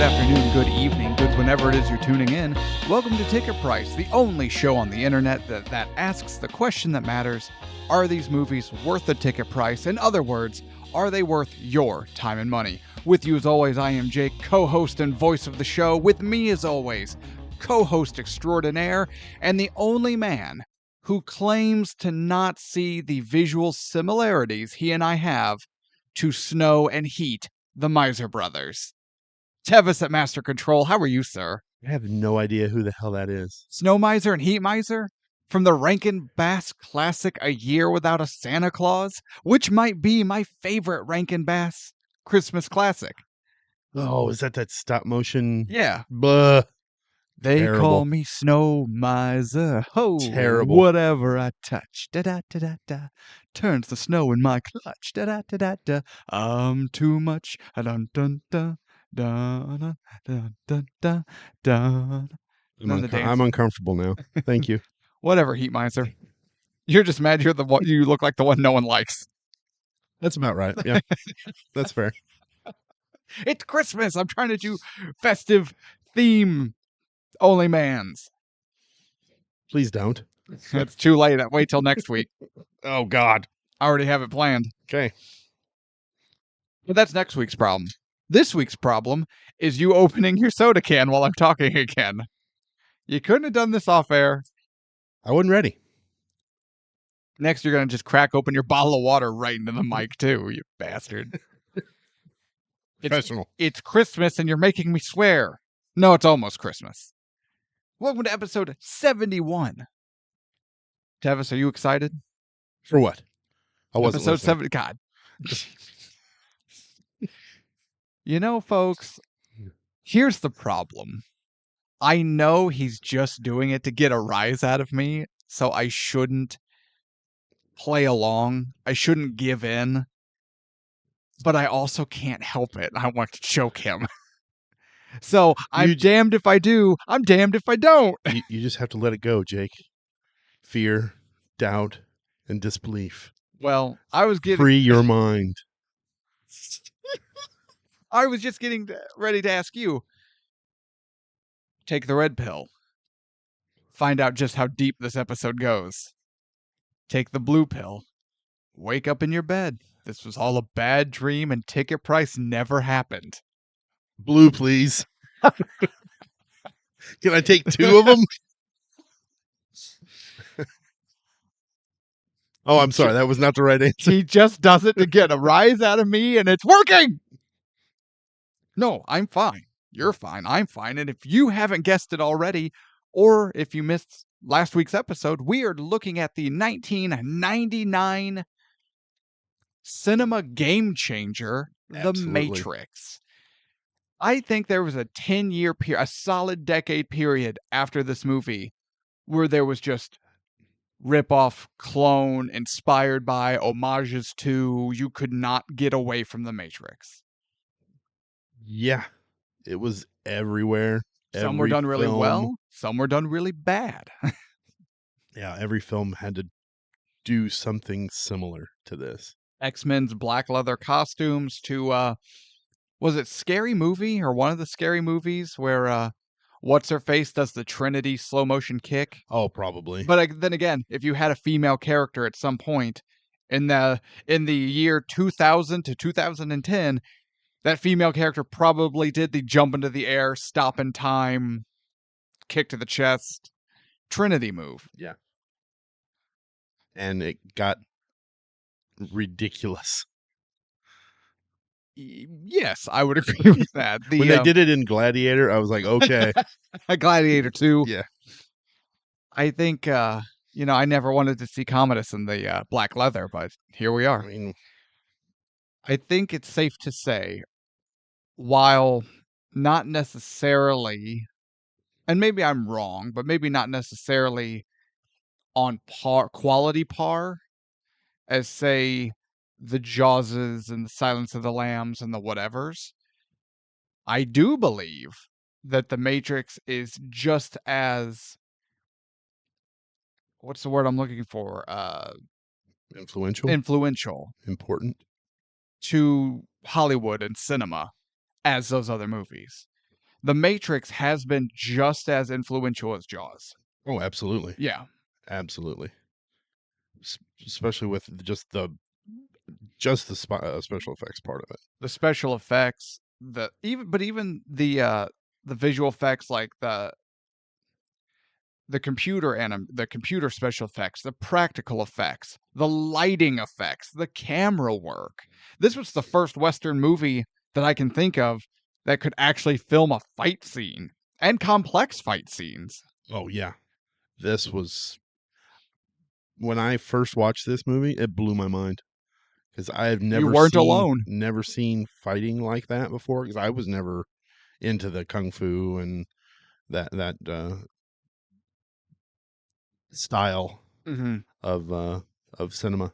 good afternoon, good evening, good whenever it is you're tuning in. Welcome to TicketPrice, the only show on the internet that asks the question that matters: are these movies worth the ticket price? In other words, are they worth your time and money? With you as always, I am Jake, co-host and voice of the show. With me as always, co-host extraordinaire, and the only man who claims to not see the visual similarities he and I have to snow and heat, the Miser Brothers. Tevis at Master Control, how are you, sir? I have no idea who the hell that is. Snow Miser and Heat Miser? From the Rankin Bass classic A Year Without a Santa Claus, which might be my favorite Rankin Bass Christmas classic. Oh, is that stop motion? Yeah. Blah. They Terrible. call me Snow Miser. Ho, Terrible. whatever I touch, da-da-da-da-da, turns the snow in my clutch, da-da-da-da-da. I'm too much, dun-dun-dun. Dun, dun, dun, dun, dun. I'm uncomfortable now. Thank you. Whatever, Heat Miser. You're just mad you're the one, you look like the one no one likes. That's about right. Yeah, that's fair. It's Christmas. I'm trying to do festive theme only mans. Please don't. It's too late. Wait till next week. Oh, God. I already have it planned. Okay. But that's next week's problem. This week's problem is you opening your soda can while I'm talking again. You couldn't have done this off air. I wasn't ready. Next, you're going to just crack open your bottle of water right into the mic, too, you bastard. Professional. It's Christmas and you're making me swear. No, it's almost Christmas. Welcome to episode 71. Tevis, are you excited? For what? I wasn't Episode listening. 7. God. You know, folks, here's the problem. I know he's just doing it to get a rise out of me, so I shouldn't play along. I shouldn't give in. But I also can't help it. I want to choke him. So I'm damned if I do. I'm damned if I don't. You just have to let it go, Jake. Fear, doubt, and disbelief. Well, I was getting... Free your mind. I was just getting ready to ask you. Take the red pill. Find out just how deep this episode goes. Take the blue pill. Wake up in your bed. This was all a bad dream and ticket price never happened. Blue, please. Can I take 2 of them? Oh, I'm sorry. That was not the right answer. He just does it to get a rise out of me, and it's working! No, I'm fine. You're fine. I'm fine. And if you haven't guessed it already, or if you missed last week's episode, we are looking at the 1999 cinema game changer, Absolutely. The Matrix. I think there was a 10-year period, a solid decade period after this movie where there was just rip-off, clone, inspired by, homages to, you could not get away from The Matrix. Yeah, it was everywhere. Some were done really well, some were done really bad. Yeah, every film had to do something similar to this. X-Men's black leather costumes to, was it Scary Movie or one of the Scary Movies where What's-Her-Face does the Trinity slow motion kick? Oh, probably. But then again, if you had a female character at some point in the year 2000 to 2010, that female character probably did the jump into the air, stop in time, kick to the chest, Trinity move. Yeah. And it got ridiculous. Yes, I would agree with that. When they did it in Gladiator, I was like, okay. Gladiator 2. Yeah. I think, I never wanted to see Commodus in the black leather, but here we are. I mean, I think it's safe to say, while not necessarily, and maybe I'm wrong, but maybe not necessarily on quality par as, say, the Jawses and the Silence of the Lambs and the whatevers, I do believe that The Matrix is just as, what's the word I'm looking for? Influential. Important. To Hollywood and cinema as those other movies. The Matrix has been just as influential as Jaws. Oh, absolutely. Yeah. Absolutely. Especially with the special effects part of it. The special effects, even the visual effects, like the computer special effects, the practical effects, the lighting effects, the camera work. This was the first Western movie that I can think of that could actually film a fight scene and complex fight scenes. Oh yeah. This was when I first watched this movie, it blew my mind because I have You weren't alone. never seen fighting like that before because I was never into the kung fu and that style Mm-hmm. of cinema.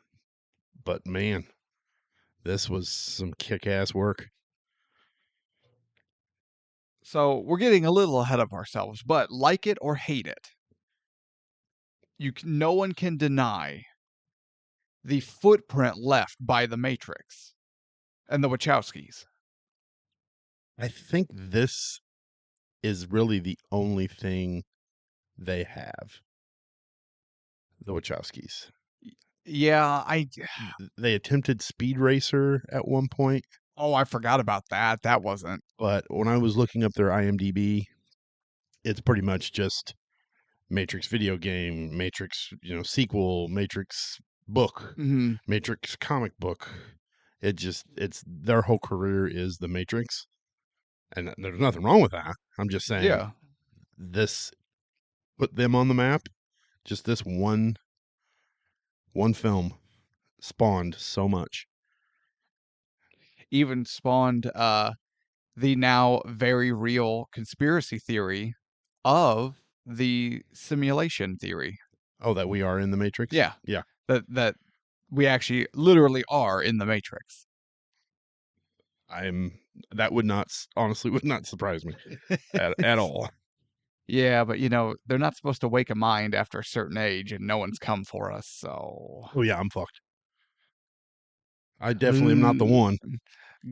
But man, this was some kick-ass work. So we're getting a little ahead of ourselves, but like it or hate it, no one can deny the footprint left by the Matrix and the Wachowskis. I think this is really the only thing they have. The Wachowskis. Yeah, They attempted Speed Racer at one point, I forgot about that. That wasn't. but when I was looking up their IMDb, it's pretty much just Matrix video game, Matrix, sequel, Matrix book, Mm-hmm. Matrix comic book. It's their whole career is the Matrix, and there's nothing wrong with that. I'm just saying Yeah. this put them on the map. Just this one film spawned so much. Even spawned the now very real conspiracy theory of the simulation theory. Oh, that we are in the Matrix? Yeah. Yeah. That we actually literally are in the Matrix. That would not honestly would not surprise me at all. Yeah, but they're not supposed to wake a mind after a certain age, and no one's come for us, so. Oh yeah, I'm fucked. I definitely am not the one.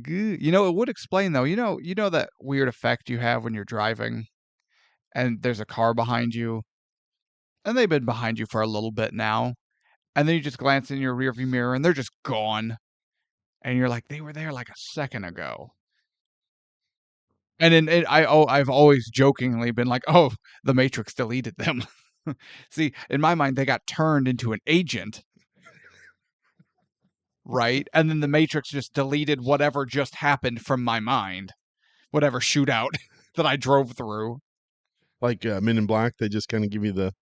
Good. It would explain though. You know that weird effect you have when you're driving and there's a car behind you, and they've been behind you for a little bit now, and then you just glance in your rearview mirror and they're just gone, and you're like, they were there like a second ago. And then I've always jokingly been like, oh, the Matrix deleted them. See, in my mind, they got turned into an agent, right? And then the Matrix just deleted whatever just happened from my mind, whatever shootout that I drove through. Like Men in Black, they just kind of give you the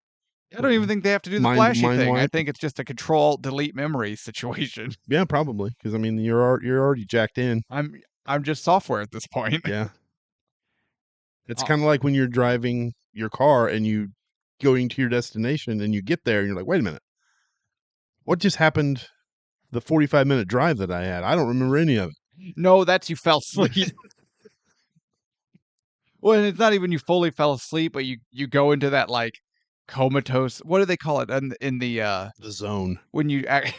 I don't even think they have to do the mind flashy thing. I wipe. think it's just a control delete memory situation. Yeah, probably because I mean you're already jacked in. I'm just software at this point. Yeah, it's kind of like when you're driving your car and you going to your destination and you get there and you're like, wait a minute, what just happened? The 45-minute drive that I had, I don't remember any of it. No, that's you fell asleep. Well, and it's not even you fully fell asleep, but you go into that like comatose. What do they call it in the zone? When you I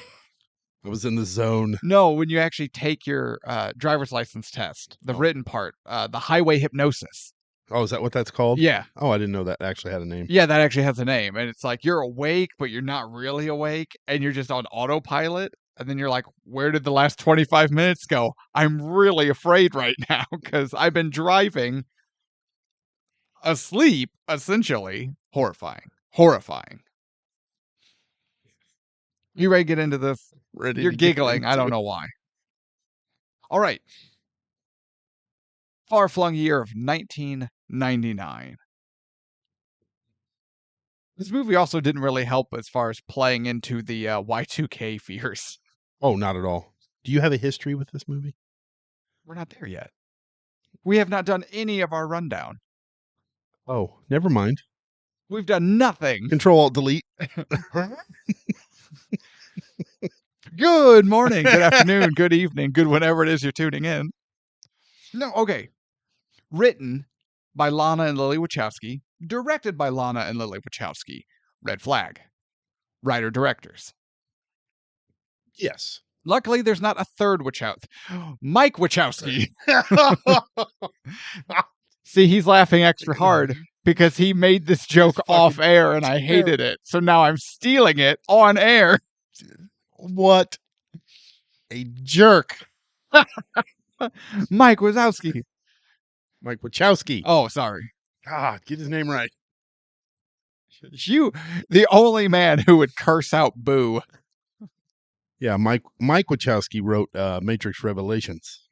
was in the zone. No, when you actually take your driver's license test, the written part, the highway hypnosis. Oh, is that what that's called? Yeah. Oh, I didn't know that actually had a name. Yeah, that actually has a name, and it's like you're awake, but you're not really awake, and you're just on autopilot. And then you're like, where did the last 25 minutes go? I'm really afraid right now because I've been driving asleep, essentially. Horrifying. Horrifying. You ready to get into this? Ready You're to get giggling. I don't know why. All right. Far-flung year of 1999. This movie also didn't really help as far as playing into the Y2K fears. Oh, not at all. Do you have a history with this movie? We're not there yet. We have not done any of our rundown. Oh, never mind. We've done nothing. Control Alt Delete. Good morning, good afternoon, good evening, good whenever it is you're tuning in. No, okay. Written by Lana and Lily Wachowski, directed by Lana and Lily Wachowski. Red flag. Writer-directors. Yes. Luckily, there's not a third Wachowski. Mike Wachowski. See, he's laughing extra hard because he made this joke off air and I hated it. So now I'm stealing it on air. What a jerk. Mike Wazowski. Mike Wachowski. Oh, sorry. God, get his name right. You, the only man who would curse out boo. Yeah, Mike Wachowski wrote Matrix Revelations.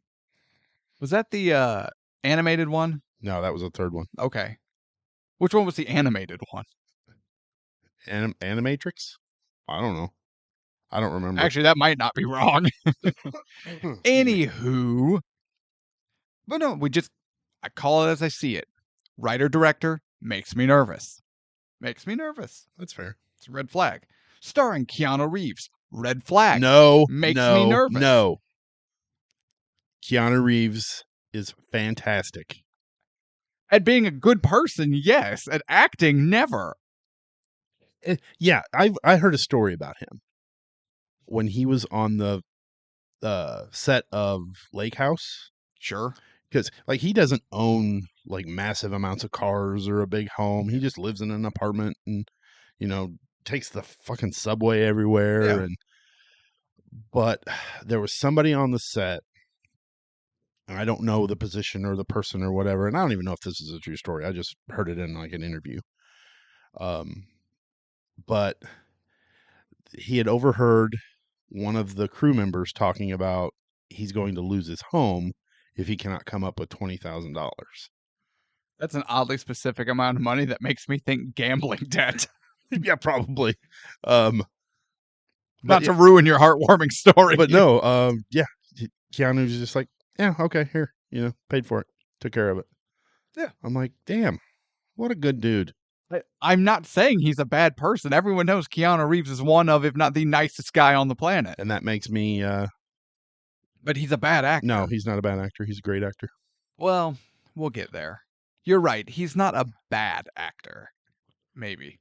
Was that the animated one? No, that was the third one. Okay. Which one was the animated one? Animatrix? I don't know. I don't remember. Actually, that might not be wrong. Anywho. But no, I call it as I see it. Writer-director makes me nervous. Makes me nervous. That's fair. It's a red flag. Starring Keanu Reeves. Red flag. No. Makes me nervous. No. Keanu Reeves is fantastic. At being a good person, yes. At acting, never. Yeah, I heard a story about him. When he was on the set of Lake House. Sure. Because like he doesn't own like massive amounts of cars or a big home. He just lives in an apartment and, takes the fucking subway everywhere. Yeah. But there was somebody on the set, and I don't know the position or the person or whatever, and I don't even know if this is a true story. I just heard it in like an interview. But he had overheard one of the crew members talking about he's going to lose his home if he cannot come up with $20,000. That's an oddly specific amount of money that makes me think gambling debt. Yeah, probably. Not to ruin your heartwarming story. But no, yeah. Keanu's just like, yeah, okay, here. Paid for it. Took care of it. Yeah. I'm like, damn, what a good dude. I'm not saying he's a bad person. Everyone knows Keanu Reeves is one of, if not the nicest guy on the planet. And that makes me... But he's a bad actor. No, he's not a bad actor. He's a great actor. Well, we'll get there. You're right. He's not a bad actor. Maybe.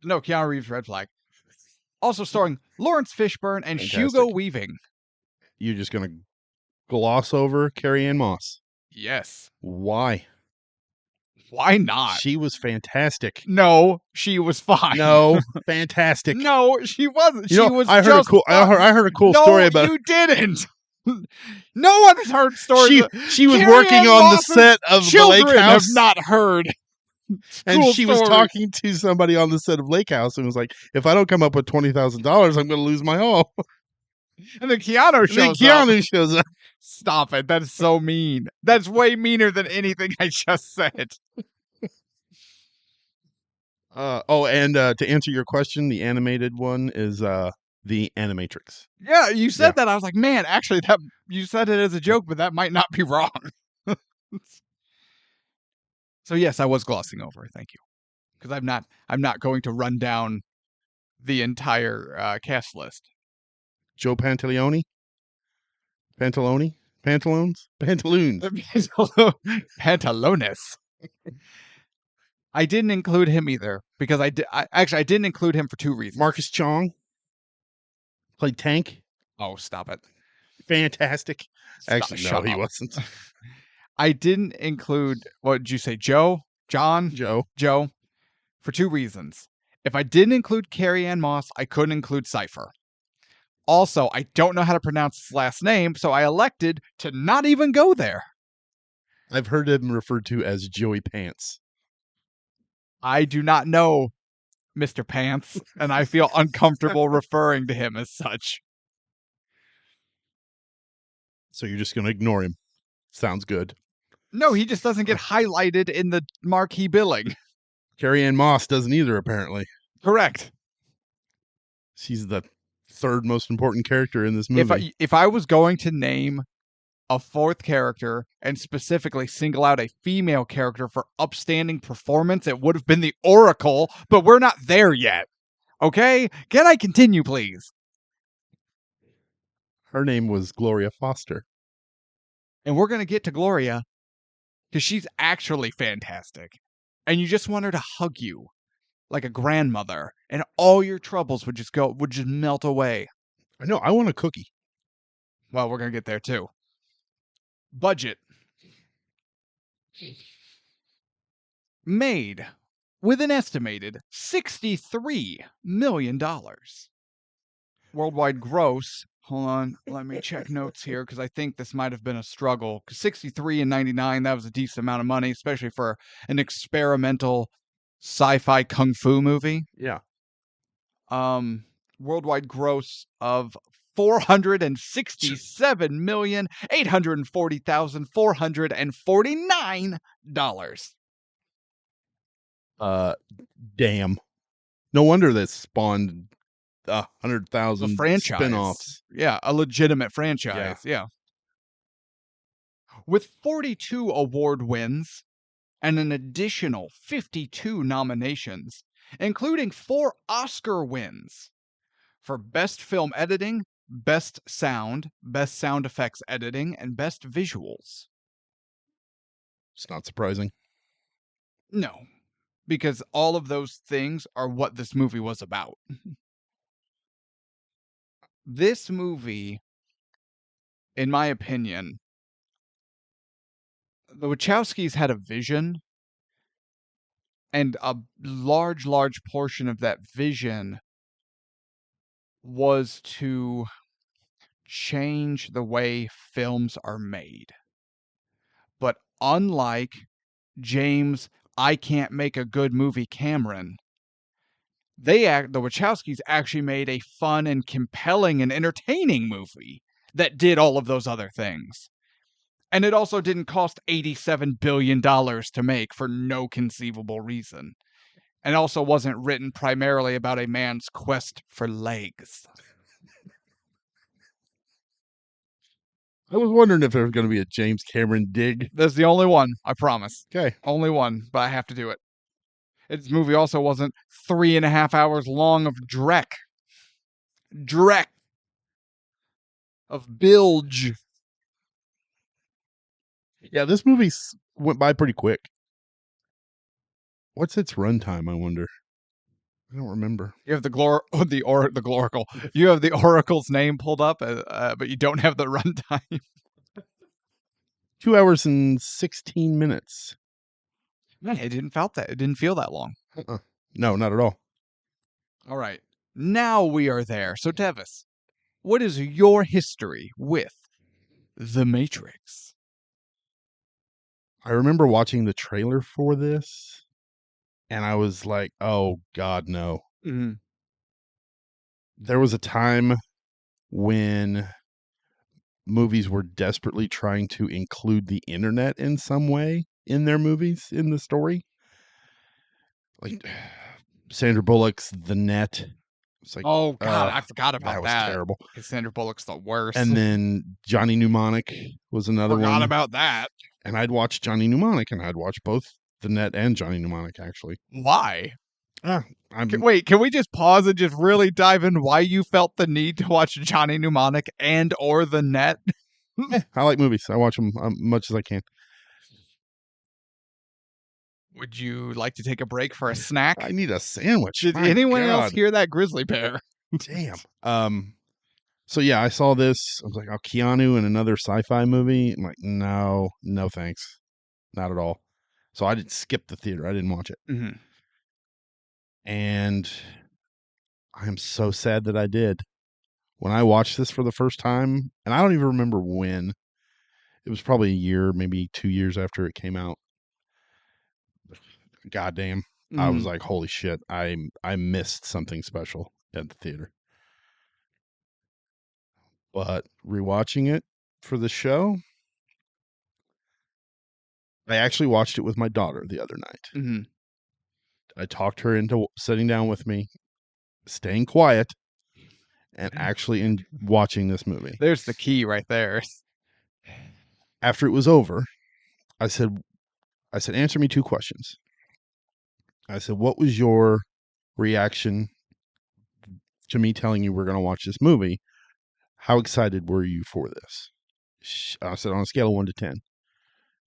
No, Keanu Reeves, red flag. Also starring Lawrence Fishburne and Hugo Weaving. You're just going to gloss over Carrie-Anne Moss. Yes. Why? Why not? She was fantastic. No, she was fine. No, fantastic. No, she wasn't. She was I heard a cool story about No, you didn't. No one has heard stories. She was working on the set of the Lake House. Have not heard. And she was talking to somebody on the set of Lake House and was like, if I don't come up with $20,000, I'm going to lose my home. And then Keanu shows up. Stop it. That's so mean. That's way meaner than anything I just said. And to answer your question, the animated one is the Animatrix. Yeah, you said that. I was like, man, actually, that you said it as a joke, but that might not be wrong. So yes, I was glossing over. Thank you, because I'm not going to run down the entire cast list. Joe Pantalones. Pantalones. I didn't include him either because I didn't include him for two reasons. Marcus Chong played Tank. Oh, stop it! Fantastic. Actually, no, he wasn't. I didn't include. What did you say, Joe? John? Joe. For two reasons. If I didn't include Carrie-Anne Moss, I couldn't include Cypher. Also, I don't know how to pronounce his last name, so I elected to not even go there. I've heard him referred to as Joey Pants. I do not know Mr. Pants, and I feel uncomfortable referring to him as such. So you're just going to ignore him. Sounds good. No, he just doesn't get highlighted in the marquee billing. Carrie-Anne Moss doesn't either, apparently. Correct. She's the third most important character in this movie. If I was going to name a fourth character and specifically single out a female character for upstanding performance, it would have been the Oracle, but we're not there yet. Okay? Can I continue, please? Her name was Gloria Foster. And we're going to get to Gloria because she's actually fantastic. And you just want her to hug you like a grandmother, and all your troubles would just melt away. I know. I want a cookie. Well, we're going to get there too. Budget. made with an estimated $63 million. Worldwide gross, hold on, let me check notes here because I think this might have been a struggle. 63 and 99, that was a decent amount of money, especially for an experimental sci-fi kung fu movie. Yeah. Worldwide gross of $467,840,449. Damn. No wonder that spawned The 100,000 franchise. spinoffs. Yeah, a legitimate franchise. Yeah. With 42 award wins and an additional 52 nominations, including 4 Oscar wins for Best Film Editing, Best Sound Effects Editing, and Best Visuals. It's not surprising. No, because all of those things are what this movie was about. This movie, in my opinion, the Wachowskis had a vision, and a large portion of that vision was to change the way films are made. But unlike James, I can't make a good movie Cameron, the Wachowskis actually made a fun and compelling and entertaining movie that did all of those other things. And it also didn't cost $87 billion to make for no conceivable reason. And also wasn't written primarily about a man's quest for legs. I was wondering if there was going to be a James Cameron dig. That's the only one, I promise. Okay. Only one, but I have to do it. This movie also wasn't 3.5 hours long of dreck. Of bilge. Yeah, this movie went by pretty quick. What's its runtime, I wonder? I don't remember. You have the Oracle. You have the Oracle's name pulled up, but you don't have the runtime. 2 hours and 16 minutes. Man, it didn't feel that long. No, not at all. All right. Now we are there. So, Tevis, what is your history with The Matrix? I remember watching the trailer for this, and I was like, oh, God, no. Mm-hmm. There was a time when movies were desperately trying to include the internet in some way in their movies, in the story. Like Sandra Bullock's The Net. It's like, oh, God, I forgot about that. Was terrible. Because Sandra Bullock's the worst. And then Johnny Mnemonic was another one. Forgot about that. And I'd watch Johnny Mnemonic, and I'd watch both The Net and Johnny Mnemonic, actually. Why? Wait, can we just pause and just really dive in why you felt the need to watch Johnny Mnemonic and or The Net? I like movies. I watch them much as I can. Would you like to take a break for a snack? I need a sandwich. Did anyone else hear that grizzly bear? Damn. So yeah, I saw this. I was like, oh, Keanu in another sci-fi movie. I'm like, no thanks. Not at all. So I did skip the theater. I didn't watch it. Mm-hmm. And I'm so sad that I did. When I watched this for the first time, and I don't even remember when, it was probably a year, maybe 2 years after it came out. Goddamn. Mm-hmm. I was like, holy shit, I missed something special at the theater. But rewatching it for the show, I actually watched it with my daughter the other night. Mm-hmm. I talked her into sitting down with me, staying quiet, and actually watching this movie. There's the key right there. After it was over, I said, answer me 2 questions. I said, what was your reaction to me telling you we're going to watch this movie? How excited were you for this? I said, on a scale of 1 to 10.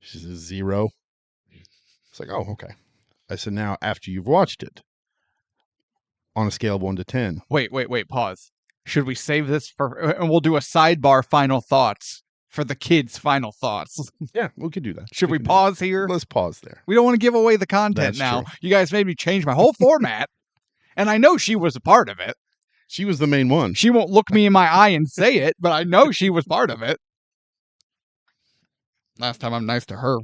She says 0. It's like, oh, okay. I said, now, after you've watched it, on a scale of 1 to 10. Wait, pause. Should we save this and we'll do a sidebar final thoughts for the kids' final thoughts. Yeah, we could do that. Should we can do pause here? that. Let's pause there. We don't want to give away the content That's now. true. You guys made me change my whole format, and I know she was a part of it. She was the main one. She won't look me in my eye and say it, but I know she was part of it. Last time I'm nice to her.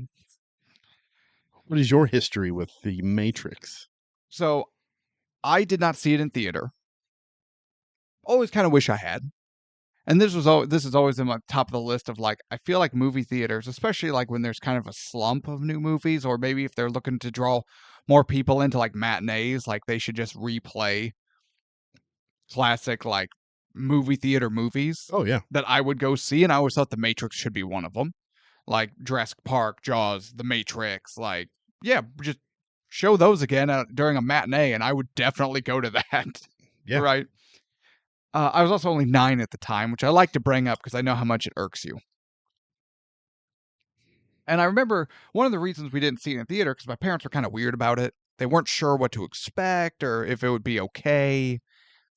What is your history with The Matrix? So, I did not see it in theater. Always kind of wish I had. And this is always in my top of the list of like, I feel like movie theaters, especially like when there's kind of a slump of new movies, or maybe if they're looking to draw more people into like matinees, like they should just replay classic like movie theater movies Oh, yeah. that I would go see. And I always thought The Matrix should be one of them. Like Jurassic Park, Jaws, The Matrix, like, yeah, just show those again during a matinee, and I would definitely go to that. Yeah. Right. I was also only 9 at the time, which I like to bring up because I know how much it irks you. And I remember one of the reasons we didn't see it in theater because my parents were kind of weird about it. They weren't sure what to expect or if it would be okay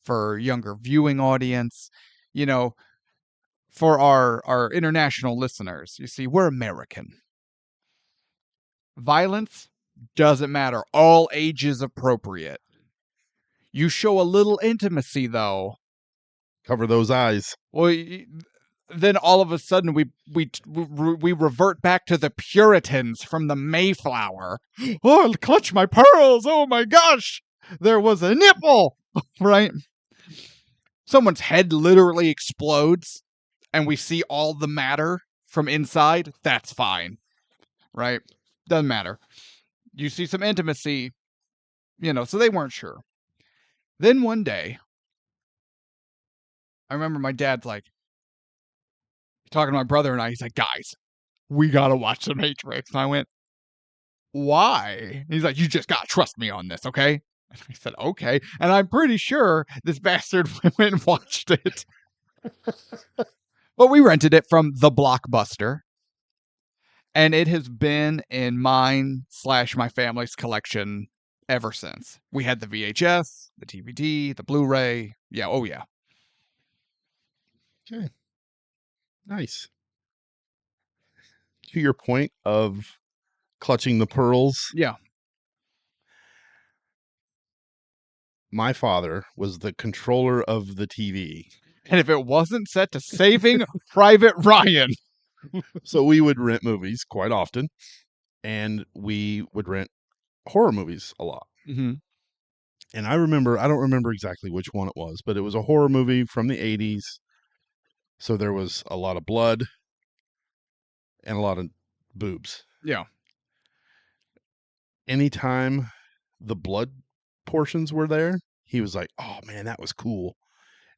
for younger viewing audience. You know, for our international listeners, you see, we're American. Violence doesn't matter. All ages appropriate. You show a little intimacy, though. Cover those eyes. Well, then all of a sudden we revert back to the Puritans from the Mayflower. Oh, I'll clutch my pearls. Oh my gosh, there was a nipple, right? Someone's head literally explodes, and we see all the matter from inside. That's fine, right? Doesn't matter. You see some intimacy, so they weren't sure. Then one day, I remember my dad's like, talking to my brother and I, he's like, guys, we gotta watch The Matrix. And I went, why? And he's like, you just gotta trust me on this, okay? And I said, okay. And I'm pretty sure this bastard went and watched it. But we rented it from the Blockbuster. And it has been in mine/my family's collection ever since. We had the VHS, the DVD, the Blu-ray. Yeah, oh yeah. Okay. Nice. To your point of clutching the pearls. Yeah. My father was the controller of the TV. And if it wasn't set to Saving Private Ryan. So we would rent movies quite often, and we would rent horror movies a lot. Mm-hmm. And I don't remember exactly which one it was, but it was a horror movie from the 80s. So there was a lot of blood and a lot of boobs. Yeah. Anytime the blood portions were there, he was like, oh man, that was cool.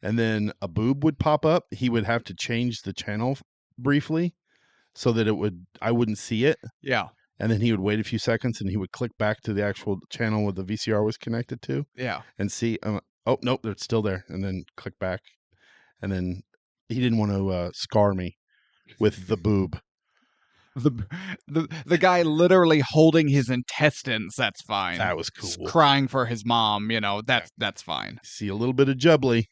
And then a boob would pop up. He would have to change the channel briefly so that I wouldn't see it. Yeah. And then he would wait a few seconds and he would click back to the actual channel where the VCR was connected to. Yeah. And see, oh, nope, it's still there. And then click back. And then he didn't want to scar me with the boob. The guy literally holding his intestines, that's fine. That was cool. Crying for his mom, that's fine. See a little bit of jubbly.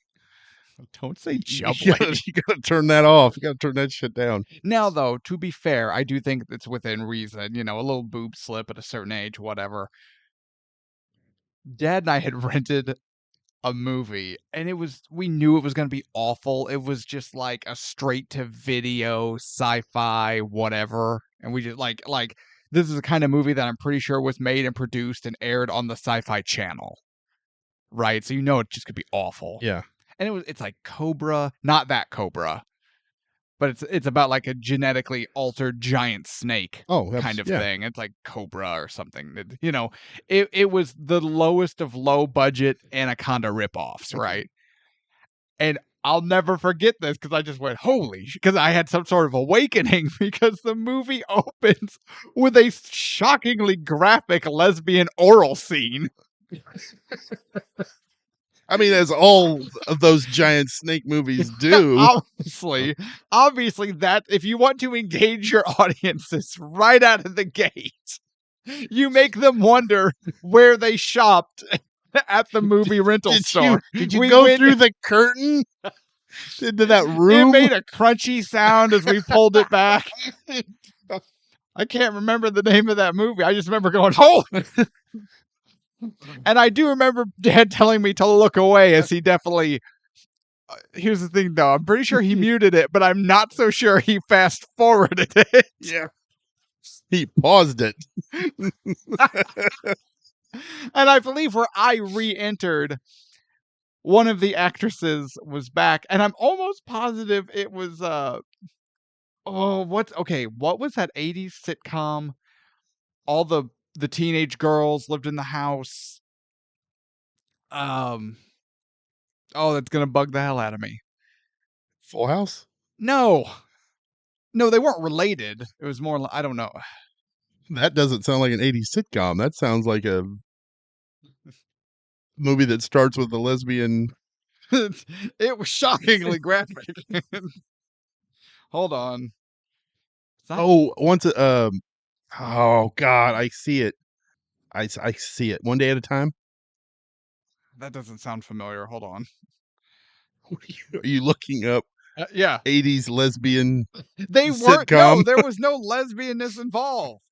Don't say jubbly. You gotta turn that off. You gotta turn that shit down. Now, though, to be fair, I do think it's within reason. A little boob slip at a certain age, whatever. Dad and I had rented a movie, and we knew it was going to be awful. It was just like a straight to video sci-fi whatever, and we just like this is the kind of movie that I'm pretty sure was made and produced and aired on the Sci-Fi Channel, right? So it just could be awful. Yeah. And it's like Cobra, not that Cobra, but it's about like a genetically altered giant snake kind of thing. It's like Cobra or something. It was the lowest of low budget Anaconda ripoffs, right? And I'll never forget this because I just went, holy, because I had some sort of awakening because the movie opens with a shockingly graphic lesbian oral scene. I mean, as all of those giant snake movies do. Obviously, that if you want to engage your audiences right out of the gate, you make them wonder where they shopped at the movie rental store. Did you go through the curtain? into that It room. made a crunchy sound as we pulled it back. I can't remember the name of that movie. I just remember going, oh! And I do remember Dad telling me to look away as he definitely... here's the thing, though. I'm pretty sure he muted it, but I'm not so sure he fast-forwarded it. Yeah. He paused it. And I believe where I re-entered, one of the actresses was back, and I'm almost positive it was what was that 80s sitcom? All the teenage girls lived in the house. That's gonna bug the hell out of me. Full House? No, they weren't related. It was more. I don't know. That doesn't sound like an 80s sitcom. That sounds like a movie that starts with a lesbian. It was shockingly graphic. Hold on. Oh, oh God, I see it. I see it. One Day at a Time. That doesn't sound familiar. Hold on. Are you looking up Yeah. 80s lesbian They weren't. sitcom? No, there was no lesbianness involved.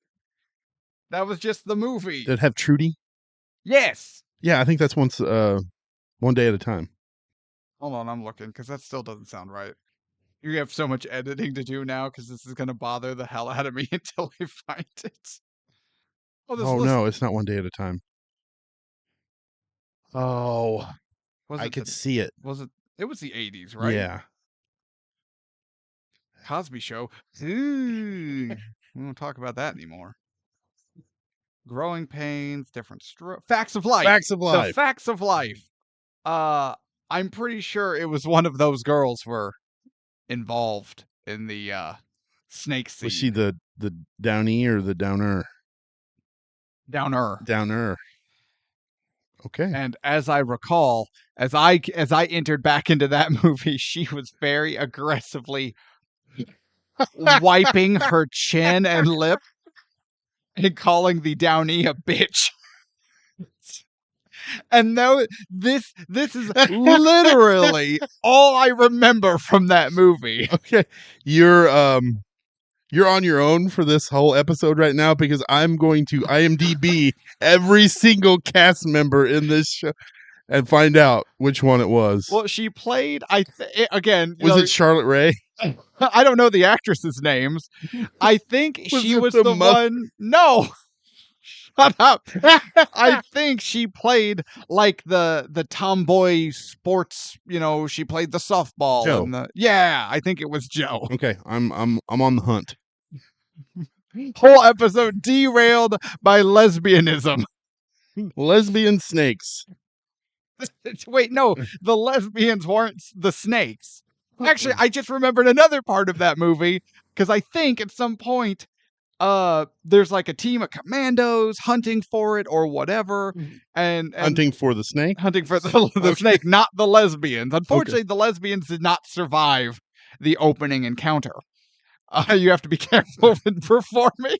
That was just the movie. Did it have Trudy? Yes. Yeah, I think that's One Day at a Time. Hold on, I'm looking because that still doesn't sound right. You have so much editing to do now because this is gonna bother the hell out of me until I find it. No, it's not One Day at a Time. Oh, I could see it. Was it? It was the 80s, right? Yeah. Cosby Show. We don't talk about that anymore. Growing Pains, Different Strokes. Facts of Life. Facts of Life. The Facts of Life. I'm pretty sure it was one of those girls were involved in the snake scene. Was she the downy or the downer? Downer. Downer. Okay. And as I recall, as I entered back into that movie, she was very aggressively wiping her chin and lip and calling the downy a bitch. And now this is literally all I remember from that movie. Okay. You're on your own for this whole episode right now because I'm going to IMDb every single cast member in this show and find out which one it was. Well, she played, again... Was it Charlotte Rae? I don't know the actresses' names. I think she was the one... No! Shut up! I think she played like the tomboy sports, she played the softball. Joe. Yeah, I think it was Joe. Okay, I'm on the hunt. Whole episode derailed by lesbianism. Lesbian snakes. Wait, no, the lesbians weren't the snakes. Actually, I just remembered another part of that movie because I think at some point there's like a team of commandos hunting for it or whatever, and hunting for the snake. Hunting for the snake, not the lesbians. Unfortunately, the lesbians did not survive the opening encounter. You have to be careful when performing.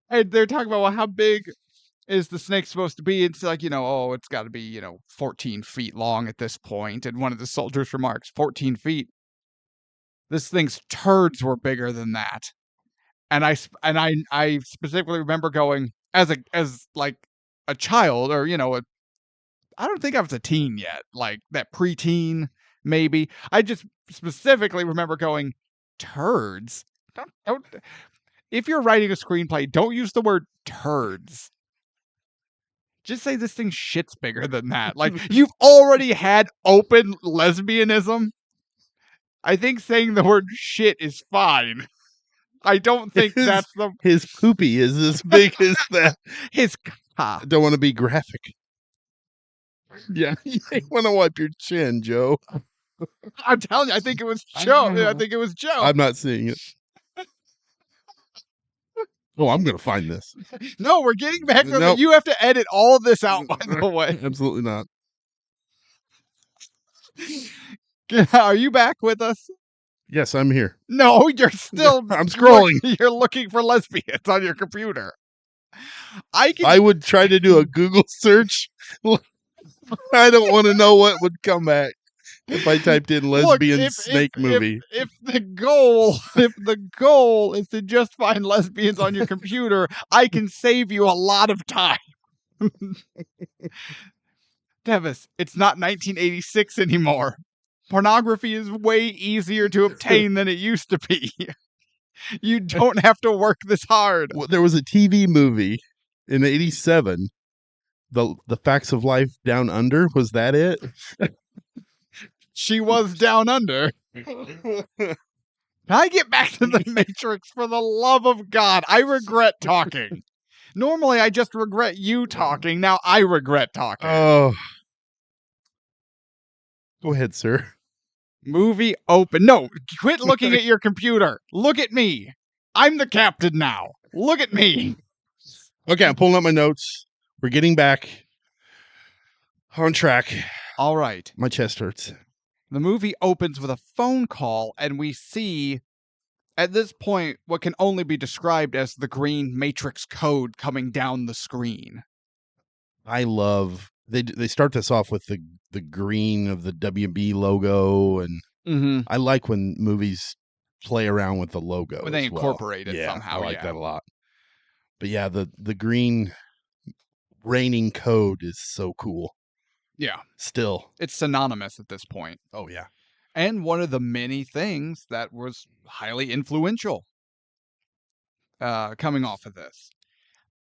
And they're talking about, well, how big is the snake supposed to be? It's like, it's got to be, 14 feet long at this point. And one of the soldiers remarks, 14 feet. This thing's turds were bigger than that. And I specifically remember going as a child, or I don't think I was a teen yet, like that preteen maybe. I just specifically remember going, turds. Don't. If you're writing a screenplay, don't use the word turds. Just say this thing shit's bigger than that. Like, you've already had open lesbianism. I think saying the word shit is fine. I don't think that's the... His poopy is as big as that. His I don't want to be graphic. Yeah, you want to wipe your chin, Joe. I'm telling you, I think it was Joe. I think it was Joe. I'm not seeing it. Oh, I'm going to find this. No, we're getting back to it. You have to edit all of this out, by the way. Absolutely not. Are you back with us? Yes, I'm here. No, you're still... I'm scrolling. You're looking for lesbians on your computer. I would try to do a Google search. I don't want to know what would come back if I typed in lesbian Look, snake movie. if the goal is to just find lesbians on your computer, I can save you a lot of time. Tevis, it's not 1986 anymore. Pornography is way easier to obtain than it used to be. You don't have to work this hard. Well, there was a TV movie in '87. The Facts of Life Down Under. Was that it? She was down under. Can I get back to the Matrix for the love of God? I regret talking. Normally, I just regret you talking. Now I regret talking. Oh. Go ahead, sir. Movie open. No, quit looking at your computer. Look at me. I'm the captain now. Look at me. Okay, I'm pulling up my notes. We're getting back on track. All right. My chest hurts. The movie opens with a phone call, and we see, at this point, what can only be described as the green Matrix code coming down the screen. I love they start this off with the green of the WB logo, and I like when movies play around with the logo. When they as well. incorporate it Yeah, somehow. I like that a lot. But yeah, the green raining code is so cool. Yeah. Still. It's synonymous at this point. Oh, yeah. And one of the many things that was highly influential coming off of this.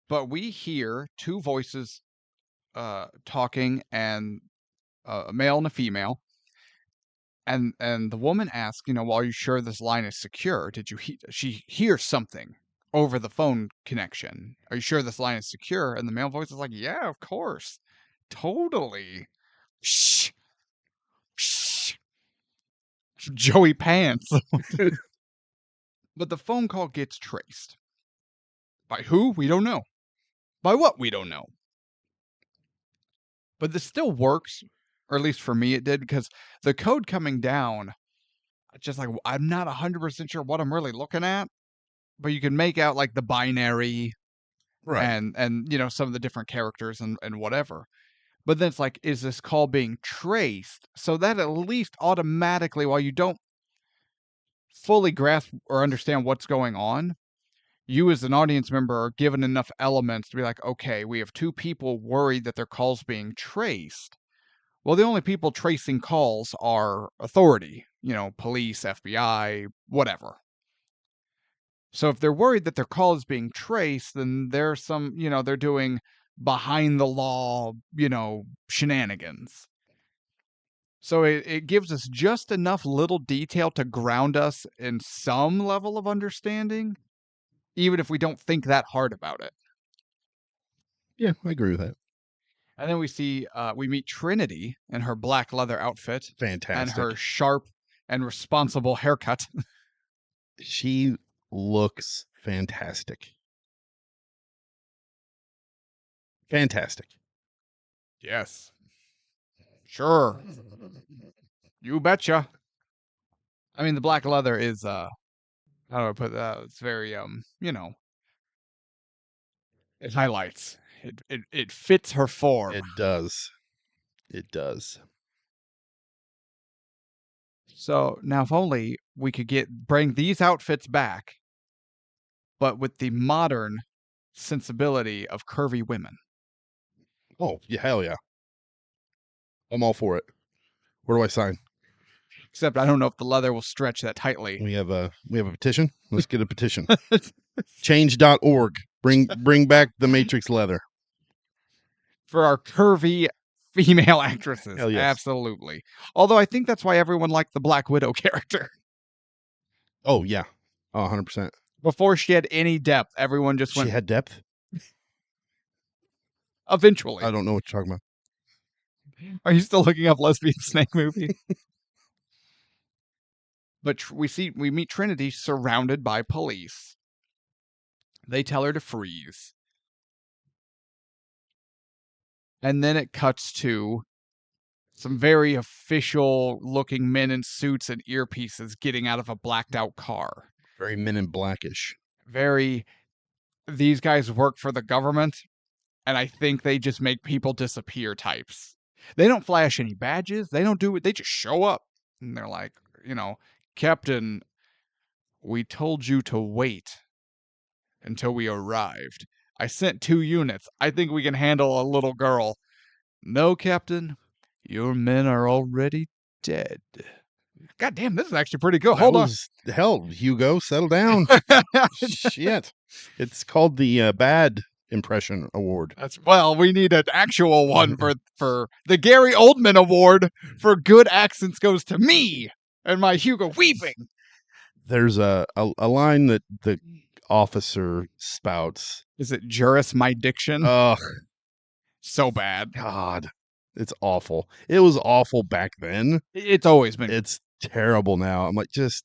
But we hear two voices talking, and a male and a female. And the woman asks, well, are you sure this line is secure? Did you she hears something over the phone connection? Are you sure this line is secure? And the male voice is like, yeah, of course. Totally. Shh. Shh. Joey Pants. But the phone call gets traced. By who? We don't know. By what? We don't know. But this still works, or at least for me it did, because the code coming down, just like, I'm not 100% sure what I'm really looking at, but you can make out like the binary, right, and some of the different characters and whatever. But then it's like, is this call being traced? So that at least automatically, while you don't fully grasp or understand what's going on, you as an audience member are given enough elements to be like, okay, we have two people worried that their call's being traced. Well, the only people tracing calls are authority, police, FBI, whatever. So if they're worried that their call is being traced, then there's some, they're doing behind the law, shenanigans. So it gives us just enough little detail to ground us in some level of understanding, even if we don't think that hard about it. Yeah, I agree with that. And then we meet Trinity in her black leather outfit. Fantastic. And her sharp and responsible haircut. She looks fantastic. Fantastic. Yes. Sure. You betcha. I mean, the black leather is, how do I put that? It's very, it highlights. It fits her form. It does. It does. So now, if only we could bring these outfits back, but with the modern sensibility of curvy women. Oh, yeah, hell yeah. I'm all for it. Where do I sign? Except I don't know if the leather will stretch that tightly. We have a petition. Let's get a petition. Change.org. Bring back the Matrix leather. For our curvy female actresses. Hell yes. Absolutely. Although I think that's why everyone liked the Black Widow character. Oh, yeah. Oh, 100%. Before she had any depth, everyone just went... She had depth? Eventually. I don't know what you're talking about. Are you still looking up lesbian snake movie? But we meet Trinity surrounded by police. They tell her to freeze. And then it cuts to some very official looking men in suits and earpieces getting out of a blacked out car. Very Men in Blackish. These guys work for the government, and I think they just make people disappear types. They don't flash any badges. They don't do it. They just show up. And they're like, Captain, we told you to wait until we arrived. I sent 2 units. I think we can handle a little girl. No, Captain. Your men are already dead. God damn, this is actually pretty good. Hold on. Hell, Hugo, settle down. Shit. It's called the Bad Impression Award. Well, we need an actual one for the Gary Oldman Award for good accents goes to me and my Hugo Weaving. There's a line that the officer spouts. Is it Juris my diction? Ugh. So bad. God. It's awful. It was awful back then. It's always been. It's terrible now. I'm like, just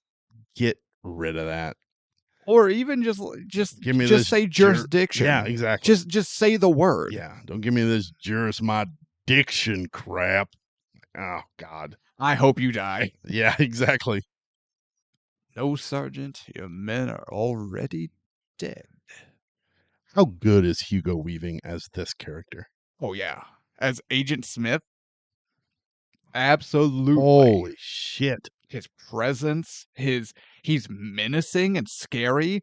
get rid of that. Or even just give me just say jurisdiction. Yeah, exactly. Just say the word. Yeah, don't give me this juris my diction crap. Oh God. I hope you die. Yeah, exactly. No, Sergeant, your men are already dead. How good is Hugo Weaving as this character? Oh yeah, as Agent Smith. Absolutely. Holy shit. His presence, he's menacing and scary.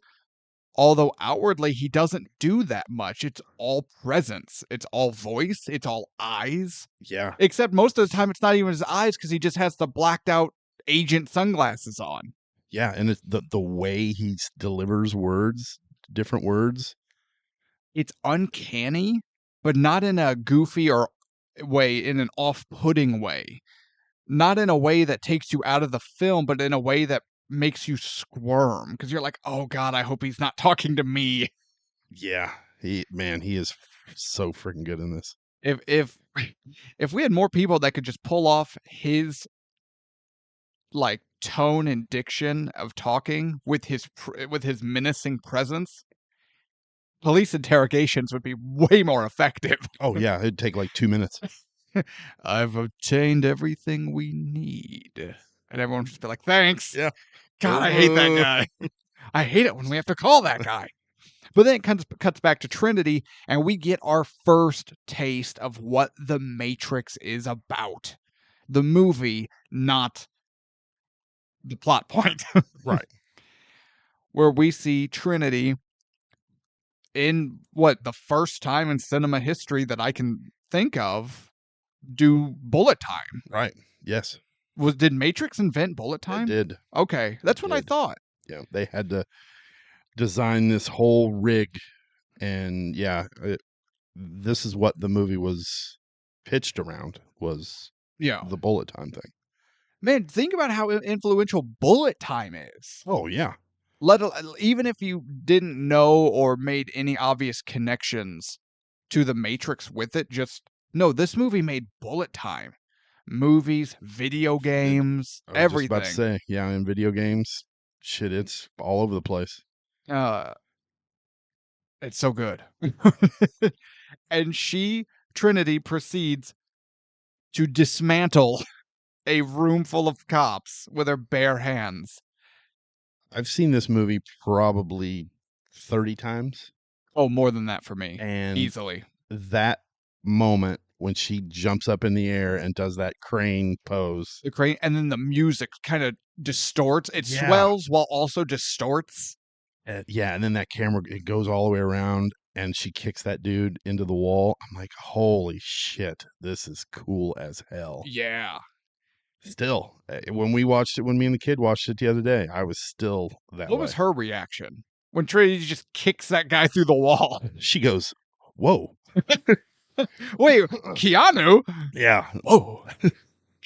Although outwardly he doesn't do that much. It's all presence. It's all voice. It's all eyes. Yeah. Except most of the time it's not even his eyes because he just has the blacked out agent sunglasses on. Yeah, and it's the way he delivers words, different words. It's uncanny, but not in a goofy or way, in an off-putting way. Not in a way that takes you out of the film, but in a way that makes you squirm because you're like, oh God, I hope he's not talking to me. Yeah, he is so freaking good in this. If we had more people that could just pull off his like tone and diction of talking with his menacing presence, police interrogations would be way more effective. Oh yeah, it'd take like 2 minutes. I've obtained everything we need. And everyone would just be like, thanks. Yeah. God, I hate that guy. I hate it when we have to call that guy. But then it cuts back to Trinity, and we get our first taste of what The Matrix is about. The movie, not the plot point. Right. Where we see Trinity in the first time in cinema history that I can think of do bullet time. Right. Yes. Did Matrix invent bullet time? They did. Okay. That's what I thought. Yeah. They had to design this whole rig, and this is what the movie was pitched around, was the bullet time thing. Man, think about how influential bullet time is. Oh yeah. Even if you didn't know or made any obvious connections to the Matrix with it, just know this movie made bullet time. Movies, video games, everything. I was just about to say, yeah, in video games, shit, it's all over the place. It's so good. And Trinity, proceeds to dismantle a room full of cops with her bare hands. I've seen this movie probably 30 times. Oh, more than that for me. And easily. That moment when she jumps up in the air and does that crane pose. The crane, and then the music kind of distorts. It swells while also distorts. And then that camera, it goes all the way around, and she kicks that dude into the wall. I'm like, holy shit, this is cool as hell. Yeah. Still, when me and the kid watched it the other day, I was still that way. What was her reaction when Trinity just kicks that guy through the wall? She goes, whoa. Wait, Keanu? Yeah. Whoa.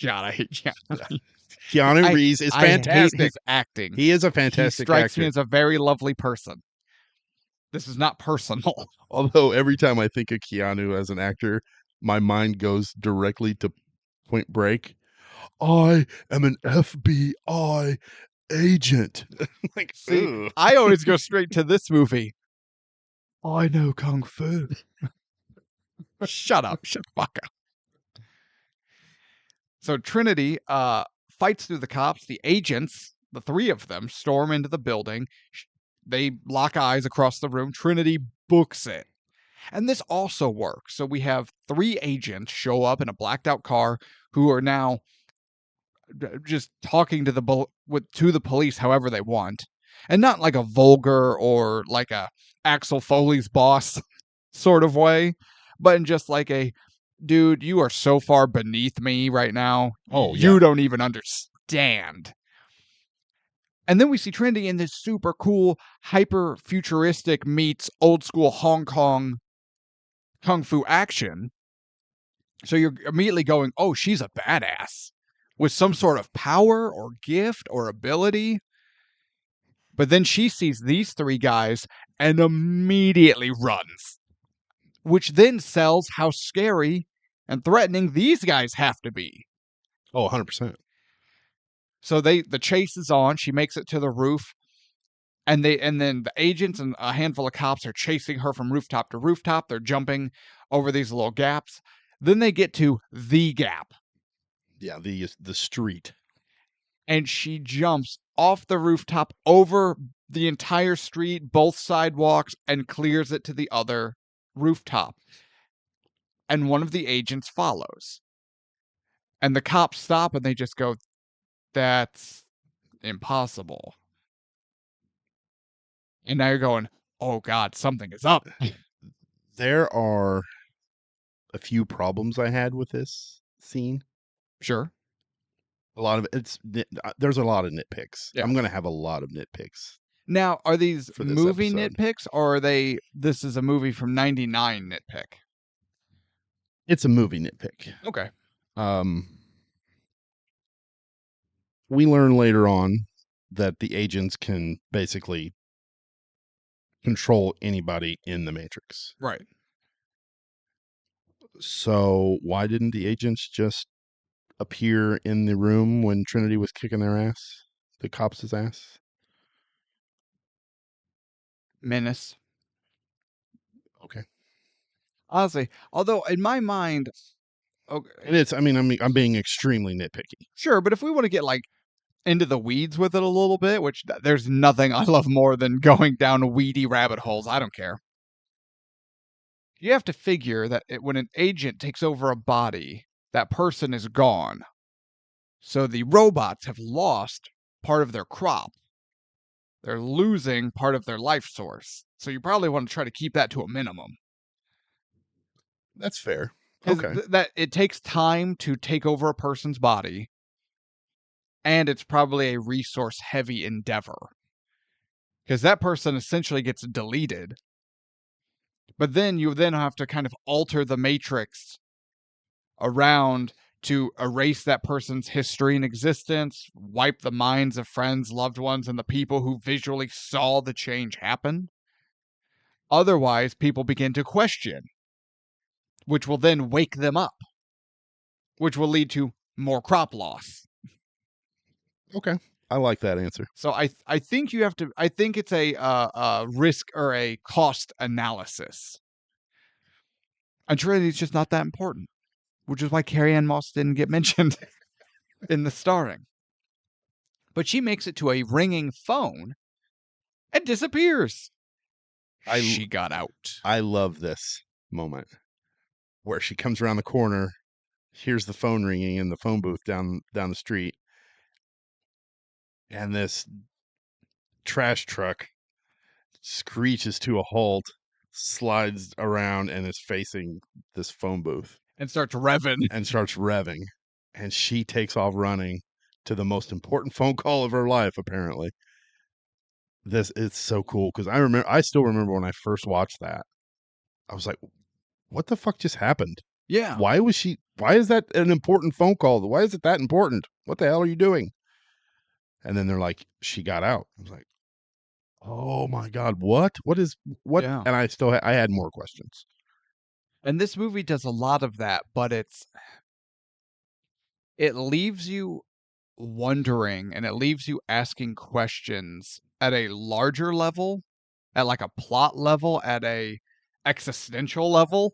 God, I hate Keanu. Keanu Reeves is fantastic. I hate his acting. He is a fantastic actor. He strikes me as a very lovely person. This is not personal. Although every time I think of Keanu as an actor, my mind goes directly to Point Break. I am an FBI agent. Like, see, I always go straight to this movie. I know Kung Fu. Shut up. Shut the fuck up. So Trinity fights through the cops. The agents, the 3 of them, storm into the building. They lock eyes across the room. Trinity books it. And this also works. So we have 3 agents show up in a blacked out car who are now just talking to the police however they want, and not like a vulgar or like a Axel Foley's boss sort of way, but in just like a, dude, you are so far beneath me right now. Oh, You yeah. don't even understand. And then we see Trinity in this super cool, hyper futuristic meets old school Hong Kong kung fu action. So you're immediately going, oh, she's a badass with some sort of power or gift or ability. But then she sees these 3 guys and immediately runs, which then sells how scary and threatening these guys have to be. Oh, 100%. So the chase is on. She makes it to the roof, and then the agents and a handful of cops are chasing her from rooftop to rooftop. They're jumping over these little gaps. Then they get to the gap. Yeah, the street. And she jumps off the rooftop over the entire street, both sidewalks, and clears it to the other rooftop. And one of the agents follows. And the cops stop and they just go, that's impossible. And now you're going, oh God, something is up. There are a few problems I had with this scene. Sure. A lot of there's a lot of nitpicks. Yeah. I'm going to have a lot of nitpicks. Now, are these for this movie episode. nitpicks, or are this is a movie from 99 nitpick? It's a movie nitpick. Okay. We learn later on that the agents can basically control anybody in the Matrix. Right. So why didn't the agents just appear in the room when Trinity was kicking their ass? The cops' ass? Menace. Okay. Honestly, although in my mind, okay, And I'm being extremely nitpicky. sure, but if we want to get like into the weeds with it a little bit, which there's nothing I love more than going down weedy rabbit holes. I don't care. You have to figure that when an agent takes over a body, that person is gone. So the robots have lost part of their crop. They're losing part of their life source. So you probably want to try to keep that to a minimum. That's fair. Because Okay. that it takes time to take over a person's body, and it's probably a resource-heavy endeavor. Because that person essentially gets deleted. But then you have to kind of alter the matrix around to erase that person's history and existence, wipe the minds of friends, loved ones, and the people who visually saw the change happen. Otherwise, people begin to question, which will then wake them up, which will lead to more crop loss. Okay. I like that answer. So I think you have to. I think it's a risk or a cost analysis. And Trinity's just not that important, which is why Carrie Ann Moss didn't get mentioned in the starring. But she makes it to a ringing phone and disappears. She got out. I love this moment where she comes around the corner, hears the phone ringing in the phone booth down the street, and this trash truck screeches to a halt, slides around, and is facing this phone booth And starts revving. And she takes off running to the most important phone call of her life, apparently. This is so cool because I still remember when I first watched that. I was like, what the fuck just happened? Yeah. Why is that an important phone call? Why is it that important? What the hell are you doing? And then they're like, she got out. I was like, oh my God, what? What? Yeah. And I had more questions. And this movie does a lot of that, but it leaves you wondering and it leaves you asking questions at a larger level, at like a plot level, at a existential level,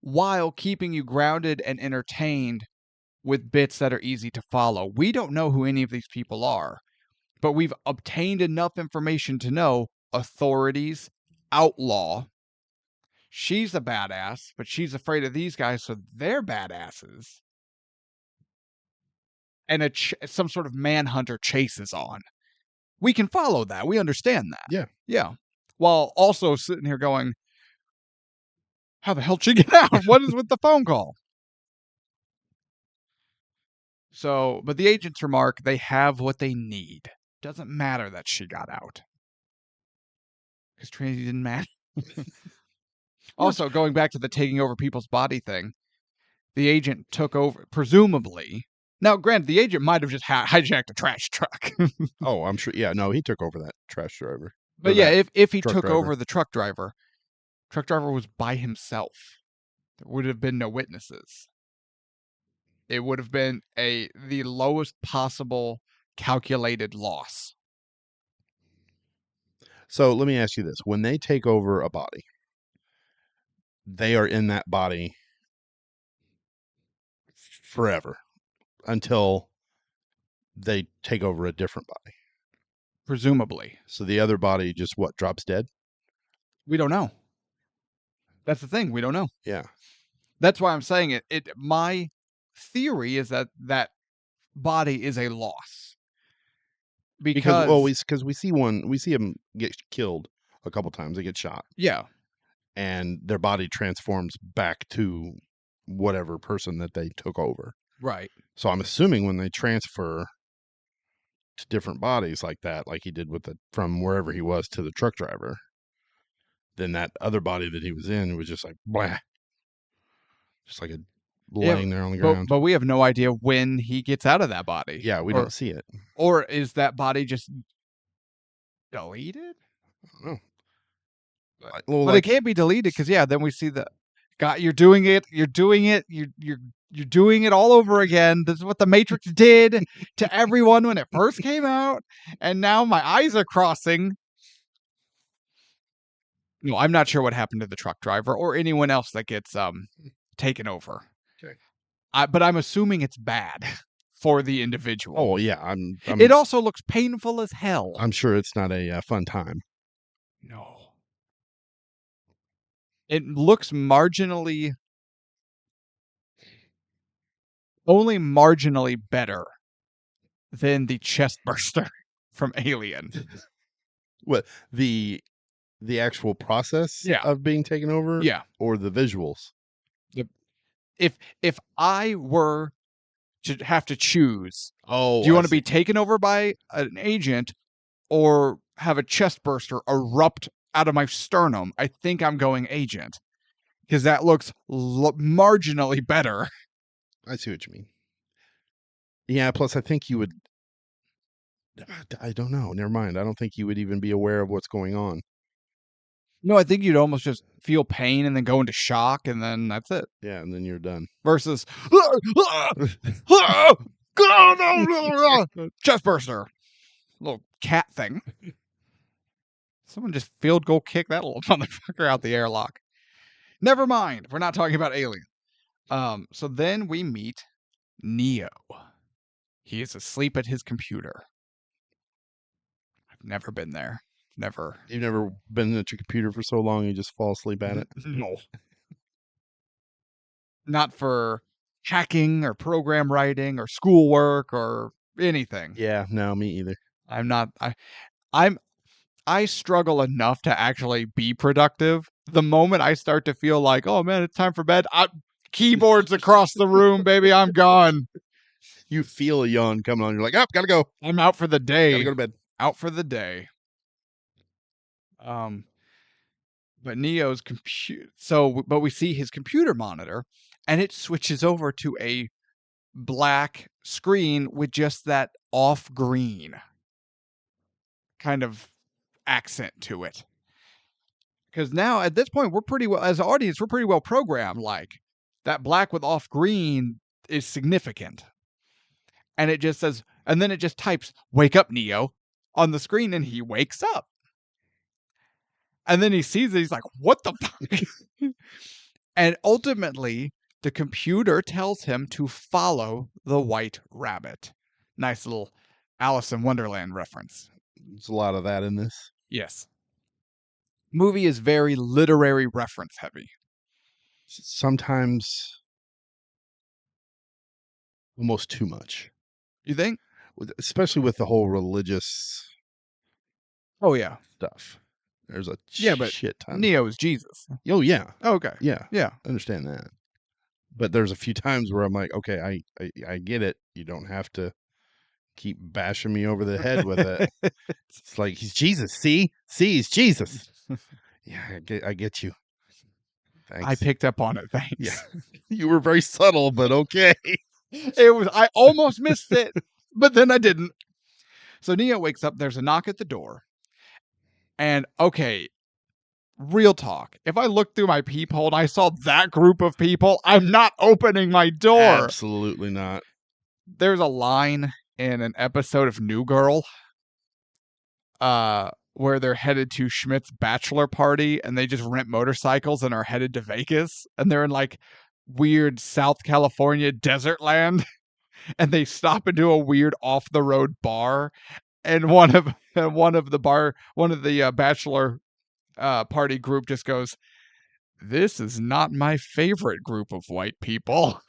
while keeping you grounded and entertained with bits that are easy to follow. We don't know who any of these people are, but we've obtained enough information to know authorities, outlaw, She's a badass, but she's afraid of these guys, so they're badasses. And some sort of manhunter chases on. We can follow that. We understand that. Yeah. Yeah. While also sitting here going, how the hell did she get out? What is with the phone call? So, but the agents remark they have what they need. Doesn't matter that she got out. Because Trinity didn't matter. Also, going back to the taking over people's body thing, the agent took over, presumably. Now, granted, the agent might have just hijacked a trash truck. Oh, I'm sure. Yeah, no, he took over that trash driver. But yeah, if he truck took driver. over the truck driver was by himself. There would have been no witnesses. It would have been the lowest possible calculated loss. So let me ask you this. When they take over a body, they are in that body forever until they take over a different body. Presumably. So the other body just drops dead? We don't know. That's the thing. We don't know. Yeah. That's why I'm saying it. My theory is that body is a loss. Because we see him get killed a couple times. They get shot. Yeah. And their body transforms back to whatever person that they took over. Right. So I'm assuming when they transfer to different bodies like that, like he did from wherever he was to the truck driver, then that other body that he was in was just like blah, just like laying there on the ground. But we have no idea when he gets out of that body. Yeah, we don't see it. Or is that body just deleted? I don't know. But it can't be deleted because then we see the God. You're doing it. You're doing it. You're doing it all over again. This is what the Matrix did to everyone when it first came out, and now my eyes are crossing. No, I'm not sure what happened to the truck driver or anyone else that gets taken over. Okay. But I'm assuming it's bad for the individual. Oh yeah, it also looks painful as hell. I'm sure it's not a fun time. No. It looks only marginally better than the chest burster from Alien. What, the actual process of being taken over? Yeah. Or the visuals? If I were to have to choose, do you want to be taken over by an agent or have a chest burster erupt out of my sternum? I think I'm going agent because that looks marginally better. I see what you mean. Yeah, plus I think you would... I don't know. Never mind. I don't think you would even be aware of what's going on. No, I think you'd almost just feel pain and then go into shock, and then that's it. Yeah, and then you're done. Versus chest burster, little cat thing. Someone just field goal kick that little motherfucker out the airlock. Never mind. We're not talking about Alien. So then we meet Neo. He is asleep at his computer. I've never been there. Never. You've never been at your computer for so long you just fall asleep at it? No. Not for hacking or program writing or schoolwork or anything. Yeah, no, me either. I'm not. I struggle enough to actually be productive. The moment I start to feel like, oh man, it's time for bed, keyboards across the room, baby, I'm gone. You feel a yawn coming on. You're like, gotta go. I'm out for the day. Gotta go to bed. Out for the day. But Neo's but we see his computer monitor, and it switches over to a black screen with just that off green kind of accent to it. Because now at this point, we're pretty well, as an audience, we're pretty well programmed. Like that black with off green is significant. And it just says, and then it just types, "Wake up, Neo," on the screen, and he wakes up. And then he sees it, he's like, what the fuck? And ultimately, the computer tells him to follow the white rabbit. Nice little Alice in Wonderland reference. There's a lot of that in this. Yes. movie is very literary reference heavy. Sometimes almost too much. You think? Especially with the whole religious Oh yeah. stuff. There's a Yeah, but shit ton. Neo is Jesus. Oh yeah. Okay. Yeah. Yeah. I understand that. But there's a few times where I'm like, okay, I get it. You don't have to keep bashing me over the head with it. It's like, he's Jesus. See, he's Jesus. Yeah, I get you. Thanks. I picked up on it. Thanks. Yeah, you were very subtle, but okay. I almost missed it, but then I didn't. So Neo wakes up. There's a knock at the door, and okay, real talk. If I looked through my peephole and I saw that group of people, I'm not opening my door. Absolutely not. There's a line in an episode of New Girl, where they're headed to Schmidt's bachelor party and they just rent motorcycles and are headed to Vegas, and they're in like weird South California desert land, and they stop into a weird off the road bar, and one of the bachelor party group just goes, "This is not my favorite group of white people."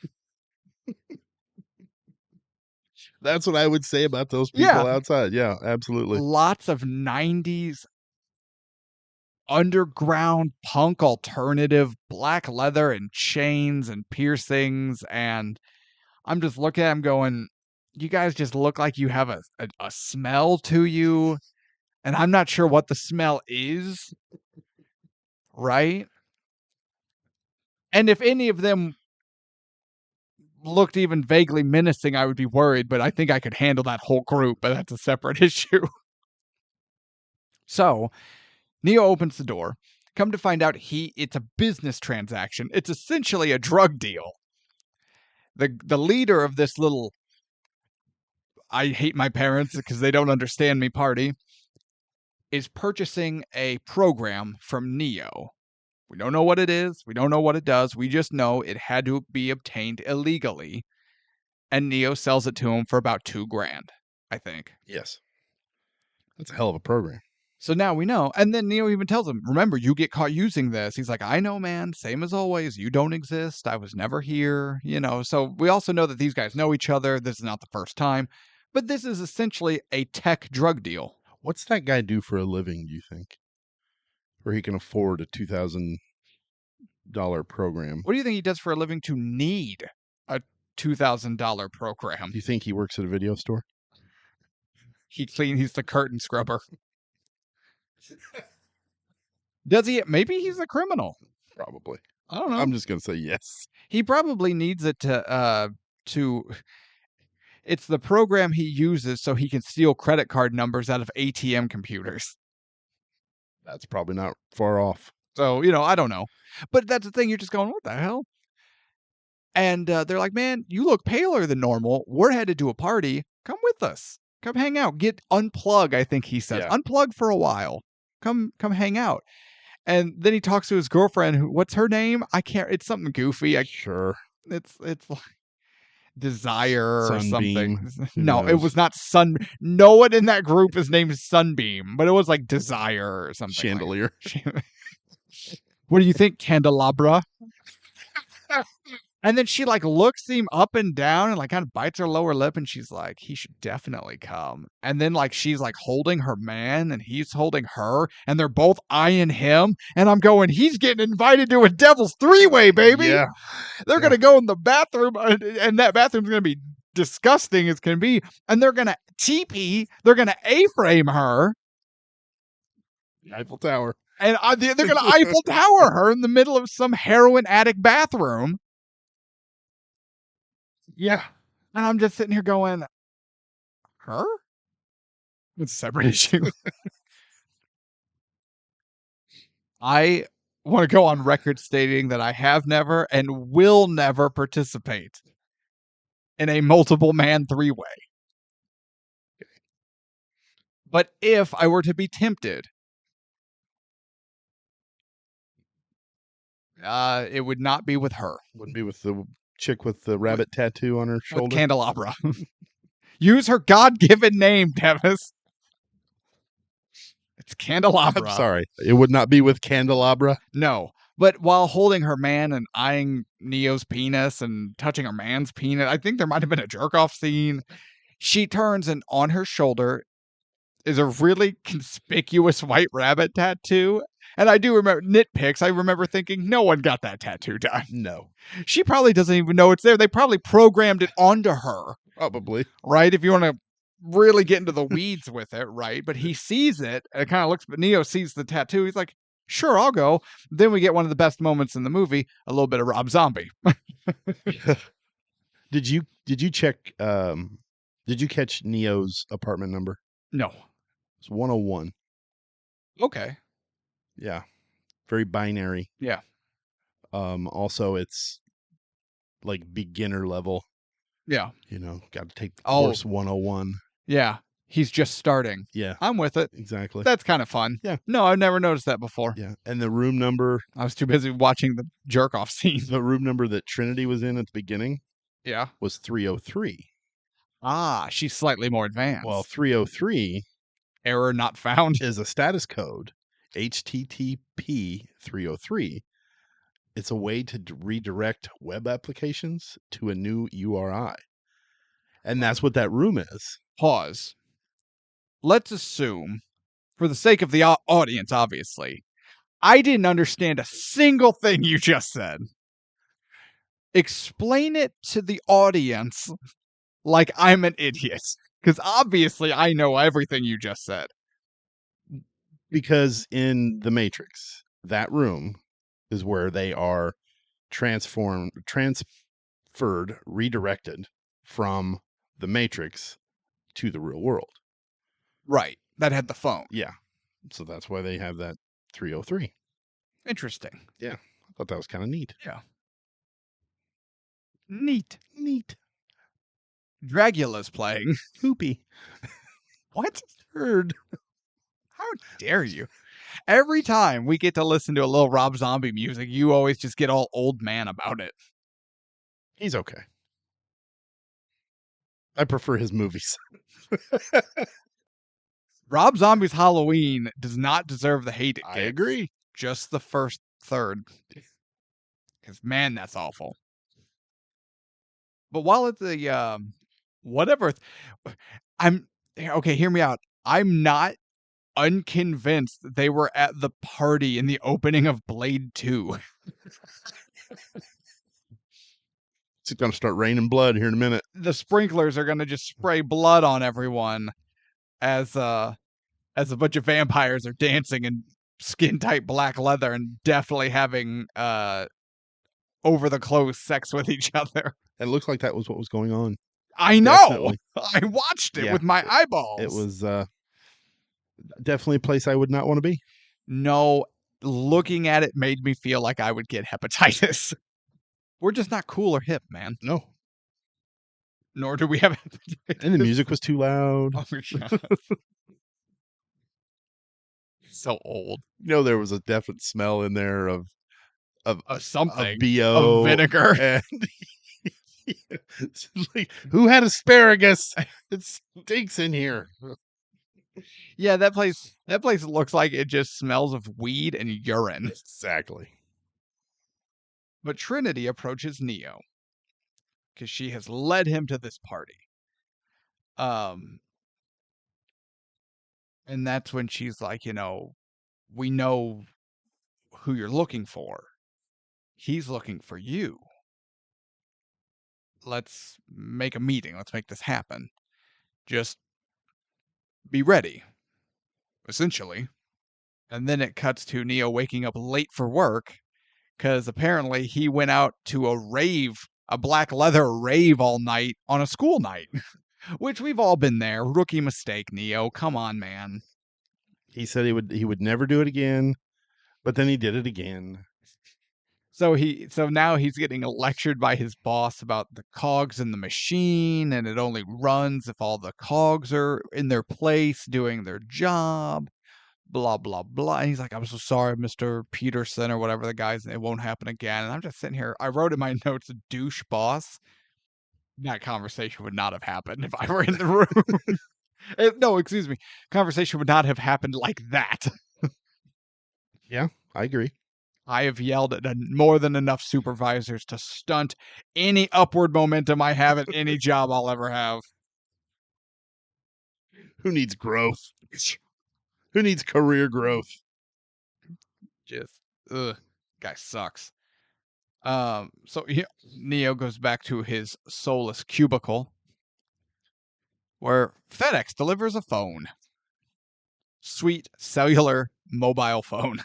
That's what I would say about those people outside. Yeah, absolutely. Lots of 90s underground punk alternative, black leather and chains and piercings, and I'm just looking at him going, you guys just look like you have a smell to you, and I'm not sure what the smell is, right? And if any of them looked even vaguely menacing, I would be worried, but I think I could handle that whole group, but that's a separate issue. So, Neo opens the door. Come to find out, it's a business transaction. It's essentially a drug deal. The leader of this little I hate my parents because they don't understand me party is purchasing a program from Neo. We don't know what it is. We don't know what it does. We just know it had to be obtained illegally. And Neo sells it to him for about $2,000, I think. Yes. That's a hell of a program. So now we know. And then Neo even tells him, remember, you get caught using this. He's like, I know, man. Same as always. You don't exist. I was never here. So we also know that these guys know each other. This is not the first time. But this is essentially a tech drug deal. What's that guy do for a living, do you think? Where he can afford a $2,000 program? What do you think he does for a living to need a $2,000 program? Do you think he works at a video store? He's the curtain scrubber. Does he? Maybe he's a criminal. Probably. I don't know. I'm just gonna say yes. He probably needs it to. It's the program he uses so he can steal credit card numbers out of ATM computers. That's probably not far off. So, I don't know. But that's the thing. You're just going, what the hell? And they're like, man, you look paler than normal. We're headed to a party. Come with us. Come hang out. Get unplug, I think he says. Yeah. Unplug for a while. Come hang out. And then he talks to his girlfriend. What's her name? I can't. It's something goofy. Sure. It's like Desire Sunbeam. Or something. No, it was not Sun. No one in that group is named Sunbeam, but it was like Desire or something. Chandelier. What do you think, Candelabra? And then she like looks him up and down and like kind of bites her lower lip, and she's like, he should definitely come. And then like she's like holding her man and he's holding her, and they're both eyeing him. And I'm going, he's getting invited to a devil's three-way, baby. Yeah. They're gonna go in the bathroom, and that bathroom's gonna be disgusting as can be. And they're gonna teepee, they're gonna A-frame her. Eiffel Tower. And they're gonna Eiffel Tower her in the middle of some heroin addict bathroom. Yeah. And I'm just sitting here going, her? It's a separate issue. I want to go on record stating that I have never and will never participate in a multiple man three-way. But if I were to be tempted, it would not be with her. Wouldn't be with the chick with the rabbit tattoo on her shoulder. With Candelabra. Use her God-given name, Tevis. It's candelabra. I'm sorry. It would not be with candelabra. No. But while holding her man and eyeing Neo's penis and touching her man's penis, I think there might have been a jerk off scene. She turns and on her shoulder is a really conspicuous white rabbit tattoo. And I do remember nitpicks. I remember thinking, no one got that tattoo done. No. She probably doesn't even know it's there. They probably programmed it onto her. Probably. Right? If you want to really get into the weeds with it, right? But he sees it and it kind of looks, but Neo sees the tattoo. He's like, sure, I'll go. Then we get one of the best moments in the movie, a little bit of Rob Zombie. Did you check did you catch Neo's apartment number? No. It's 101. Okay. Yeah. Very binary. Yeah. Also it's like beginner level. Yeah. You know, got to take the course 101. Yeah. He's just starting. Yeah. I'm with it. Exactly. That's kind of fun. Yeah. No, I've never noticed that before. Yeah. And the room number. I was too busy watching the jerk off scene. The room number that Trinity was in at the beginning. Yeah. Was 303. Ah, she's slightly more advanced. Well, 303 error not found is a status code. HTTP 303. It's a way to redirect web applications to a new URI. And that's what that room is. Pause. Let's assume, for the sake of the audience, obviously, I didn't understand a single thing you just said. Explain it to the audience like I'm an idiot. Because obviously I know everything you just said. Because in The Matrix, that room is where they are transferred, redirected from the Matrix to the real world. Right. That had the phone. Yeah. So that's why they have that 303. Interesting. Yeah. I thought that was kind of neat. Yeah. Neat. Neat. Dragula's playing. Poopy. What? Heard. How dare you? Every time we get to listen to a little Rob Zombie music, you always just get all old man about it. He's okay. I prefer his movies. Rob Zombie's Halloween does not deserve the hate it gets. I agree. Just the first third. Because, man, that's awful. But while at the, whatever, okay, hear me out. I'm not unconvinced that they were at the party in the opening of Blade 2. It's going to start raining blood here in a minute. The sprinklers are going to just spray blood on everyone as a bunch of vampires are dancing in skin-tight black leather and definitely having over-the-clothes sex with each other. It looks like that was what was going on. I know! Definitely. I watched it with my eyeballs. It was definitely a place I would not want to be. No, looking at it made me feel like I would get hepatitis. We're just not cool or hip, man. No. Nor do we have hepatitis. And the music was too loud. Oh, God. So old. You know, there was a definite smell in there of something. Of BO. Of vinegar. And like, who had asparagus? It stinks in here. Yeah, that place looks like it just smells of weed and urine. Exactly. But Trinity approaches Neo because she has led him to this party. And that's when she's like, we know who you're looking for. He's looking for you. Let's make a meeting. Let's make this happen. Just be ready, essentially. And then it cuts to Neo waking up late for work because apparently he went out to a rave, a black leather rave all night on a school night, which we've all been there. Rookie mistake, Neo. Come on, man. He said he would never do it again, but then he did it again. So now he's getting lectured by his boss about the cogs in the machine, and it only runs if all the cogs are in their place doing their job. Blah, blah, blah. And he's like, I'm so sorry, Mr. Peterson, or whatever the guy's name. It won't happen again. And I'm just sitting here. I wrote in my notes, douche boss. That conversation would not have happened if I were in the room. No, excuse me. Conversation would not have happened like that. Yeah, I agree. I have yelled at more than enough supervisors to stunt any upward momentum I have at any job I'll ever have. Who needs growth? Who needs career growth? Just, ugh, guy sucks. So Neo goes back to his soulless cubicle, where FedEx delivers a phone. Sweet cellular mobile phone.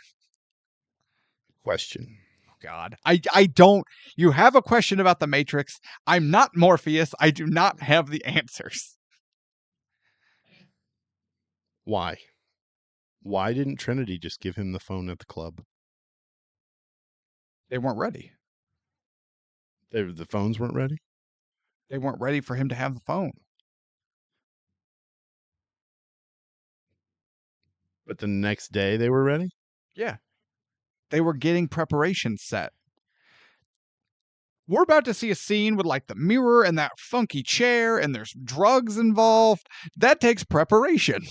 Question. God, I don't. You have a question about the Matrix. I'm not Morpheus. I do not have the answers. Why? Why didn't Trinity just give him the phone at the club? They weren't ready. The phones weren't ready? They weren't ready for him to have the phone. But the next day they were ready? Yeah. They were getting preparation set. We're about to see a scene with like the mirror and that funky chair, and there's drugs involved. That takes preparation.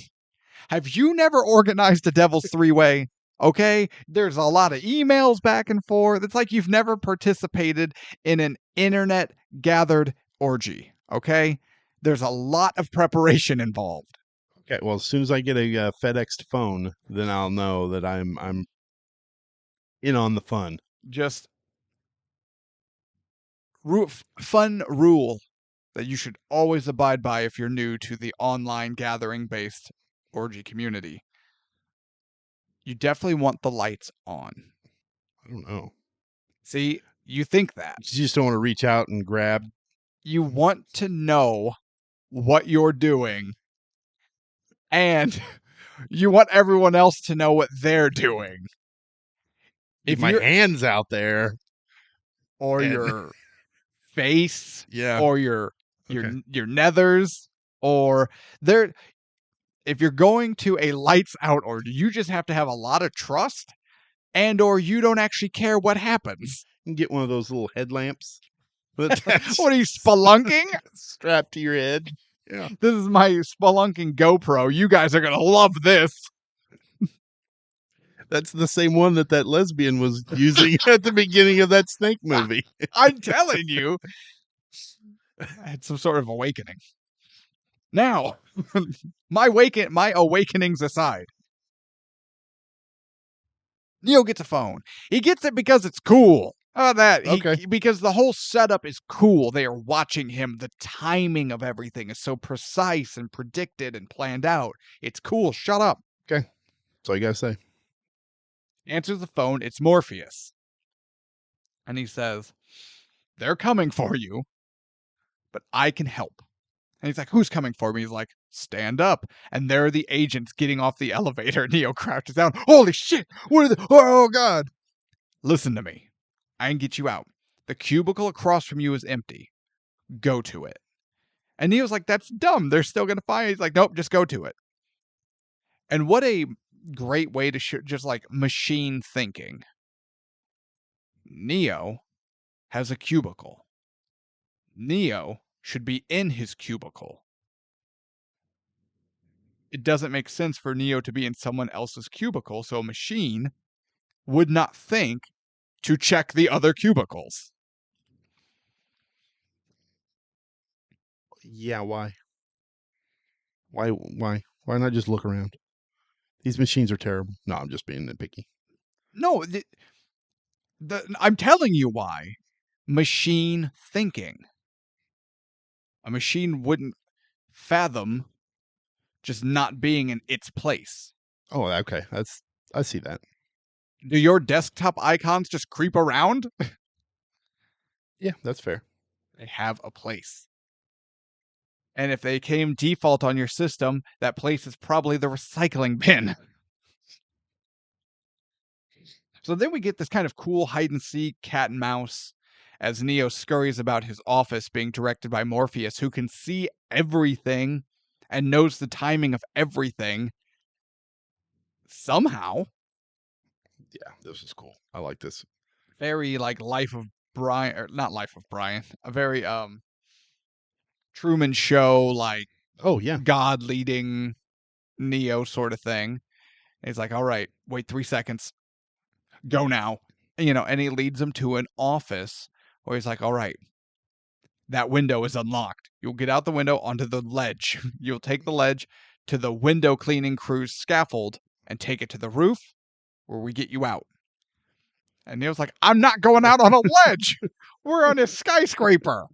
Have you never organized a Devil's Three-Way? Okay, there's a lot of emails back and forth. It's like you've never participated in an internet gathered orgy. Okay, there's a lot of preparation involved. Okay, well, as soon as I get a FedExed phone, then I'll know that I'm in on the fun. Just fun rule that you should always abide by if you're new to the online gathering based orgy community. You definitely want the lights on. I don't know. See, you think that. You just don't want to reach out and grab. You want to know what you're doing, and you want everyone else to know what they're doing. If my hands out there, or your face, yeah, or your nethers, or there. If you're going to a lights out orgy, you just have to have a lot of trust, and or you don't actually care what happens. You can get one of those little headlamps. What are you, spelunking? Strapped to your head. Yeah. This is my spelunking GoPro. You guys are gonna love this. That's the same one that lesbian was using at the beginning of that Snake movie. I'm telling you. I had some sort of awakening. Now, my awakenings aside, Neo gets a phone. He gets it because it's cool. Because the whole setup is cool. They are watching him. The timing of everything is so precise and predicted and planned out. It's cool. Shut up. Okay. That's all you gotta say. Answers the phone. It's Morpheus. And he says, "They're coming for you, but I can help." And he's like, "Who's coming for me?" He's like, "Stand up." And there are the agents getting off the elevator. Neo crouches down. Holy shit! What are the... Oh, God! Listen to me. I can get you out. The cubicle across from you is empty. Go to it. And Neo's like, "That's dumb. They're still going to find it." He's like, "Nope, just go to it." And what a great way to just like machine thinking. Neo has a cubicle. Neo should be in his cubicle. It doesn't make sense for Neo to be in someone else's cubicle, so a machine would not think to check the other cubicles. Yeah, why? Why not just look around? These machines are terrible. No, I'm just being nitpicky. No, I'm telling you why. Machine thinking. A machine wouldn't fathom just not being in its place. Oh, okay. I see that. Do your desktop icons just creep around? Yeah, that's fair. They have a place. And if they came default on your system, that place is probably the recycling bin. So then we get this kind of cool hide and seek cat and mouse as Neo scurries about his office being directed by Morpheus, who can see everything and knows the timing of everything. Somehow. Yeah, this is cool. I like this. Very like Life of Brian, or not Life of Brian, a very Truman Show, like Oh yeah. God leading Neo sort of thing. And he's like, all right, wait 3 seconds. Go now. And he leads him to an office where he's like, all right, that window is unlocked. You'll get out the window onto the ledge. You'll take the ledge to the window cleaning crew's scaffold and take it to the roof where we get you out. And Neo's like, I'm not going out on a ledge. We're on a skyscraper.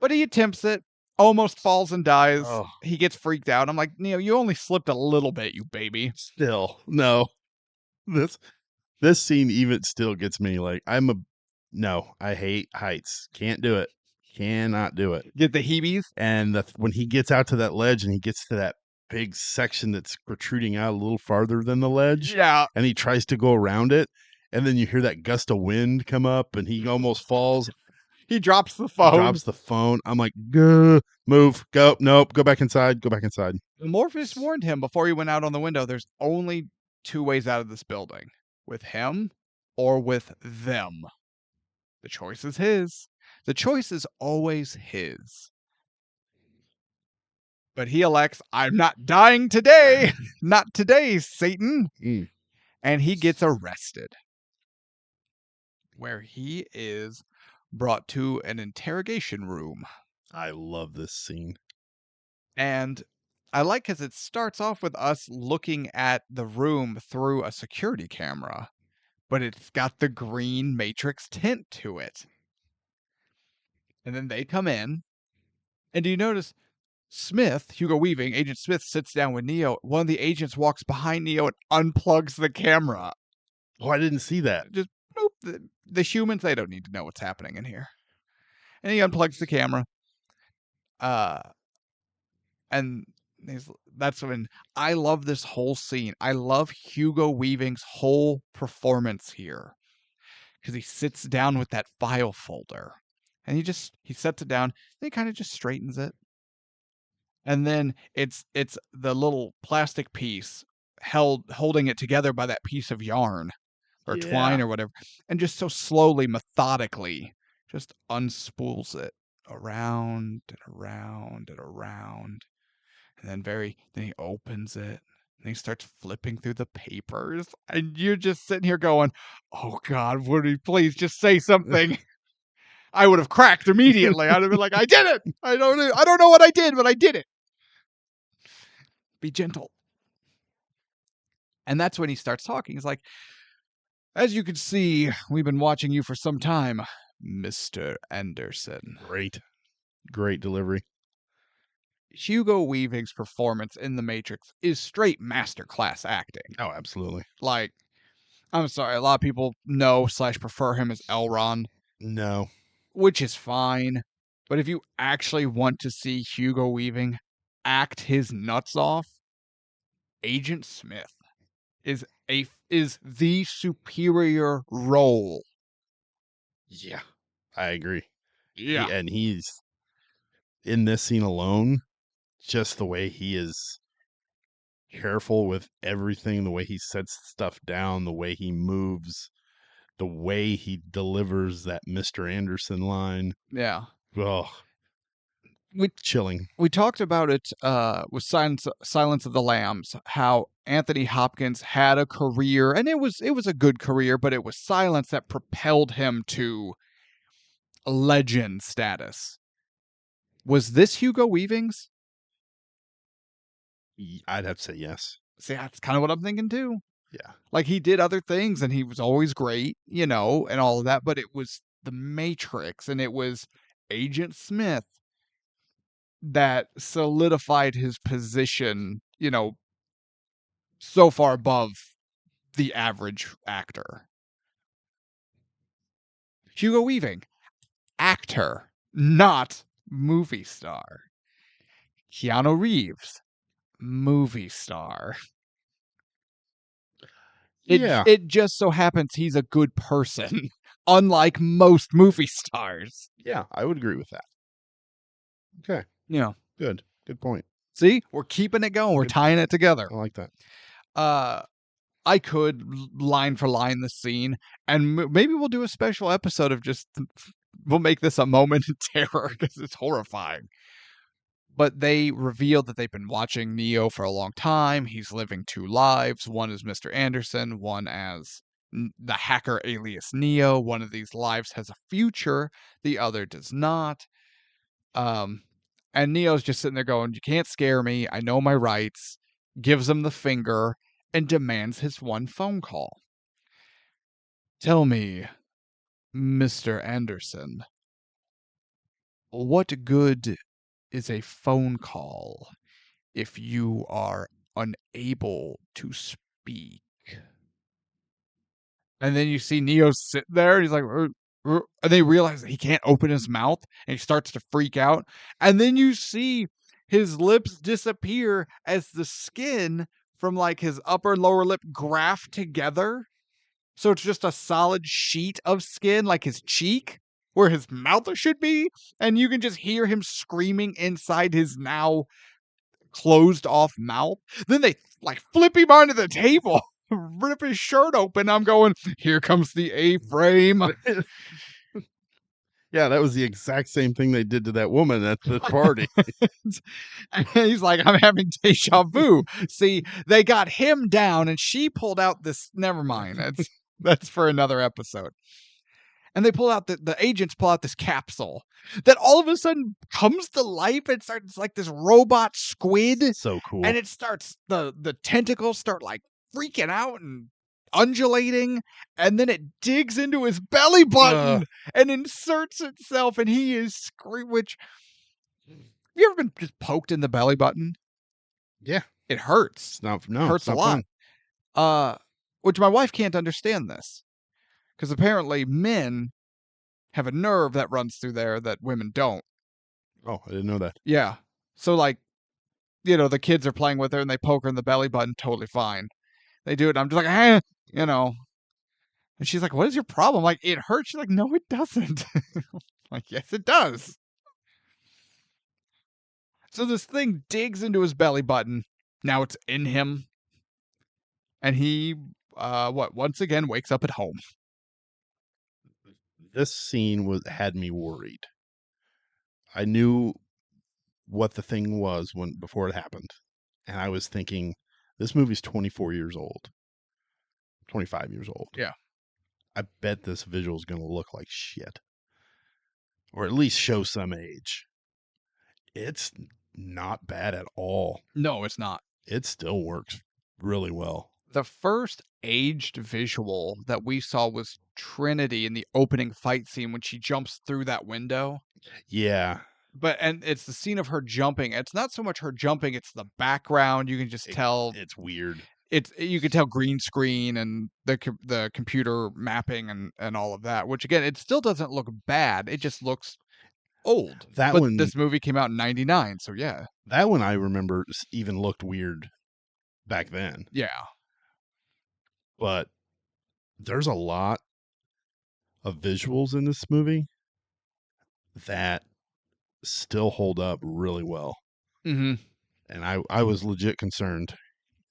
But he attempts it, almost falls and dies. Oh. He gets freaked out. I'm like, Neo, you only slipped a little bit, you baby. Still, no. This scene even still gets me. Like, no, I hate heights. Can't do it. Cannot do it. Get the heebies. And when he gets out to that ledge and he gets to that big section that's protruding out a little farther than the ledge, Yeah. and he tries to go around it, and then you hear that gust of wind come up and he almost falls. He drops the phone. I'm like, go, move, go, nope, go back inside, Morpheus warned him before he went out on the window, there's only 2 ways out of this building. With him or with them. The choice is his. The choice is always his. But he elects, I'm not dying today. Not today, Satan. And he gets arrested. Where he is brought to an interrogation room. I love this scene. And I like because it starts off with us looking at the room through a security camera, but it's got the green matrix tint to it. And then they come in, and do you notice Smith, Hugo Weaving, Agent Smith sits down with Neo. One of the agents walks behind Neo and unplugs the camera. Oh, I didn't see that. Just, nope. The humans, they don't need to know what's happening in here. And he unplugs the camera. And that's when I love this whole scene. I love Hugo Weaving's whole performance here. Because he sits down with that file folder. And he sets it down, and he kind of just straightens it. And then it's the little plastic piece holding it together by that piece of yarn or twine or whatever. And just so slowly, methodically, just unspools it around and around and around. And then he opens it and he starts flipping through the papers. And you're just sitting here going, oh God, would he please just say something? I would have cracked immediately. I'd have been like, I did it. I don't know what I did, but I did it. Be gentle. And that's when he starts talking. He's like, as you can see, we've been watching you for some time, Mr. Anderson. Great delivery. Hugo Weaving's performance in The Matrix is straight masterclass acting. Oh, absolutely. Like, I'm sorry, a lot of people know/prefer him as Elron. No. Which is fine. But if you actually want to see Hugo Weaving act his nuts off, Agent Smith is the superior role. Yeah, I agree. Yeah. And he's in this scene alone, just the way he is careful with everything, the way he sets stuff down, the way he moves, the way he delivers that Mr. Anderson line. Yeah. Oh, chilling. We talked about it with Silence of the Lambs, how Anthony Hopkins had a career, and it was a good career, but it was Silence that propelled him to legend status. Was this Hugo Weaving's? I'd have to say yes. See, that's kind of what I'm thinking too. Yeah. Like, he did other things, and he was always great, and all of that, but it was The Matrix, and it was Agent Smith that solidified his position, so far above the average actor. Hugo Weaving, actor, not movie star. Keanu Reeves, movie star. It just so happens he's a good person, unlike most movie stars. Yeah, I would agree with that. Okay. Yeah. Good point. See, we're keeping it going. We're tying it together. I like that. I could line for line the scene, and maybe we'll do a special episode of we'll make this a moment of terror because it's horrifying. But they reveal that they've been watching Neo for a long time. He's living 2 lives. One as Mr. Anderson, one as the hacker alias Neo. One of these lives has a future, the other does not. And Neo's just sitting there going, "You can't scare me. I know my rights." Gives him the finger and demands his one phone call. "Tell me, Mr. Anderson, what good is a phone call if you are unable to speak?" And then you see Neo sit there, and he's like, and they realize that he can't open his mouth, and he starts to freak out. And then you see his lips disappear as the skin from like his upper and lower lip graft together. So it's just a solid sheet of skin, like his cheek, where his mouth should be. And you can just hear him screaming inside his now closed off mouth. Then they like flip him onto the table, rip his shirt open. I'm going, here comes the A-frame. Yeah, that was the exact same thing they did to that woman at the party. And he's like, I'm having deja vu. See, they got him down and she pulled out this. Never mind. That's for another episode. And they pull out the agents pull out this capsule that all of a sudden comes to life and starts like this robot squid. So cool. And it starts the tentacles start like freaking out and undulating, and then it digs into his belly button and inserts itself, and he is screaming. Which, have you ever been just poked in the belly button? Yeah, it hurts. It's not no, Hurts it's not a lot. fun. Which my wife can't understand this, because apparently men have a nerve that runs through there that women don't. Oh, I didn't know that. Yeah. So like, the kids are playing with her and they poke her in the belly button, totally fine. They do it, and I'm just like, And she's like, "What is your problem?" Like, "It hurts." She's like, "No, it doesn't." Like, "Yes, it does." So this thing digs into his belly button. Now it's in him. And he, once again wakes up at home. This scene had me worried. I knew what the thing was before it happened. And I was thinking, this movie's 24 years old. 25 years old. Yeah. I bet this visual is going to look like shit. Or at least show some age. It's not bad at all. No, it's not. It still works really well. The first aged visual that we saw was Trinity in the opening fight scene when she jumps through that window. Yeah. And it's the scene of her jumping. It's not so much her jumping, it's the background. You can just tell it's weird. You can tell green screen and the computer mapping and all of that, which again, it still doesn't look bad. It just looks old. This movie came out in 99, so yeah. That one I remember even looked weird back then. Yeah. But there's a lot of visuals in this movie that still hold up really well. Mm-hmm. And I was legit concerned,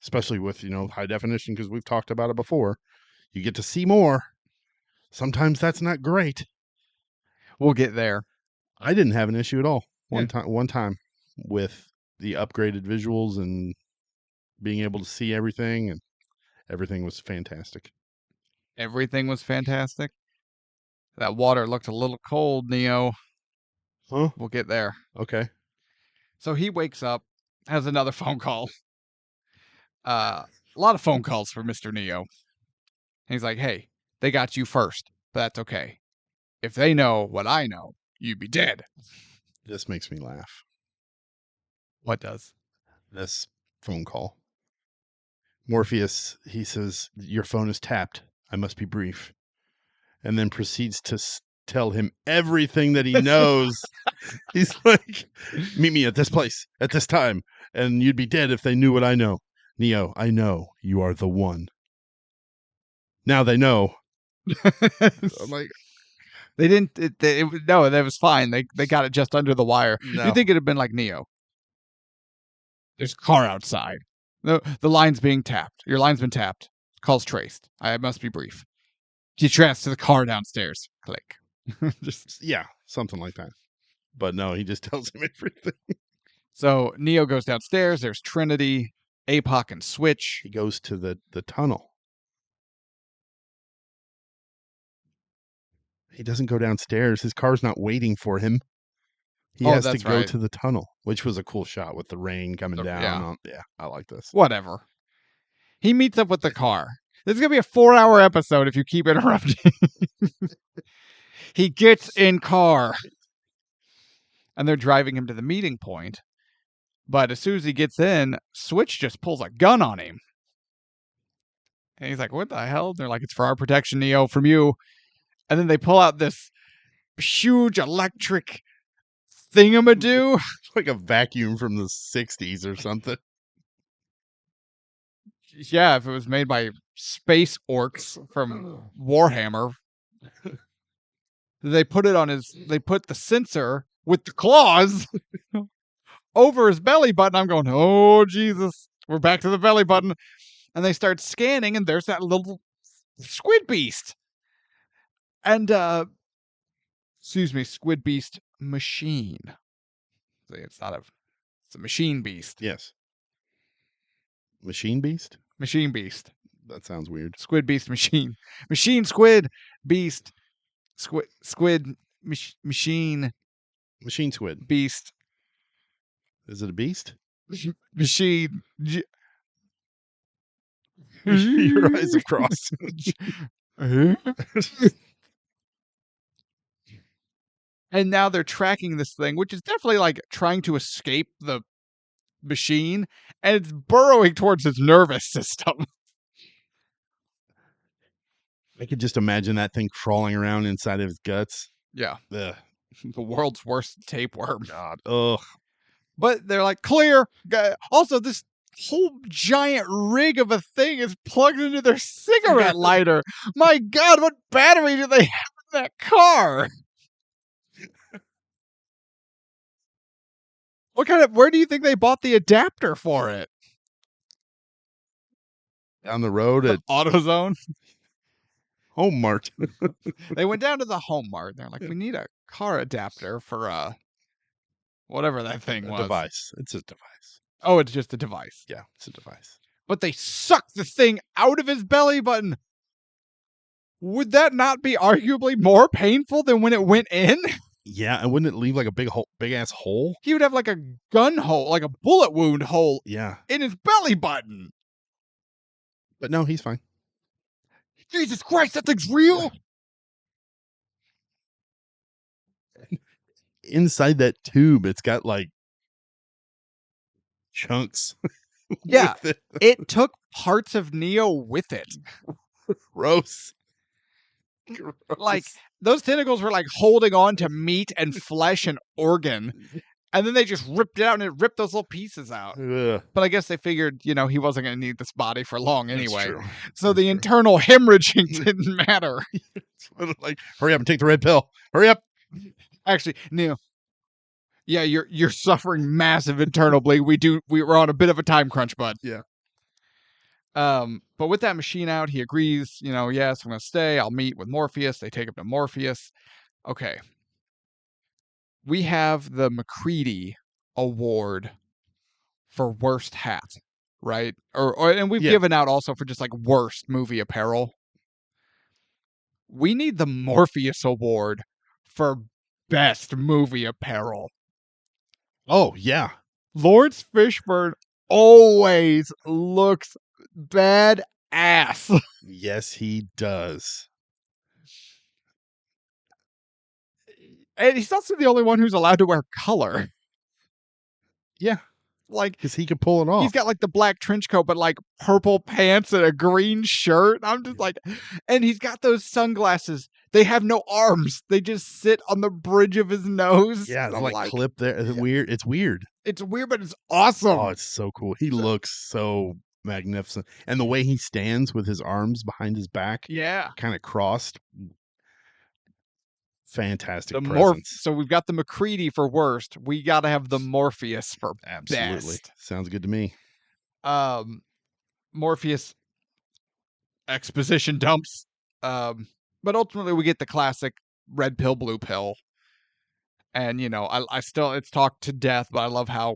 especially with, high definition, because we've talked about it before. You get to see more. Sometimes that's not great. We'll get there. I didn't have an issue at all one time with the upgraded visuals and being able to see everything, and everything was fantastic. Everything was fantastic. That water looked a little cold, Neo. Huh? We'll get there. Okay. So he wakes up, has another phone call. A lot of phone calls for Mr. Neo. And he's like, "Hey, they got you first, but that's okay. If they know what I know, you'd be dead." This makes me laugh. What does? This phone call. Morpheus, he says, "Your phone is tapped. I must be brief." And then proceeds to tell him everything that he knows. He's like, "Meet me at this place at this time, and you'd be dead if they knew what I know. Neo, I know you are the one. Now they know." I'm like, they didn't. No, that was fine. They got it just under the wire. No. You think it'd have been like, "Neo, there's a car outside. The line's being tapped. Your line's been tapped. Call's traced. I must be brief. Get your ass to the car downstairs." Click. Just something like that. But no, he just tells him everything. So Neo goes downstairs. There's Trinity, Apoc, and Switch. He goes to the tunnel. He doesn't go downstairs. His car's not waiting for him. He has to that's go right. to the tunnel, which was a cool shot with the rain coming down. Yeah. I like this. Whatever. He meets up with the car. This is going to be a 4-hour episode if you keep interrupting. He gets in car. And they're driving him to the meeting point. But as soon as he gets in, Switch just pulls a gun on him. And he's like, what the hell? They're like, it's for our protection, Neo, from you. And then they pull out this huge electric thingamadoo. It's like a vacuum from the 60s or something. Yeah, if it was made by space orcs from Warhammer. They put the sensor with the claws over his belly button. I'm going, oh, Jesus. We're back to the belly button. And they start scanning, and there's that little squid beast. And, squid beast machine. It's a machine beast. Yes. Machine beast? Machine beast. That sounds weird. Squid beast machine. Machine squid beast. Squid machine. Machine squid. Beast. Is it a beast? Machine. Your eyes have crossed. And now they're tracking this thing, which is definitely like trying to escape the machine, and it's burrowing towards its nervous system. I could just imagine that thing crawling around inside of his guts. Yeah. Ugh. The world's worst tapeworm. God. Ugh. But they're like, clear. Also, this whole giant rig of a thing is plugged into their cigarette lighter. My God, what battery do they have in that car? Where do you think they bought the adapter for it? Down the road at AutoZone. Home Mart. They went down to the Home Mart. They're like, we need a car adapter for whatever that thing was. Device. It's a device. Oh, it's just a device. Yeah, it's a device. But they sucked the thing out of his belly button. Would that not be arguably more painful than when it went in? Yeah, and wouldn't it leave like a big ass hole? He would have like a gun hole, like a bullet wound hole. Yeah. In his belly button. But no, he's fine. Jesus Christ, that thing's real. Inside that tube, it's got like chunks. Yeah, it took parts of Neo with it. Gross. Like, those tentacles were like holding on to meat and flesh and organ. And then they just ripped it out, and it ripped those little pieces out. Ugh. But I guess they figured, he wasn't going to need this body for long anyway. So That's the true. Internal hemorrhaging didn't matter. Like, hurry up and take the red pill. Hurry up. Actually, Neo. Yeah, you're suffering massive internal bleed. We're on a bit of a time crunch, bud. Yeah. But with that machine out, he agrees, yes, I'm going to stay. I'll meet with Morpheus. They take him to Morpheus. Okay. We have the McCready Award for worst hat, right? And we've given out also for just like worst movie apparel. We need the Morpheus Award for best movie apparel. Oh, yeah. Lawrence Fishburne always looks badass. Yes, he does. And he's also the only one who's allowed to wear color. Yeah. Like, because he could pull it off. He's got like the black trench coat, but like purple pants and a green shirt. I'm just like, and he's got those sunglasses. They have no arms. They just sit on the bridge of his nose. Yeah, they're I'm like clipped there. It's weird. It's weird. It's weird, but it's awesome. Oh, it's so cool. He looks so magnificent. And the way he stands with his arms behind his back. Yeah. Kind of crossed. Fantastic presence. So we've got the McCready for worst. We got to have the Morpheus for Absolutely. best. Sounds good to me. Morpheus exposition dumps. But ultimately we get the classic red pill, blue pill. And, I still, it's talked to death, but I love how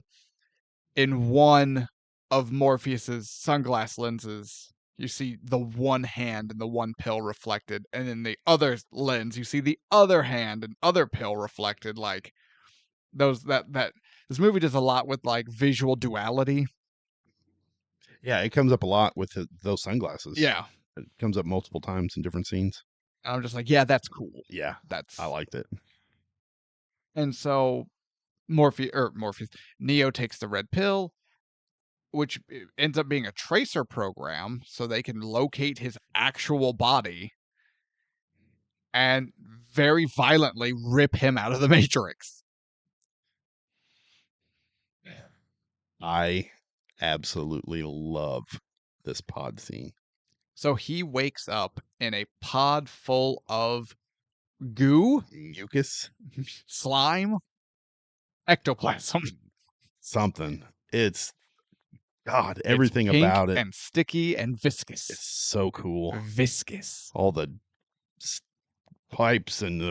in one of Morpheus's sunglass lenses, you see the one hand and the one pill reflected, and in the other lens, you see the other hand and other pill reflected. Like those that this movie does a lot with like visual duality. Yeah, it comes up a lot with those sunglasses. Yeah, It comes up multiple times in different scenes. I'm just like, yeah, that's cool. Yeah, That's I liked it. And so Morpheus Neo takes the red pill, which ends up being a tracer program, so they can locate his actual body and very violently rip him out of the Matrix. I absolutely love this pod scene. So he wakes up in a pod full of goo, Mucus, slime, ectoplasm. something. It's God, It's everything pink about it. and sticky and viscous. It's so cool. Viscous. All the pipes and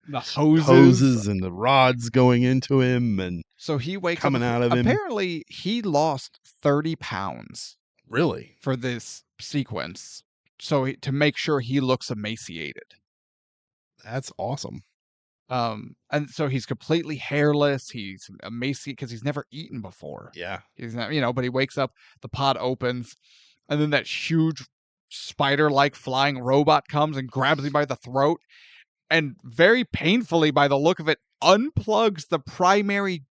The hoses. hoses and the rods going into him and So he wakes coming up. out of him. Apparently, he lost 30 pounds Really? for this sequence. So to make sure he looks emaciated. That's awesome. And so he's completely hairless. He's emaciated because he's never eaten before. Yeah. He's not, but he wakes up, the pod opens, and then that huge spider-like flying robot comes and grabs him by the throat, and very painfully, by the look of it, unplugs the primary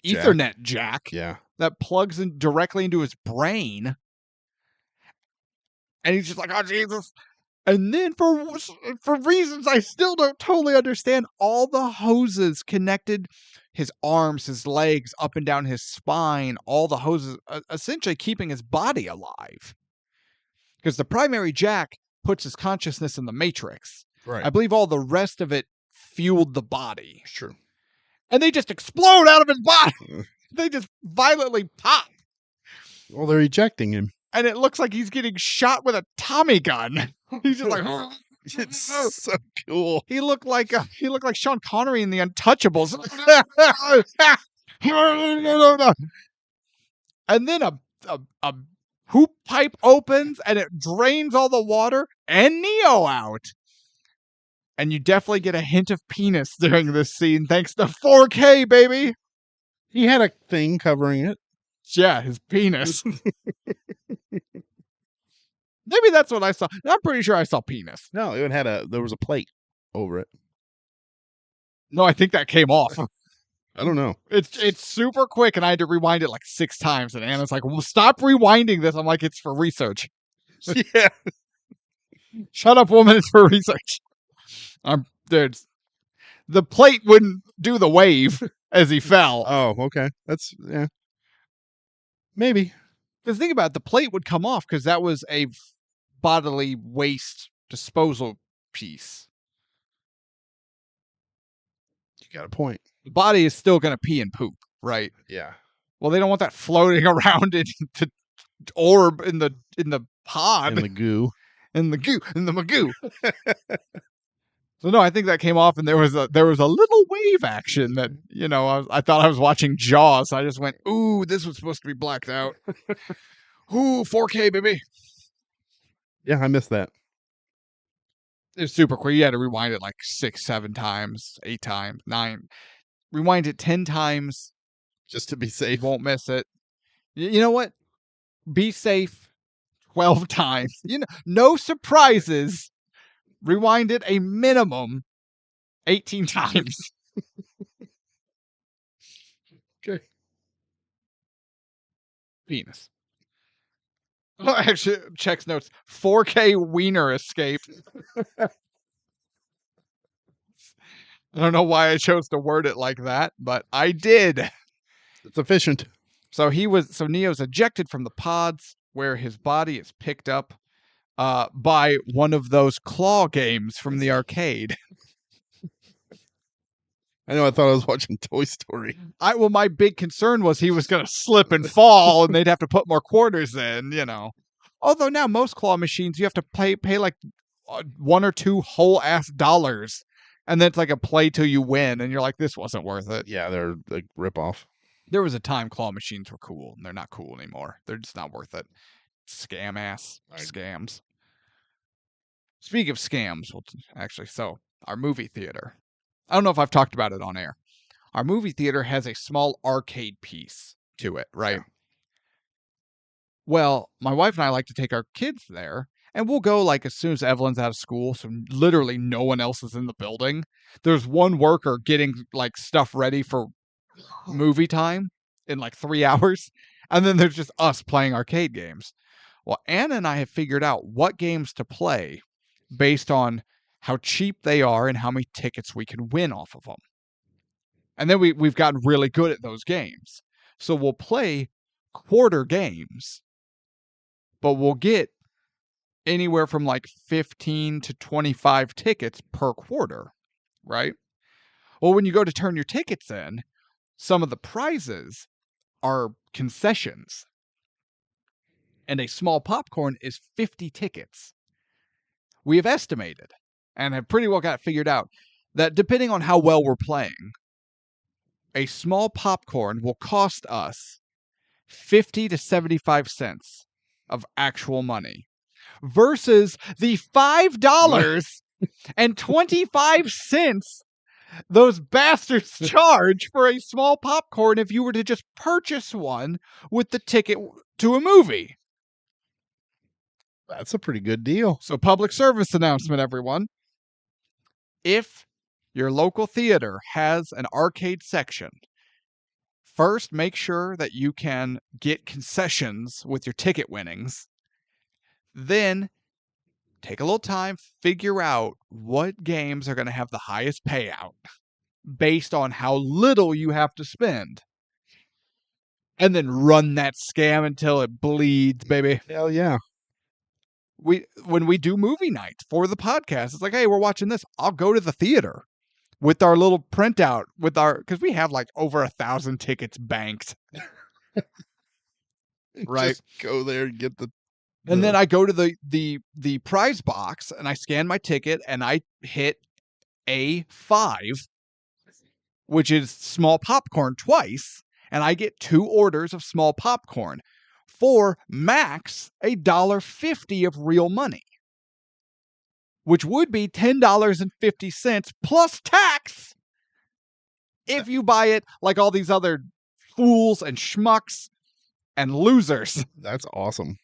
Ethernet jack Yeah. that plugs in directly into his brain. And he's just like, oh, Jesus. And then for reasons I still don't totally understand, all the hoses connected his arms, his legs, up and down his spine, all the hoses essentially keeping his body alive. Because the primary jack puts his consciousness in the Matrix. Right. I believe all the rest of it fueled the body. Sure. And they just explode out of his body. They just violently pop. Well, they're ejecting him. And it looks like he's getting shot with a Tommy gun. He's just like, it's so cool. He looked like Sean Connery in The Untouchables. And then a hoop pipe opens and it drains all the water and Neo out. And you definitely get a hint of penis during this scene, thanks to 4K, baby. He had a thing covering it. Yeah, his penis. Maybe that's what I saw. I'm pretty sure I saw penis. No, it had there was a plate over it. No, I think that came off. I don't know. It's super quick, and I had to rewind it like 6 times. And Anna's like, "Well, stop rewinding this." I'm like, "It's for research." Yeah. Shut up, woman. It's for research. The plate wouldn't do the wave as he fell. Oh, okay. That's maybe. Because think about it, the plate would come off because that was a bodily waste disposal piece. You got a point. The body is still going to pee and poop, right? Yeah. Well, they don't want that floating around in the orb in the pod. And the goo. In the magoo. So no, I think that came off, and there was a little wave action that I thought I was watching Jaws. So I just went, "Ooh, this was supposed to be blacked out." Ooh, 4K, baby. Yeah, I missed that. It was super quick. You had to rewind it like 6, 7 times, 8 times, 9. Rewind it 10 times. Just to be safe. You won't miss it. You know what? Be safe 12 times. No surprises. Rewind it a minimum 18 times. Okay. Penis. Oh, actually, checks notes. 4K wiener escape. I don't know why I chose to word it like that, but I did. It's efficient. So Neo's ejected from the pods, where his body is picked up by one of those claw games from the arcade. I know. I thought I was watching Toy Story. My big concern was he was going to slip and fall, and they'd have to put more quarters in. Although now most claw machines you have to pay like $1 or $2 whole ass dollars, and then it's like a play till you win, and you're like, this wasn't worth it. Yeah, they're like rip off. There was a time claw machines were cool, and they're not cool anymore. They're just not worth it. Scam ass scams. Speaking of scams, so our movie theater. I don't know if I've talked about it on air. Our movie theater has a small arcade piece to it, right? Yeah. Well, my wife and I like to take our kids there, and we'll go like as soon as Evelyn's out of school, so literally no one else is in the building. There's one worker getting like stuff ready for movie time in like 3 hours, and then there's just us playing arcade games. Well, Anna and I have figured out what games to play based on how cheap they are and how many tickets we can win off of them. And then we've gotten really good at those games. So we'll play quarter games, but we'll get anywhere from like 15 to 25 tickets per quarter, right? Well, when you go to turn your tickets in, some of the prizes are concessions. And a small popcorn is 50 tickets. We have estimated and have pretty well got figured out that depending on how well we're playing, a small popcorn will cost us 50 to 75 cents of actual money versus the $5.25 those bastards charge for a small popcorn if you were to just purchase one with the ticket to a movie. That's a pretty good deal. So, public service announcement, everyone. If your local theater has an arcade section, first make sure that you can get concessions with your ticket winnings. Then take a little time, figure out what games are going to have the highest payout based on how little you have to spend. And then run that scam until it bleeds, baby. Hell yeah. When we do movie night for the podcast, it's like, hey, we're watching this. I'll go to the theater with our little printout because we have like over 1,000 tickets banked. Right. Just go there and get the and then I go to the prize box and I scan my ticket and I hit A5, which is small popcorn twice, and I get 2 orders of small popcorn for max $1.50 of real money, which would be $10.50 plus tax if you buy it like all these other fools and schmucks and losers. That's awesome.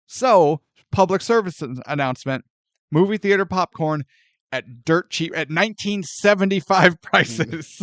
So, public service announcement, movie theater popcorn at dirt cheap, at 1975 prices.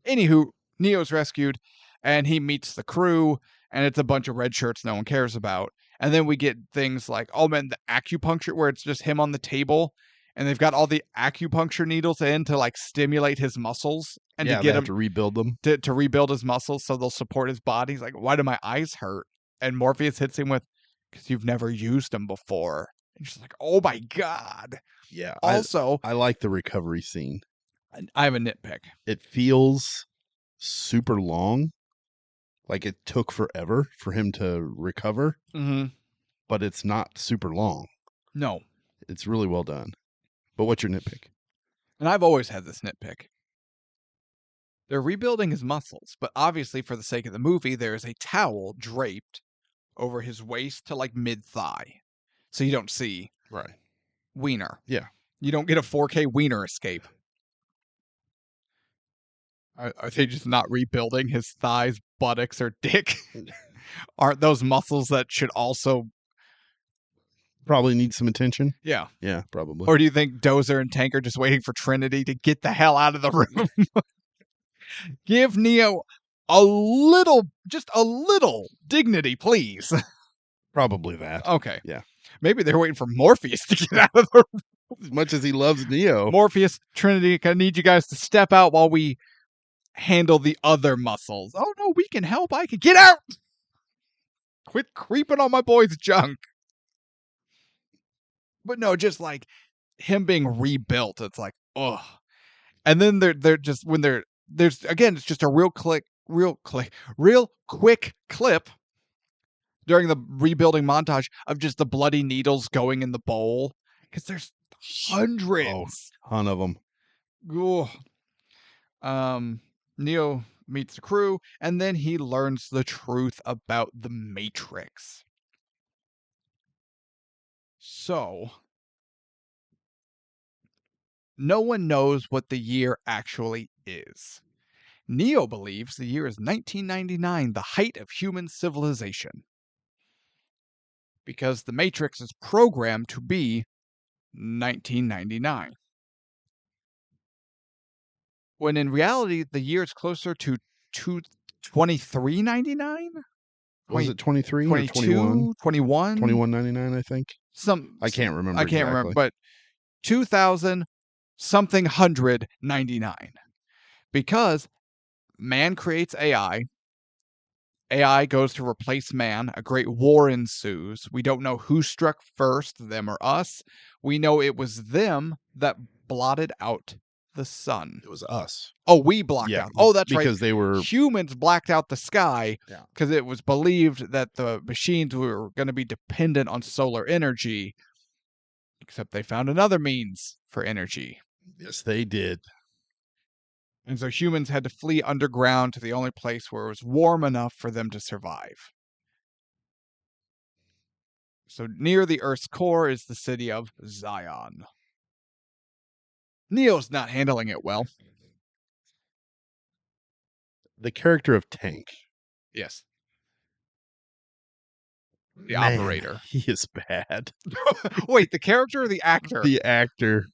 Anywho, Neo's rescued, and he meets the crew, and it's a bunch of red shirts no one cares about. And then we get things like, oh man, the acupuncture, where it's just him on the table, and they've got all the acupuncture needles in to like stimulate his muscles and to get him to rebuild them. To rebuild his muscles so they'll support his body. He's like, why do my eyes hurt? And Morpheus hits him with, because you've never used them before. And she's like, oh my God. Yeah. Also, I like the recovery scene. I have a nitpick. It feels super long. Like it took forever for him to recover. Mm-hmm. But it's not super long. No. It's really well done. But what's your nitpick? And I've always had this nitpick. They're rebuilding his muscles, but obviously for the sake of the movie, there is a towel draped over his waist to like mid-thigh. So you don't see wiener. Yeah. You don't get a 4K wiener escape. Are they just not rebuilding his thighs, buttocks, or dick? Aren't those muscles that should also probably need some attention? Yeah. Yeah, probably. Or do you think Dozer and Tank are just waiting for Trinity to get the hell out of the room? Give Neo just a little dignity, please. Probably that. Okay. Yeah. Maybe they're waiting for Morpheus to get out of the room. As much as he loves Neo. Morpheus, Trinity, I need you guys to step out while we handle the other muscles. Oh no, we can help. I can get out. Quit creeping on my boy's junk. But no, just like him being rebuilt, it's like, ugh. And then they're just when there's again, it's just a real quick clip during the rebuilding montage of just the bloody needles going in the bowl because there's hundreds, ton of them. Ugh. Neo meets the crew, and then he learns the truth about the Matrix. So, no one knows what the year actually is. Neo believes the year is 1999, the height of human civilization, because the Matrix is programmed to be 1999. When in reality, the year is closer to 2399? Was it 23 or 22, 21? 21.99, I think. I can't remember I can't exactly. remember, but 2000 something 199. Because man creates AI, AI goes to replace man, a great war ensues. We don't know who struck first, them or us. We know it was them that blotted out the sun. It was us. Oh, we blocked Yeah, out. Oh, that's right. because they were Humans blacked out the sky Yeah. because it was believed that the machines were going to be dependent on solar energy. Except they found another means for energy. Yes, they did. And so humans had to flee underground to the only place where it was warm enough for them to survive. So near the Earth's core is the city of Zion. Neo's not handling it well. The character of Tank. Yes. The Man, operator. He is bad. Wait, the character or the actor? The actor.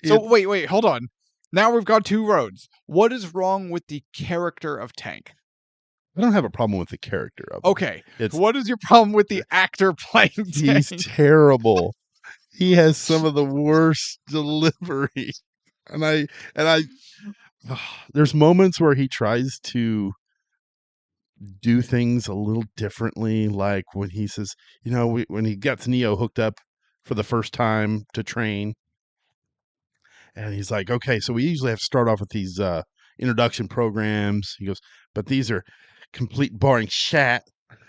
So wait, hold on. Now we've got two roads. What is wrong with the character of Tank? I don't have a problem with the character of him. Okay. What is your problem with the actor playing Tank? He's terrible. He has some of the worst delivery. And I there's moments where he tries to do things a little differently, like when he says, when he gets Neo hooked up for the first time to train, and he's like, okay, so we usually have to start off with these introduction programs. He goes, but these are complete boring shit.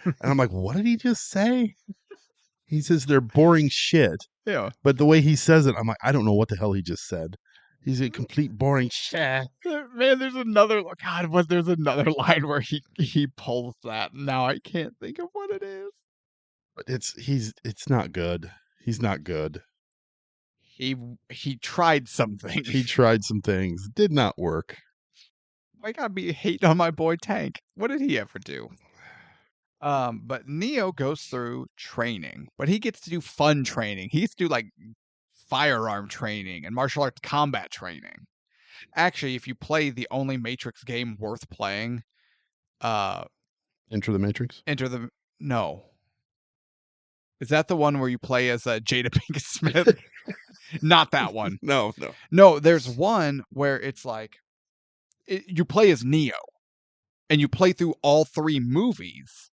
And I'm like, what did he just say? He says they're boring shit. Yeah. But the way he says it, I'm like, I don't know what the hell he just said. He's a complete boring shit. Man, there's another line where he pulls that. Now I can't think of what it is. But it's not good. He's not good. He tried something. He tried some things. Did not work. I gotta be hating on my boy Tank. What did he ever do? But Neo goes through training, but he gets to do fun training. He gets to do like firearm training and martial arts combat training. Actually, if you play the only Matrix game worth playing, Enter the Matrix? No. Is that the one where you play as Jada Pinkett Smith? Not that one. No. No, there's one where it's like you play as Neo, and you play through all three movies.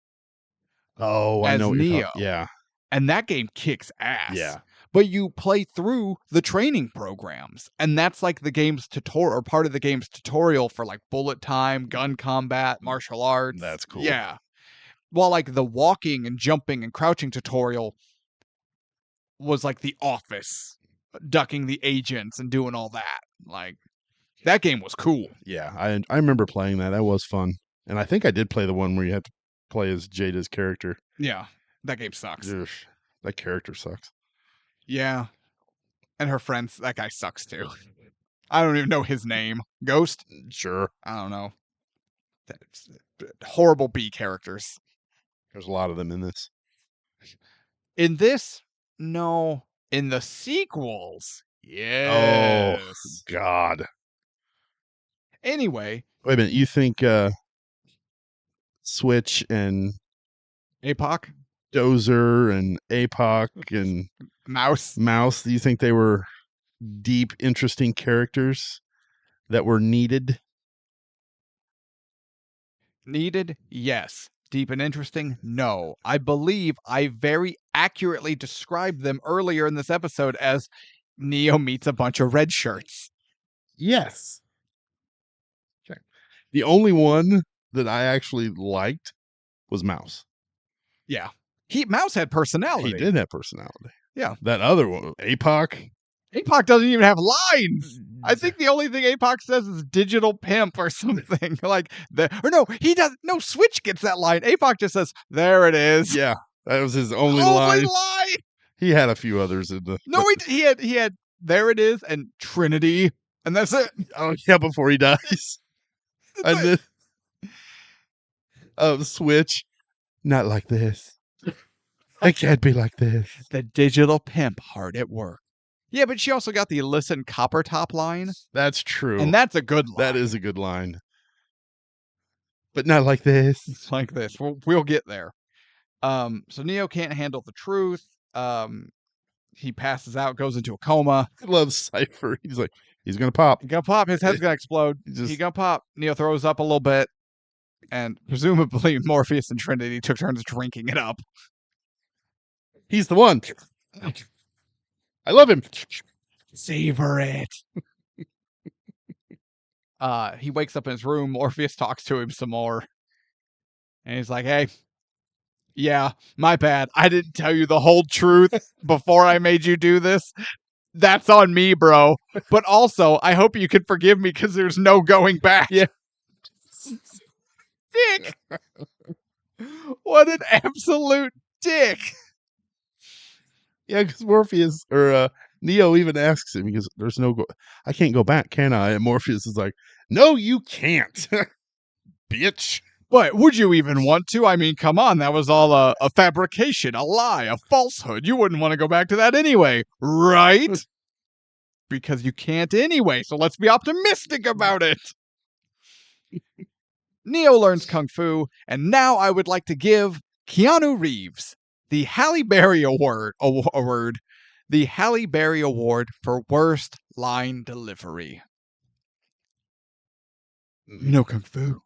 Oh, I as know what Neo. you're talking. Yeah. And that game kicks ass. Yeah. But you play through the training programs, and that's like the game's tutorial, or part of the game's tutorial for like bullet time, gun combat, martial arts. That's cool. Yeah. While like the walking and jumping and crouching tutorial was like The Office, ducking the agents and doing all that. Like, that game was cool. Yeah, I remember playing that. That was fun. And I think I did play the one where you had to play as Jada's character. Yeah, that game sucks. Ugh, that character sucks. Yeah. And her friends, that guy sucks too. I don't even know his name. Ghost? Sure. I don't know. That's horrible B characters. There's a lot of them in this. In this, no. In the sequels, yes. Oh, God. Anyway. Wait a minute. You think Switch and Apoc? Dozer and Apoc and Mouse, do you think they were deep, interesting characters that were needed? Needed? Yes. Deep and interesting? No. I believe I very accurately described them earlier in this episode as Neo meets a bunch of red shirts. Yes. Okay. The only one that I actually liked was Mouse. Yeah. Mouse had personality. He did have personality. Yeah. That other one, Apoc. Apoc doesn't even have lines. I think the only thing Apoc says is digital pimp or something. No, Switch gets that line. Apoc just says, there it is. Yeah, that was his only Only line. line. He had a few others in the. No, he had there it is and Trinity, and that's it. Oh yeah, before he dies. And then Switch. Not like this. I can't be like this. The digital pimp hard at work. Yeah, but she also got the listen copper top line. That's true. And that's a good line. That is a good line. But not like this. It's like this. We'll get there. So Neo can't handle the truth. He passes out, goes into a coma. I love Cypher. He's like, he's gonna pop. He's gonna pop. His head's gonna explode. He's gonna pop. Neo throws up a little bit, and presumably Morpheus and Trinity took turns drinking it up. He's the one. I love him. Savor it. He wakes up in his room. Morpheus talks to him some more, and he's like, "Hey, yeah, my bad. I didn't tell you the whole truth before I made you do this. That's on me, bro. But also, I hope you can forgive me because there's no going back." Yeah. Dick. What an absolute dick. Yeah, because Morpheus or Neo even asks him because there's I can't go back, can I? And Morpheus is like, no, you can't, bitch. But would you even want to? I mean, come on, that was all a fabrication, a lie, a falsehood. You wouldn't want to go back to that anyway, right? Because you can't anyway, so let's be optimistic about it. Neo learns Kung Fu, and now I would like to give Keanu Reeves the Halle Berry Award, the Halle Berry Award for Worst Line Delivery. No Kung Fu.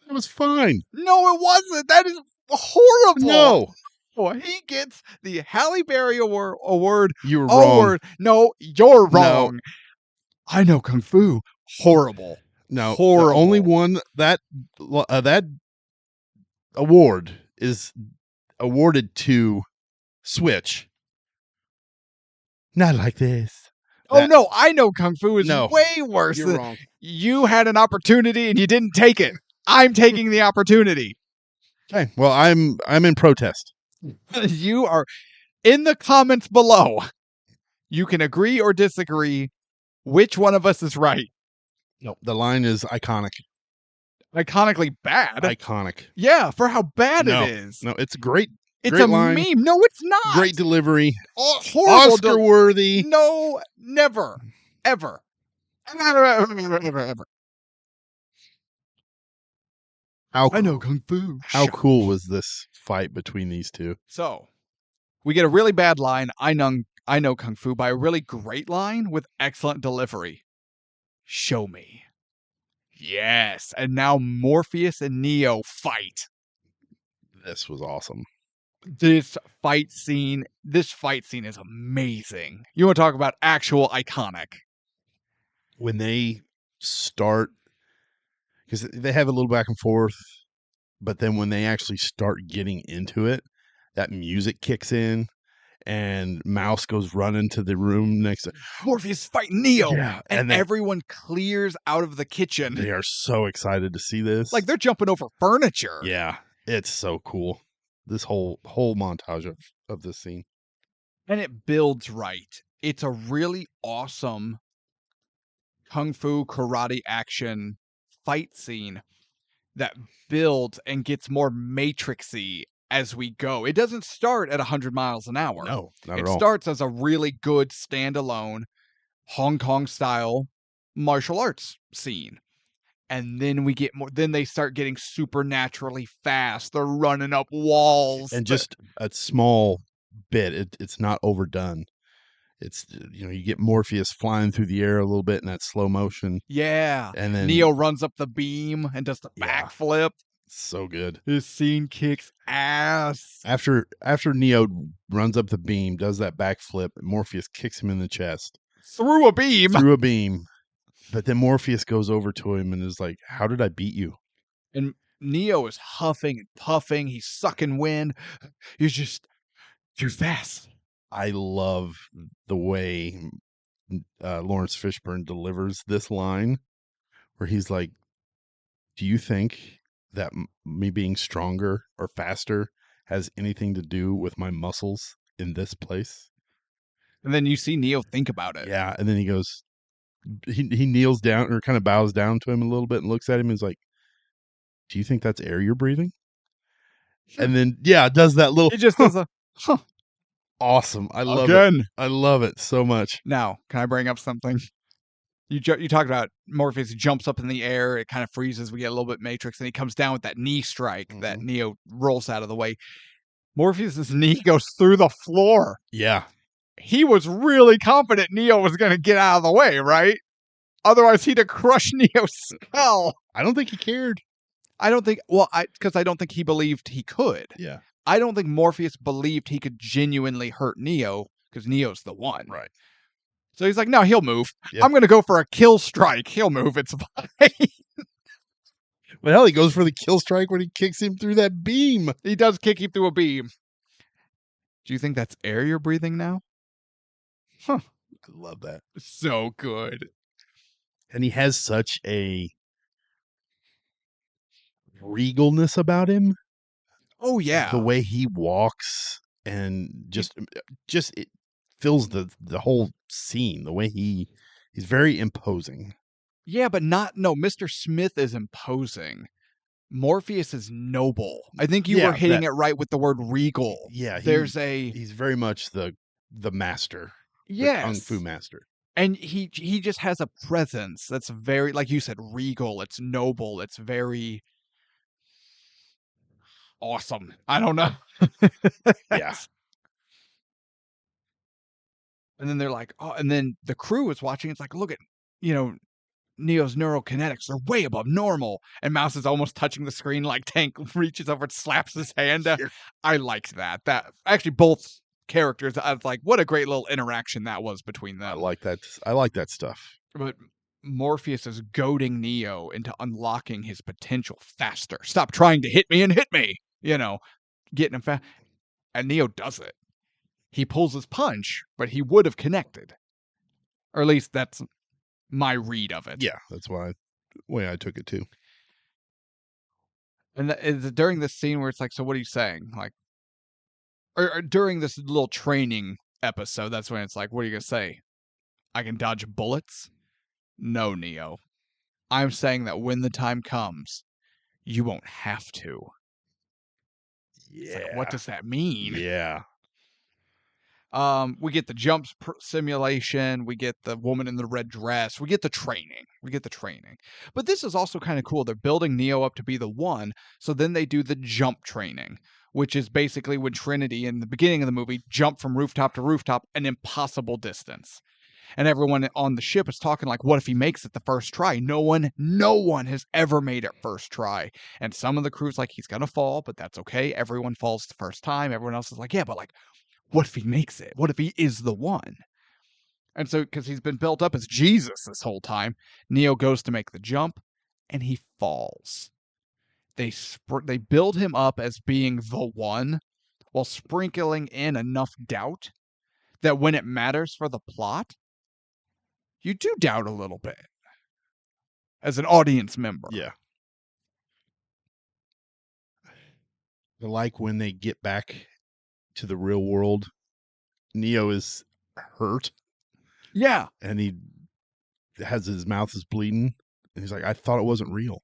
It was fine. No, it wasn't. That is horrible. No. He gets the Halle Berry Award. You were wrong. No, you're wrong. No. I know Kung Fu. Horrible. No, horrible. The only one that award is awarded to Switch. Not like this. Oh, no, I know Kung Fu is way worse. You're wrong. You had an opportunity and you didn't take it. I'm taking the opportunity. Okay, well, I'm in protest. You are in the comments below. You can agree or disagree which one of us is right. No, the line is iconic. Iconically bad? Iconic. Yeah, for how bad it is. No, it's great. It's great a line. meme. No, it's not. Great delivery. Horrible. Oscar-worthy. No, never. Ever. Ever. I know Kung Fu. How cool was this fight between these two? So, we get a really bad line, I know Kung Fu, by a really great line with excellent delivery. Show me. Yes, and now Morpheus and Neo fight. This was awesome. This fight scene is amazing. You want to talk about actual iconic. When they start, because they have a little back and forth, but then when they actually start getting into it, that music kicks in and Mouse goes running to the room next to Morpheus fighting Neo. Yeah, and everyone clears out of the kitchen. They are so excited to see this. Like they're jumping over furniture. Yeah, it's so cool. This whole montage of this scene. And it builds right. It's a really awesome Kung Fu karate action fight scene that builds and gets more matrixy as we go. It doesn't start at 100 miles an hour. No, not at all. It starts as a really good standalone Hong Kong style martial arts scene. And then we get more, then they start getting supernaturally fast. They're running up walls. And just a small bit. It's not overdone. It's, you get Morpheus flying through the air a little bit in that slow motion. Yeah. And then Neo runs up the beam and does the backflip. So good. This scene kicks ass. After Neo runs up the beam, does that backflip, Morpheus kicks him in the chest. Through a beam. But then Morpheus goes over to him and is like, how did I beat you? And Neo is huffing and puffing. He's sucking wind. He's just too fast. I love the way Lawrence Fishburne delivers this line where he's like, "Do you think that me being stronger or faster has anything to do with my muscles in this place?" And then you see Neo think about it. Yeah, and then he goes, he kneels down or kind of bows down to him a little bit and looks at him and is like, "Do you think that's air you're breathing?" And then does that little He just does a, huh, awesome. I love it. again. I love it so much. Now, can I bring up something? You talked about Morpheus jumps up in the air, it kind of freezes, we get a little bit Matrix, and he comes down with that knee strike that Neo rolls out of the way. Morpheus's knee goes through the floor. Yeah. He was really confident Neo was going to get out of the way, right? Otherwise, he'd have crushed Neo's skull. I don't think he cared. I don't think, well, because I don't think he believed he could. Yeah. I don't think Morpheus believed he could genuinely hurt Neo, because Neo's the one. Right. So he's like, no, he'll move. Yeah. I'm going to go for a kill strike. He'll move. It's fine. Well, hell, he goes for the kill strike when he kicks him through that beam. He does kick you through a beam. Do you think that's air you're breathing now? Huh. I love that. So good. And he has such a regalness about him. Oh, yeah. The way he walks and just it fills the whole scene. The way he's very imposing. Yeah, but Mr. Smith is imposing. Morpheus is noble. I think you were hitting it right with the word regal. Yeah, he's very much the master. Yes. The kung fu master. And he just has a presence that's very, like you said, regal. It's noble. It's very awesome. I don't know. Yeah. And then they're like, oh, and then the crew is watching. It's like, look at, Neo's neurokinetics are way above normal. And Mouse is almost touching the screen like Tank reaches over and slaps his hand. I liked that. That actually both characters, I was like, what a great little interaction that was between them. I like that. I like that stuff. But Morpheus is goading Neo into unlocking his potential faster. Stop trying to hit me and hit me. Getting him fast. And Neo does it. He pulls his punch, but he would have connected. Or at least that's my read of it. Yeah, that's way I took it too. And is it during this scene where it's like, so what are you saying? Like, or during this little training episode, that's when it's like, what are you going to say? I can dodge bullets? No, Neo. I'm saying that when the time comes, you won't have to. Yeah. Like, what does that mean? Yeah. We get the jump simulation. We get the woman in the red dress. We get the training. But this is also kind of cool. They're building Neo up to be the one. So then they do the jump training, which is basically when Trinity in the beginning of the movie jumped from rooftop to rooftop, an impossible distance. And everyone on the ship is talking like, what if he makes it the first try? No one has ever made it first try. And some of the crew's like, he's going to fall, but that's okay. Everyone falls the first time. Everyone else is like, yeah, but like, what if he makes it? What if he is the one? And so, because he's been built up as Jesus this whole time, Neo goes to make the jump, and he falls. They build him up as being the one, while sprinkling in enough doubt that when it matters for the plot, you do doubt a little bit as an audience member. Yeah. I like when they get back to the real world, Neo is hurt. Yeah. And he has his mouth is bleeding. And he's like, I thought it wasn't real.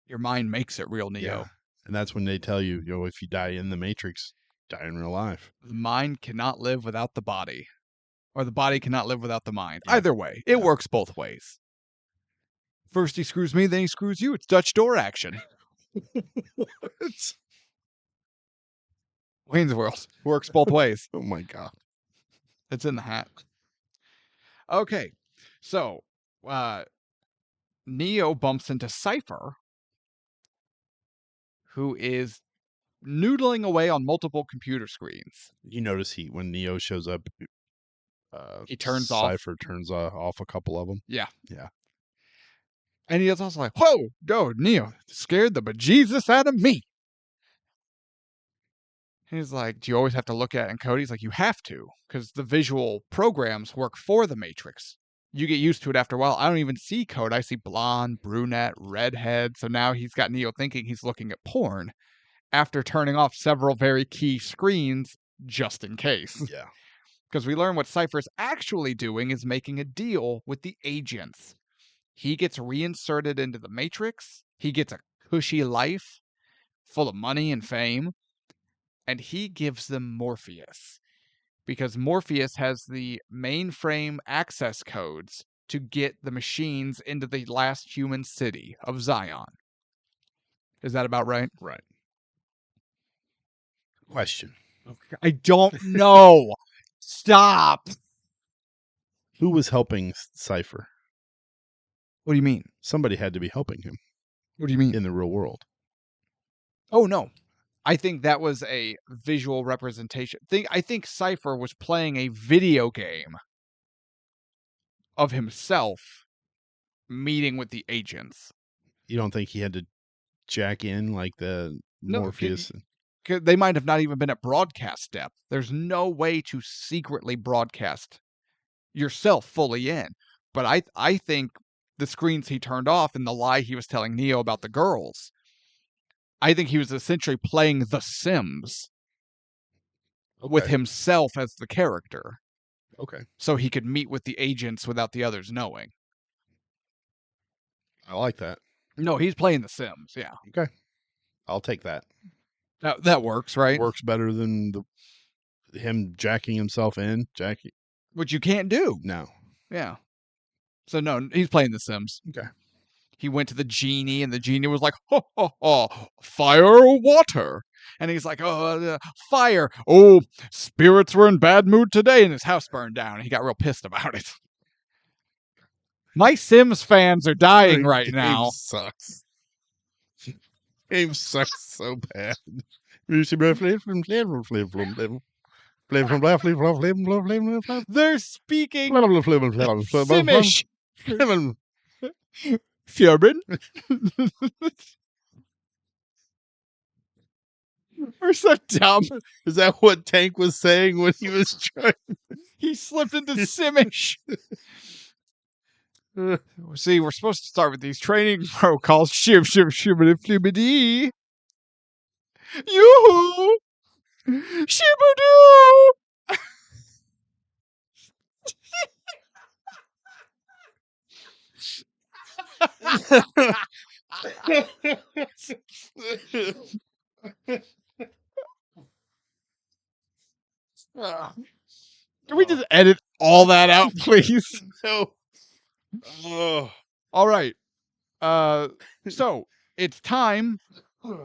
Your mind makes it real, Neo. Yeah. And that's when they tell you, if you die in the Matrix, die in real life. The mind cannot live without the body. Or the body cannot live without the mind. Yeah. Either way, it works both ways. First he screws me, then he screws you. It's Dutch door action. What? Wayne's World works both ways. Oh my God. It's in the hat. Okay, so Neo bumps into Cypher, who is noodling away on multiple computer screens. You notice when Neo shows up, he turns off. Cypher turns off a couple of them. Yeah. Yeah. And he is also like, whoa, no, Neo scared the bejesus out of me. He's like, do you always have to look at it in code? He's like, you have to, because the visual programs work for the Matrix. you get used to it after a while. I don't even see code. I see blonde, brunette, redhead. So now he's got Neo thinking he's looking at porn after turning off several very key screens just in case. Yeah. Because we learn what Cypher's actually doing is making a deal with the agents. He gets reinserted into the Matrix. He gets a cushy life full of money and fame. And he gives them Morpheus. Because Morpheus has the mainframe access codes to get the machines into the last human city of Zion. Is that about right? Right. Question. I don't know. Stop. Who was helping Cypher? What do you mean? Somebody had to be helping him. What do you mean? In the real world. Oh, no. I think that was a visual representation. I think Cypher was playing a video game of himself meeting with the agents. You don't think he had to jack in like the Morpheus? They might have not even been at broadcast depth. There's no way to secretly broadcast yourself fully in. But I think the screens he turned off and the lie he was telling Neo about the girls, I think he was essentially playing The Sims with himself as the character. Okay. So he could meet with the agents without the others knowing. I like that. No, he's playing The Sims, yeah. Okay. I'll take that. That works, right? Works better than him jacking himself in. Which you can't do. No. Yeah. So no, he's playing The Sims. Okay. He went to the genie, and the genie was like, "Ho, ho, ho, fire or water?" And he's like, "Oh, fire. Oh, spirits were in bad mood today, and his house burned down." And he got real pissed about it. My Sims fans are dying right now. Sucks. Game sucks so bad. They're speaking Simish. Fjorben. We're so dumb. Is that what Tank was saying when he was trying? He slipped into Simish. See, we're supposed to start with these training protocols. Shib, shib, shibbity, flibbity. Yoo-hoo! Shibbadoo! Can we just edit all that out, please? No. Oh. All right. So it's time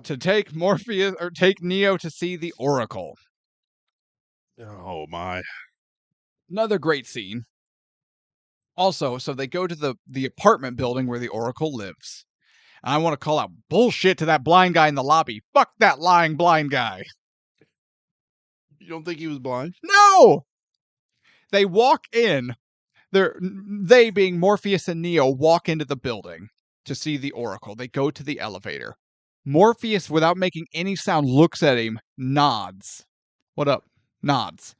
to take Morpheus or take Neo to see the Oracle. Oh my. Another great scene. Also, so they go to the apartment building where the Oracle lives. And I want to call out bullshit to that blind guy in the lobby. Fuck that lying blind guy. You don't think he was blind? No! They walk in. They being Morpheus and Neo walk into the building to see the Oracle. They go to the elevator. Morpheus, without making any sound, looks at him, nods. What up? Nods.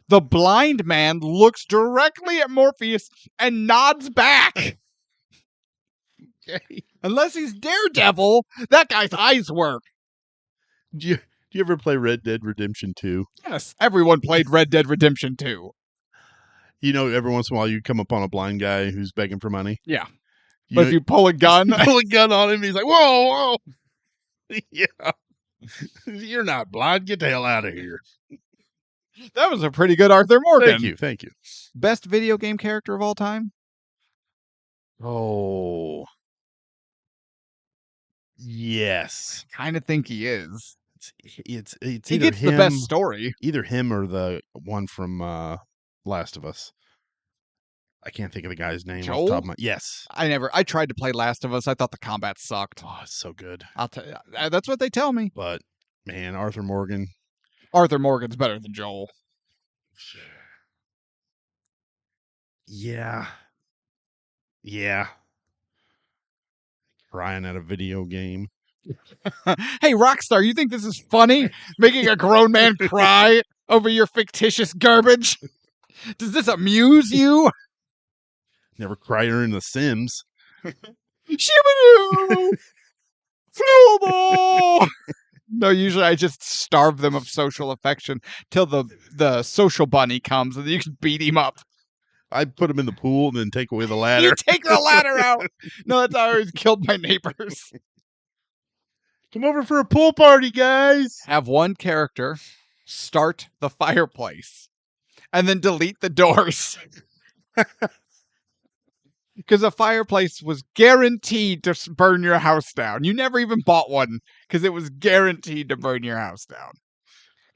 The blind man looks directly at Morpheus and nods back. Okay. Unless he's Daredevil, that guy's eyes work. Do you ever play Red Dead Redemption 2? Yes, everyone played Red Dead Redemption 2. You know, every once in a while you come upon a blind guy who's begging for money. Yeah. But if you pull a gun... pull a gun on him, he's like, whoa, whoa. Yeah. You're not blind. Get the hell out of here. That was a pretty good Arthur Morgan. Thank you. Best video game character of all time? Oh. Yes. I kind of think he is. It's he either gets him, the best story. Either him or the one from Last of Us. I can't think of the guy's name off the top of my... Yes. I tried to play Last of Us. I thought the combat sucked. Oh, it's so good. I'll tell you. That's what they tell me. But, man, Arthur Morgan's better than Joel. Yeah. Crying at a video game. Hey, Rockstar, you think this is funny? Making a grown man cry over your fictitious garbage? Does this amuse you? Never cried her in The Sims. Shibadoo! Snowball! No, usually I just starve them of social affection till the social bunny comes and then you can beat him up. I'd put him in the pool and then take away the You ladder. take the ladder out. No, that's how I always killed my neighbors. Come over for a pool party, guys. Have one character start the fireplace and then delete the doors. Because a fireplace was guaranteed to burn your house down. You never even bought one because it was guaranteed to burn your house down.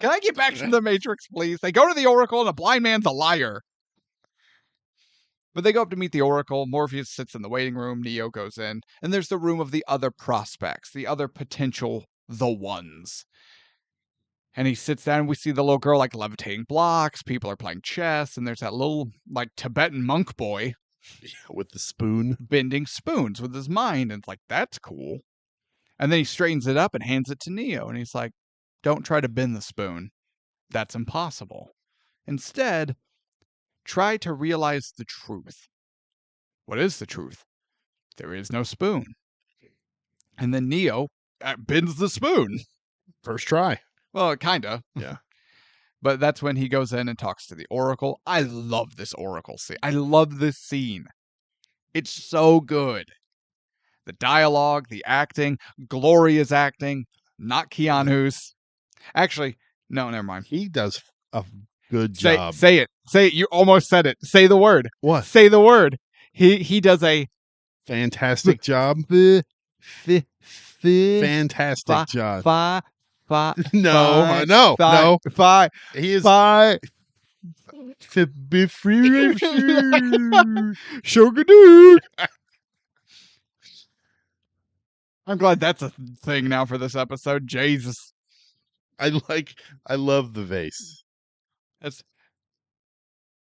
Can I get back to the Matrix, please? They go to the Oracle and the blind man's a liar. But they go up to meet the Oracle. Morpheus sits in the waiting room. Neo goes in. And there's the room of the other prospects, the other potential the ones. And he sits down and we see the little girl like levitating blocks. People are playing chess. And there's that little like Tibetan monk boy with the spoon, bending spoons with his mind. And it's like, that's cool. And then he straightens it up and hands it to Neo. And he's like, don't try to bend the spoon. That's impossible. Instead, try to realize the truth. What is the truth? There is no spoon. And then Neo bends the spoon. First try. Well, kinda. Yeah. But that's when he goes in and talks to the Oracle. I love this Oracle scene. I love this scene. It's so good. The dialogue, the acting, Gloria's acting, not Keanu's. Actually, no, never mind. He does a good job. Say it. Say it. You almost said it. Say the word. What? Say the word. He does a fantastic job. Fantastic job. No. He is be free. Sugar dude. I'm glad that's a thing now for this episode. Jesus. I love the vase.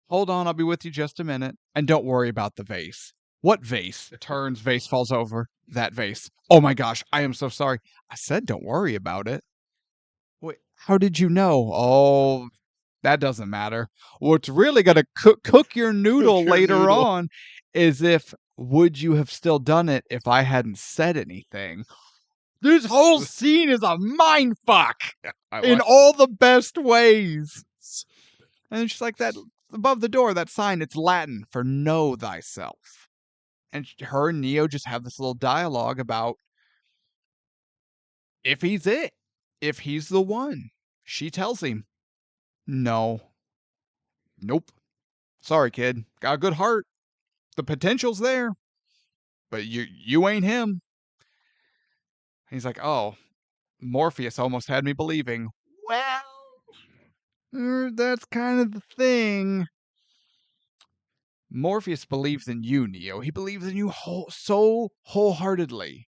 Hold on, I'll be with you just a minute. And don't worry about the vase. What vase? Turns, vase falls over. That vase. Oh my gosh, I am so sorry. I said don't worry about it. Wait, how did you know? Oh, that doesn't matter. What's really going to cook your noodle later on is would you have still done it if I hadn't said anything? This whole scene is a mind fuck in all the best ways. And it's just like that above the door, that sign, it's Latin for know thyself. And her and Neo just have this little dialogue about if he's it, if he's the one. She tells him, no. Nope. Sorry, kid. Got a good heart. The potential's there. But you ain't him. He's like, oh, Morpheus almost had me believing. Well, that's kind of the thing. Morpheus believes in you, Neo. He believes in you so wholeheartedly.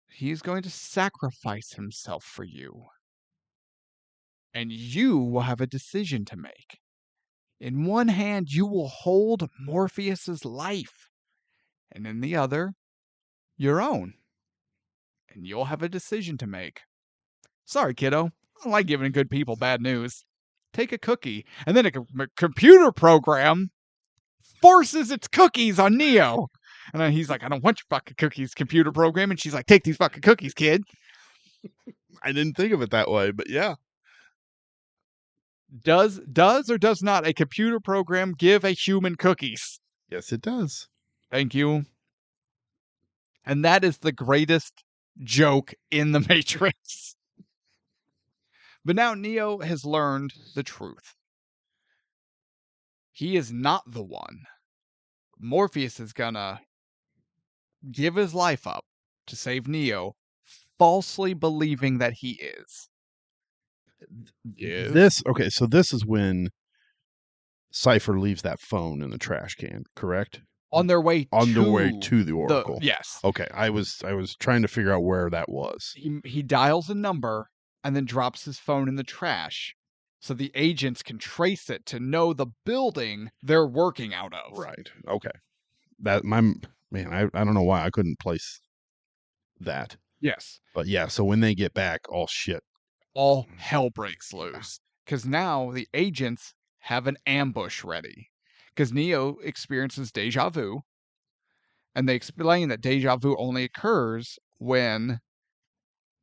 He's going to sacrifice himself for you. And you will have a decision to make. In one hand, you will hold Morpheus's life. And in the other, your own. And you'll have a decision to make. Sorry, kiddo. I don't like giving good people bad news. Take a cookie. And then a computer program forces its cookies on Neo. And then he's like, I don't want your fucking cookies, computer program. And she's like, take these fucking cookies, kid. I didn't think of it that way, but yeah. Does or does not a computer program give a human cookies? Yes, it does. Thank you. And that is the greatest joke in the Matrix. But now Neo has learned the truth. He is not the one. Morpheus is gonna give his life up to save Neo, falsely believing that he is. So this is when Cypher leaves that phone in the trash can, correct? On their way to the Oracle. Yes. Okay, I was trying to figure out where that was. He dials a number and then drops his phone in the trash so the agents can trace it to know the building they're working out of. Right. Okay. I don't know why I couldn't place that. Yes. But yeah, so when they get back, all hell breaks loose. Because now the agents have an ambush ready. because Neo experiences deja vu, and they explain that deja vu only occurs when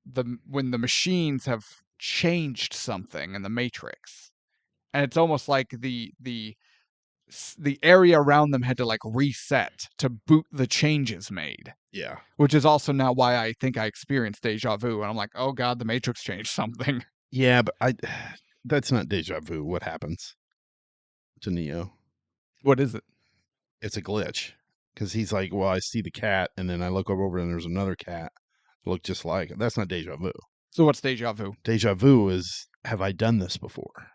the machines have changed something in the Matrix, and it's almost like the area around them had to like reset to boot the changes made. Yeah. Which is also now why I think I experienced deja vu, and I'm like, oh god, the Matrix changed something. Yeah, but that's not deja vu. What happens to Neo? What is it? It's a glitch because he's like, well, I see the cat, and then I look over and there's another cat look just like it. That's not deja vu. So what's deja vu? Deja vu is, have I done this before?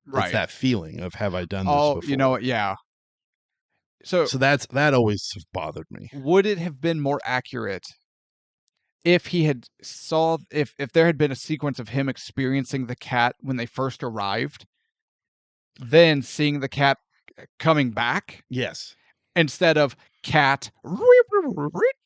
Right. It's that feeling of, have I done this Oh, before? you know what? Yeah. So that always bothered me. would it have been more accurate if he had if there had been a sequence of him experiencing the cat when they first arrived, then seeing the cat coming back? Yes. Instead of cat,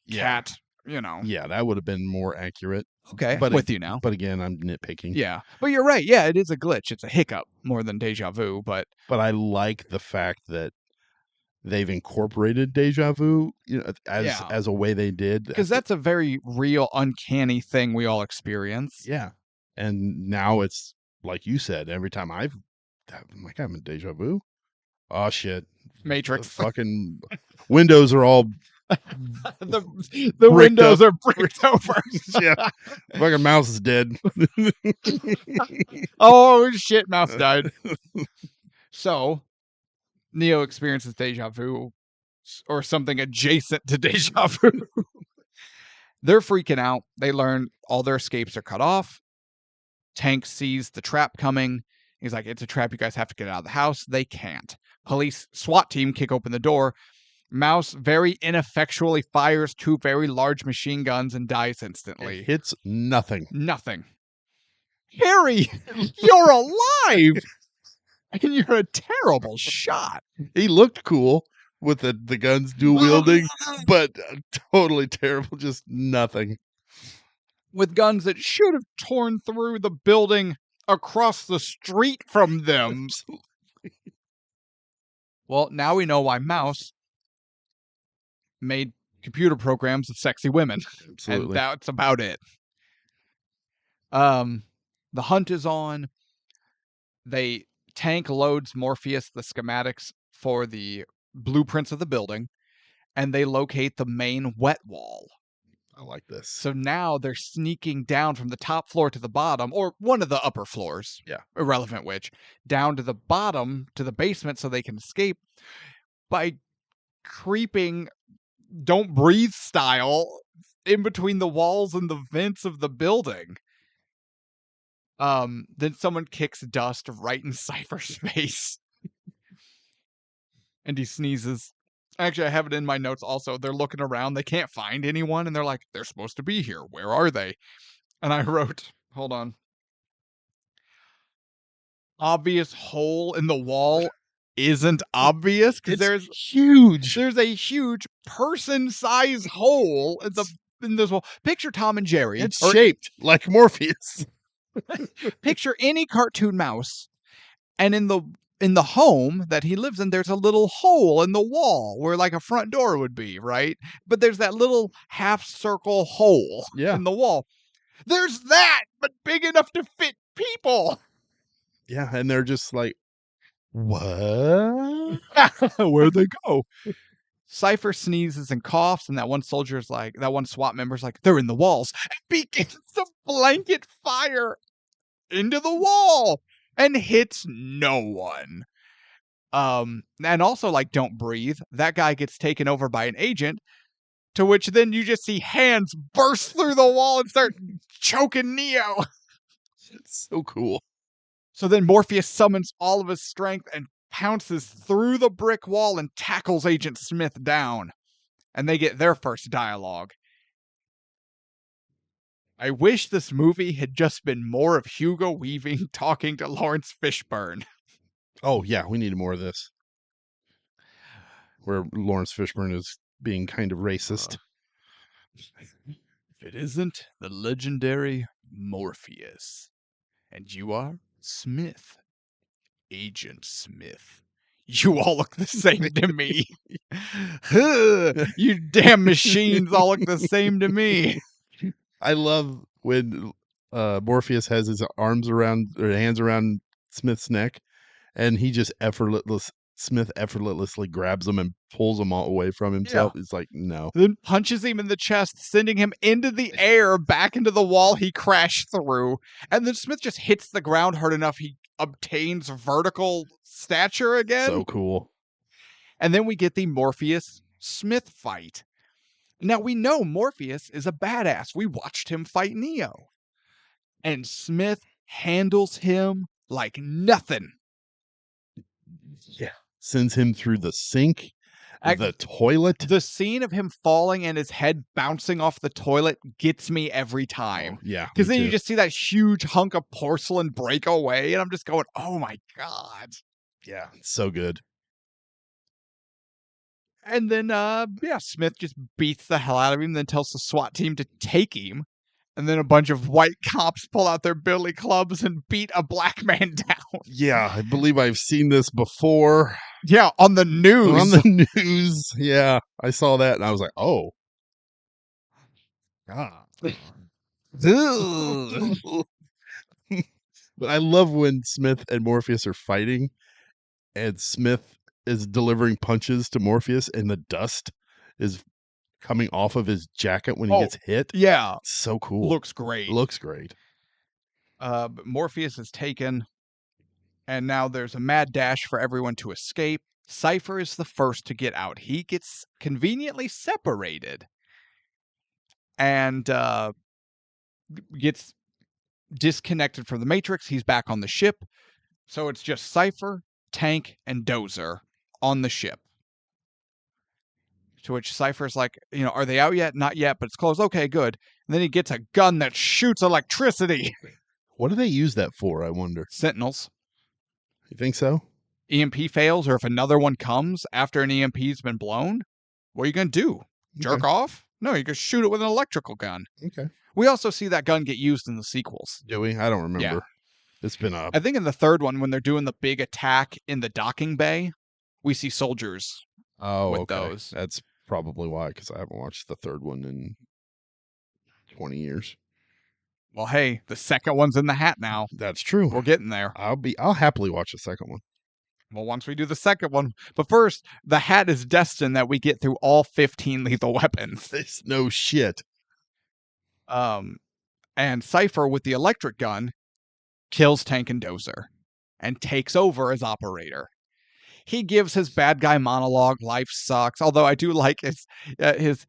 Yeah. you know. Yeah, that would have been more accurate. Okay, But I'm with you now. But again, I'm nitpicking. Yeah, but you're right. Yeah, it is a glitch. It's a hiccup more than deja vu, but I like the fact that they've incorporated deja vu, as a way they did, because that's a very real, uncanny thing we all experience. Yeah. And now it's like you said, every time I'm like, I'm in deja vu. Oh shit. Matrix. Fucking windows are all the windows are bricked over. Yeah. Fucking mouse is dead. Oh shit, mouse died. So Neo experiences deja vu or something adjacent to deja vu. They're freaking out. They learn all their escapes are cut off. Tank sees the trap coming. He's like, it's a trap. You guys have to get out of the house. They can't. Police SWAT team kick open the door. Mouse very ineffectually fires 2 very large machine guns and dies instantly. It hits nothing. Nothing. Harry, you're alive! And you're a terrible shot. He looked cool with the guns dual wielding, but totally terrible. Just nothing. With guns that should have torn through the building across the street from them. Well, now we know why Mouse made computer programs of sexy women. Absolutely. And that's about it. The hunt is on. Tank loads Morpheus the schematics for the blueprints of the building, and they locate the main wet wall. I like this. So now they're sneaking down from the top floor to the bottom, or one of the upper floors. Yeah. Irrelevant which. Down to the bottom, to the basement, so they can escape by creeping don't breathe style in between the walls and the vents of the building. Then someone kicks dust right in Cypher's face. And he sneezes. Actually, I have it in my notes also. They're looking around. They can't find anyone. And they're like, they're supposed to be here. Where are they? And I wrote, hold on. Obvious hole in the wall isn't obvious because there's huge. There's a huge person-sized hole in this wall. Picture Tom and Jerry. It's shaped like Morpheus. Picture any cartoon mouse, and in the home that he lives in, there's a little hole in the wall where like a front door would be, right? But there's that little half circle hole in the wall. There's that, but big enough to fit people. Yeah, and they're just like, what? Where'd they go? Cypher sneezes and coughs, and that one SWAT member's like, they're in the walls, and begins to blanket fire into the wall and hits no one. And also, like, don't breathe. That guy gets taken over by an agent, to which then you just see hands burst through the wall and start choking Neo. It's so cool. So then Morpheus summons all of his strength and pounces through the brick wall and tackles Agent Smith down. And they get their first dialogue. I wish this movie had just been more of Hugo Weaving talking to Lawrence Fishburne. Oh, yeah, we need more of this. Where Lawrence Fishburne is being kind of racist. If it isn't the legendary Morpheus, and you are Smith, Agent Smith, You all look the same to me. You damn machines all look the same to me. I love when Morpheus has his hands around Smith's neck, and he just Smith effortlessly grabs him and pulls him all away from himself. It's like, no. Then punches him in the chest, sending him into the air back into the wall he crashed through. And then Smith just hits the ground hard enough he obtains vertical stature again. So cool. And then we get the Morpheus-Smith fight. Now, we know Morpheus is a badass. We watched him fight Neo. And Smith handles him like nothing. Yeah. Sends him through the sink, the toilet. The scene of him falling and his head bouncing off the toilet gets me every time. Oh, yeah. Because then you just see that huge hunk of porcelain break away, and I'm just going, oh my God. Yeah, so good. And then, Smith just beats the hell out of him, then tells the SWAT team to take him. And then a bunch of white cops pull out their billy clubs and beat a black man down. Yeah, I believe I've seen this before. Yeah, on the news. On the news. Yeah, I saw that and I was like, oh. God. But I love when Smith and Morpheus are fighting and Smith is delivering punches to Morpheus and the dust is coming off of his jacket when he gets hit. Yeah. It's so cool. Looks great. But Morpheus is taken, and now there's a mad dash for everyone to escape. Cypher is the first to get out. He gets conveniently separated and gets disconnected from the Matrix. He's back on the ship. So it's just Cypher, Tank, and Dozer on the ship. To which Cypher's like, are they out yet? Not yet, but it's close. Okay, good. And then he gets a gun that shoots electricity. What do they use that for, I wonder? Sentinels. You think so? EMP fails, or if another one comes after an EMP's been blown, what are you going to do? Jerk off? No, you can shoot it with an electrical gun. Okay. We also see that gun get used in the sequels. Do we? I don't remember. Yeah. It's been up. I think in the third one, when they're doing the big attack in the docking bay, we see soldiers with those. That's probably why, because I haven't watched the third one in 20 years. Well, hey, the second one's in the hat now. That's true. We're getting there. I'll happily watch the second one. Well, once we do the second one. But first, the hat is destined that we get through all 15 lethal weapons. It's no shit. And Cypher, with the electric gun, kills Tank and Dozer and takes over as operator. He gives his bad guy monologue, life sucks, although I do like his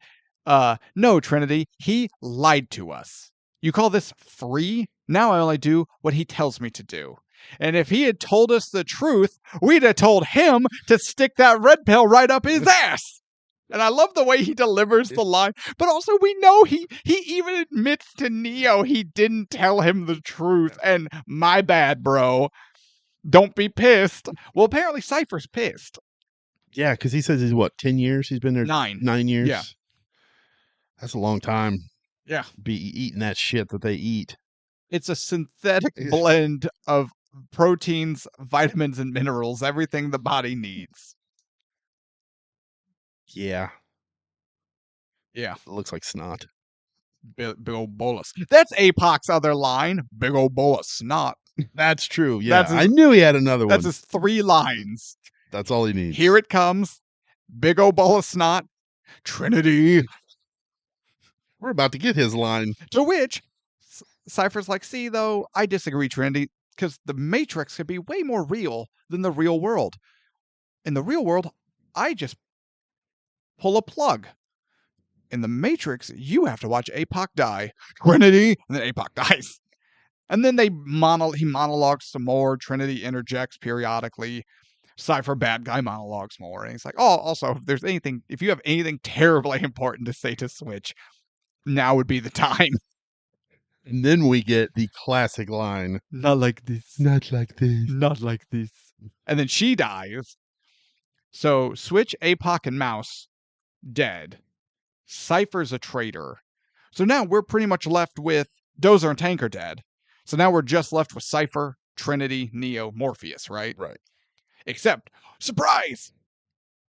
no, Trinity, he lied to us. You call this free? Now I only do what he tells me to do. And if he had told us the truth, we'd have told him to stick that red pill right up his ass. And I love the way he delivers the line. But also we know he even admits to Neo he didn't tell him the truth. And my bad, bro. Don't be pissed. Well, apparently Cypher's pissed. Yeah, because he says he's 10 years? He's been there 9 years? Yeah. That's a long time. Yeah. Be eating that shit that they eat. It's a synthetic blend of proteins, vitamins, and minerals. Everything the body needs. Yeah. Yeah. It looks like snot. Big old bolus. That's Apoc's other line. Big old bowl of snot. That's true. Yeah. I knew he had another one. That's his 3 lines. That's all he needs. Here it comes. Big old bowl of snot. Trinity. We're about to get his line. To which Cypher's like, see, though, I disagree, Trinity, because the Matrix could be way more real than the real world. In the real world, I just pull a plug. In the Matrix, you have to watch Apoc die. Trinity, and then Apoc dies. And then he monologues some more. Trinity interjects periodically. Cypher bad guy monologues more. And he's like, oh, also, if you have anything terribly important to say to Switch, now would be the time. And then we get the classic line. Not like this. Not like this. Not like this. And then she dies. So Switch, Apoc, and Mouse, dead. Cypher's a traitor. So now we're pretty much left with Dozer and Tank are dead. So now we're just left with Cypher, Trinity, Neo, Morpheus, right? Right. Except, surprise!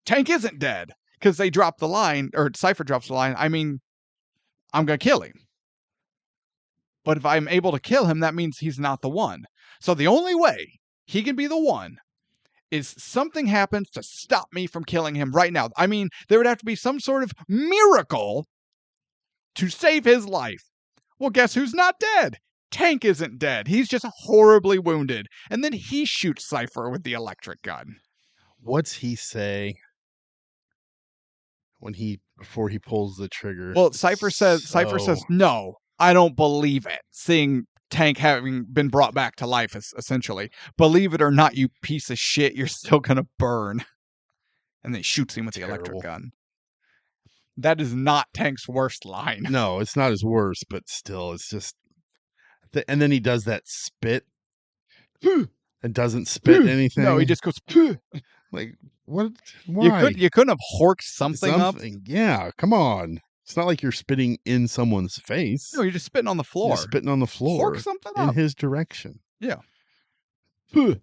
Tank isn't dead. Because they drop the line, or Cypher drops the line, I mean, I'm going to kill him. But if I'm able to kill him, that means he's not the one. So the only way he can be the one is something happens to stop me from killing him right now. I mean, there would have to be some sort of miracle to save his life. Well, guess who's not dead? Tank isn't dead. He's just horribly wounded. And then he shoots Cypher with the electric gun. What's he say before he pulls the trigger? Well, Cypher says, no, I don't believe it. Seeing Tank having been brought back to life, essentially. Believe it or not, you piece of shit, you're still going to burn. And then he shoots him with the electric gun. That is not Tank's worst line. No, it's not his worst, but still, it's just... And then he does that spit and doesn't spit anything. No, he just goes... Like, what? Why? You couldn't have horked something up? Yeah, come on. It's not like you're spitting in someone's face. No, you're just spitting on the floor. You're spitting on the floor. Hork something in up. his direction. Yeah.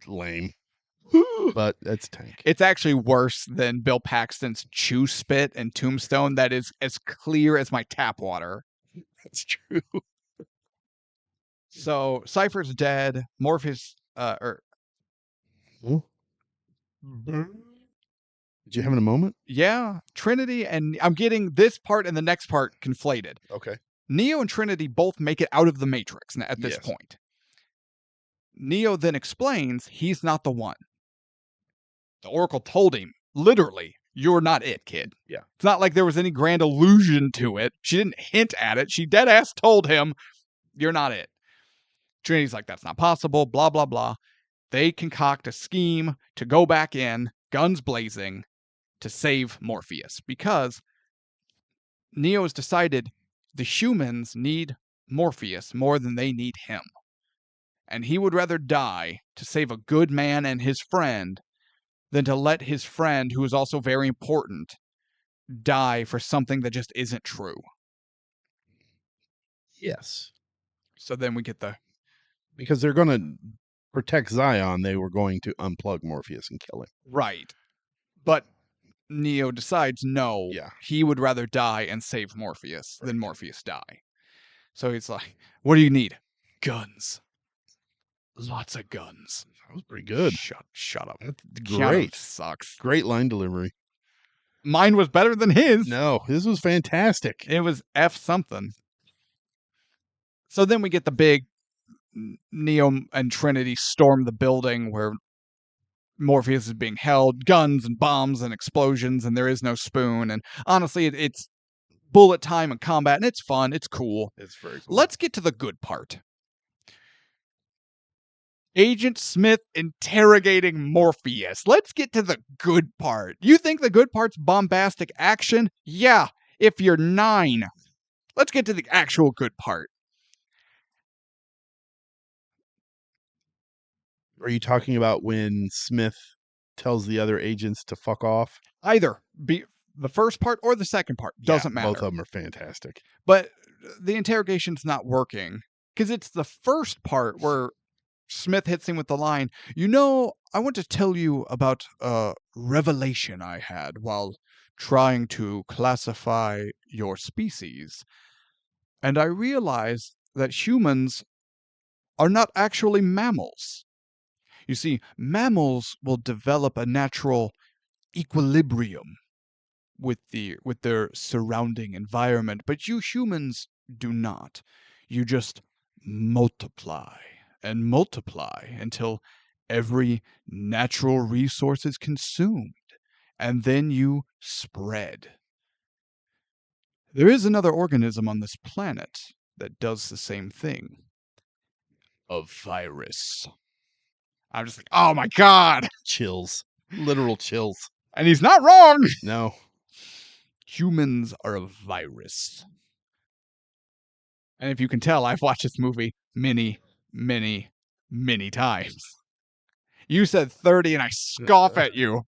Lame. But that's Tank. It's actually worse than Bill Paxton's chew spit and Tombstone. That is as clear as my tap water. That's true. So Cypher's dead. Morpheus, Did you have a moment? Yeah, Trinity, and I'm getting this part and the next part conflated. Okay. Neo and Trinity both make it out of the Matrix at this point. Neo then explains he's not the one. The Oracle told him, literally, you're not it, kid. Yeah. It's not like there was any grand allusion to it. She didn't hint at it. She dead ass told him, you're not it. Trinity's like, that's not possible, blah, blah, blah. They concoct a scheme to go back in, guns blazing, to save Morpheus. Because Neo has decided the humans need Morpheus more than they need him. And he would rather die to save a good man and his friend than to let his friend, who is also very important, die for something that just isn't true. Yes. So then we get because they're going to protect Zion, they were going to unplug Morpheus and kill him. Right. But Neo decides no, he would rather die and save Morpheus than Morpheus die. So he's like, what do you need? Guns. Lots of guns. That was pretty good. Shut up. That's great. Keanu sucks. Great line delivery. Mine was better than his. No, his was fantastic. It was F something. So then we get the big Neo and Trinity storm the building where Morpheus is being held, guns and bombs and explosions, and there is no spoon. And honestly, it's bullet time and combat, and it's fun. It's cool. It's very cool. Let's get to the good part. Agent Smith interrogating Morpheus. Let's get to the good part. You think the good part's bombastic action? Yeah, if you're 9. Let's get to the actual good part. Are you talking about when Smith tells the other agents to fuck off? Either. Be the first part or the second part. Doesn't matter. Both of them are fantastic. But the interrogation's not working. Because it's the first part where Smith hits him with the line, you know, I want to tell you about a revelation I had while trying to classify your species. And I realized that humans are not actually mammals. You see, mammals will develop a natural equilibrium with their surrounding environment, but you humans do not. You just multiply and multiply until every natural resource is consumed, and then you spread. There is another organism on this planet that does the same thing. A virus. I'm just like, oh my God! Chills. Literal chills. And he's not wrong! No. Humans are a virus. And if you can tell, I've watched this movie many, many, many times. You said 30 and I scoff at you.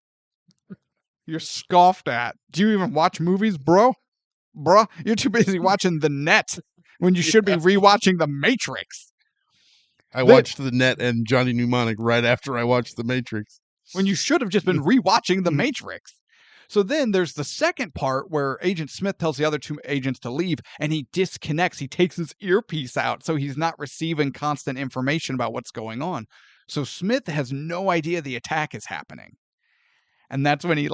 You're scoffed at. Do you even watch movies, bro? Bruh, you're too busy watching The Net when you should be rewatching The Matrix. I watched The Net and Johnny Mnemonic right after I watched The Matrix. when you should have just been rewatching The Matrix. So then there's the second part where Agent Smith tells the other two agents to leave, and he disconnects. He takes his earpiece out so he's not receiving constant information about what's going on. So Smith has no idea the attack is happening. And that's when he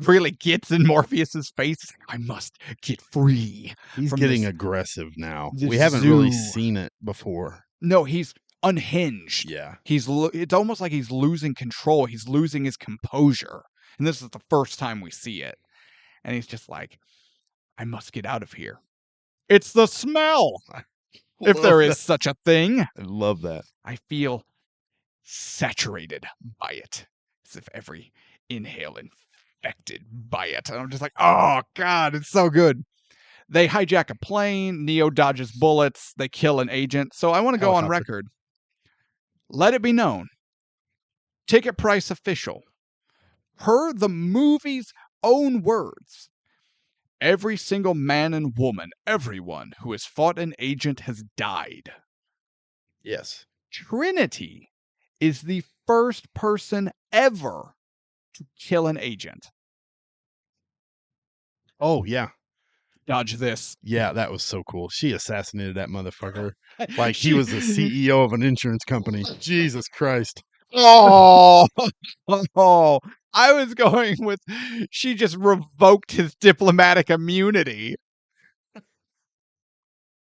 really gets in Morpheus's face. He's like, I must get free. He's from getting this- aggressive now. this We haven't really zoo. seen it before. No, he's unhinged. Yeah. It's almost like he's losing control. He's losing his composure. And this is the first time we see it. And he's just like, I must get out of here. It's the smell. If there is such a thing. I love that. I feel saturated by it. As if every inhale infected by it. And I'm just like, oh God, it's so good. They hijack a plane. Neo dodges bullets. They kill an agent. So I want to go on Helicopter. record. Let it be known. TicketPrice official. Per the movie's own words, every single man and woman, everyone who has fought an agent has died. Yes. Trinity is the first person ever to kill an agent. Oh, yeah. Dodge this. Yeah, that was so cool. She assassinated that motherfucker like he was the CEO of an insurance company. Jesus Christ. Oh, oh, I was going with she just revoked his diplomatic immunity.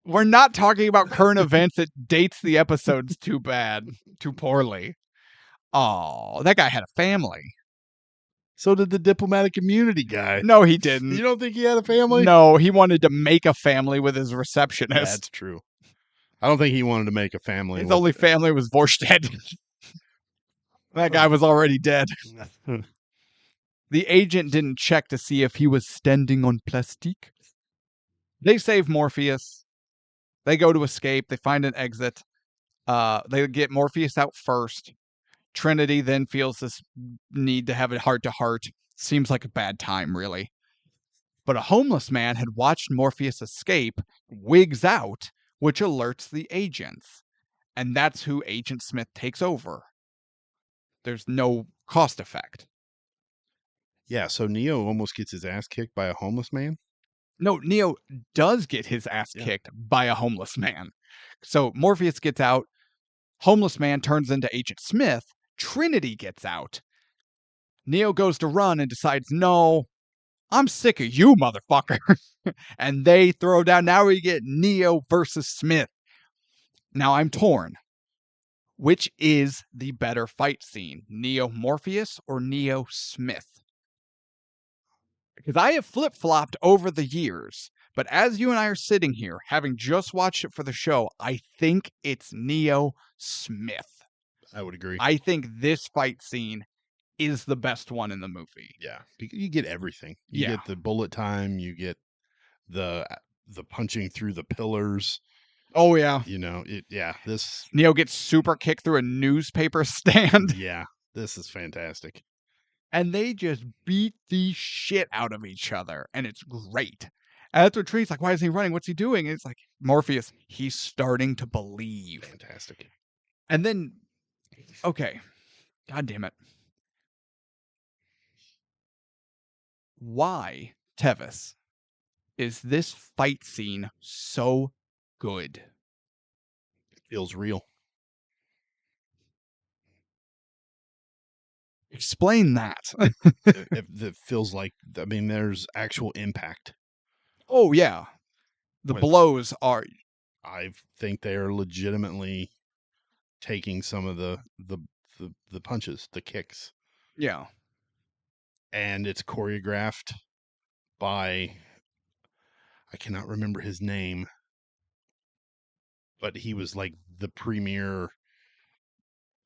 We're not talking about current events. It dates the episodes too poorly. Oh, that guy had a family. So did the diplomatic immunity guy. No, he didn't. You don't think he had a family? No, he wanted to make a family with his receptionist. That's true. I don't think he wanted to make a family. His only family was Vorstedt. That guy was already dead. The agent didn't check to see if he was standing on plastique. They save Morpheus. They go to escape. They find an exit. They get Morpheus out first. Trinity then feels this need to have a heart-to-heart. Seems like a bad time, really. But a homeless man had watched Morpheus escape, wigs out, which alerts the agents. And that's who Agent Smith takes over. There's no cost effect. Yeah, so Neo almost gets his ass kicked by a homeless man. No, Neo does get his ass kicked by a homeless man. So Morpheus gets out. Homeless man turns into Agent Smith. Trinity gets out. Neo goes to run and decides, no, I'm sick of you, motherfucker. And they throw down. Now we get Neo versus Smith. Now I'm torn. Which is the better fight scene? Neo Morpheus or Neo Smith? Because I have flip-flopped over the years, but as you and I are sitting here, having just watched it for the show, I think it's Neo Smith. I would agree. I think this fight scene is the best one in the movie. Yeah, you get everything. You get the bullet time. You get the punching through the pillars. Oh yeah. You know it. Yeah, this Neo gets super kicked through a newspaper stand. Yeah, this is fantastic. And they just beat the shit out of each other, and it's great. And that's what Tree's like, why is he running? What's he doing? And it's like, Morpheus, he's starting to believe. Fantastic. And then, okay, God damn it. Why, Tevis, is this fight scene so good? It feels real. Explain that. It feels like, I mean, there's actual impact. Oh, yeah. The blows are... I think they are legitimately taking some of the punches, the kicks. Yeah. And it's choreographed by, I cannot remember his name, but he was like the premier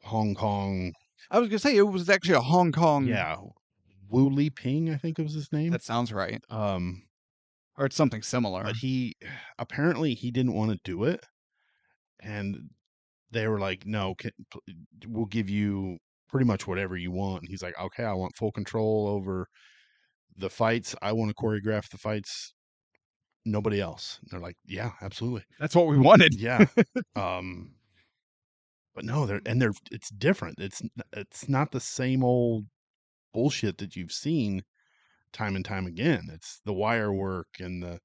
Hong Kong. I was going to say, it was actually a Hong Kong... Yeah. Wu Li Ping, I think it was his name. That sounds right. Or it's something similar. But apparently he didn't want to do it. And they were like, no, we'll give you pretty much whatever you want. And he's like, okay, I want full control over the fights. I want to choreograph the fights. Nobody else. And they're like, yeah, absolutely. That's what we wanted. Yeah. But no, it's different. It's not the same old bullshit that you've seen time and time again. It's the wire work and the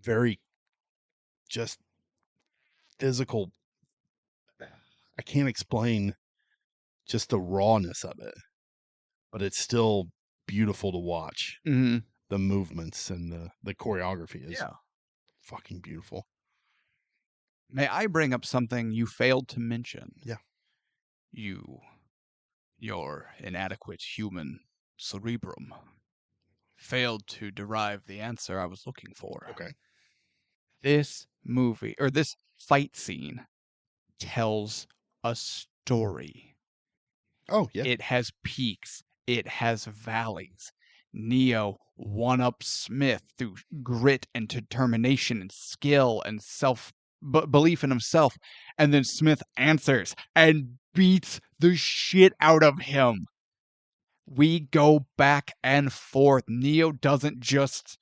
very just physical. I can't explain just the rawness of it, but it's still beautiful to watch. Mm-hmm. The movements and the choreography is Yeah. fucking beautiful. May I bring up something you failed to mention? Yeah. Your inadequate human cerebrum failed to derive the answer I was looking for. Okay. This movie, or this fight scene, tells a story. Oh, yeah. It has peaks. It has valleys. Neo one-ups Smith through grit and determination and skill and belief in himself. And then Smith answers and beats the shit out of him. We go back and forth. Neo doesn't just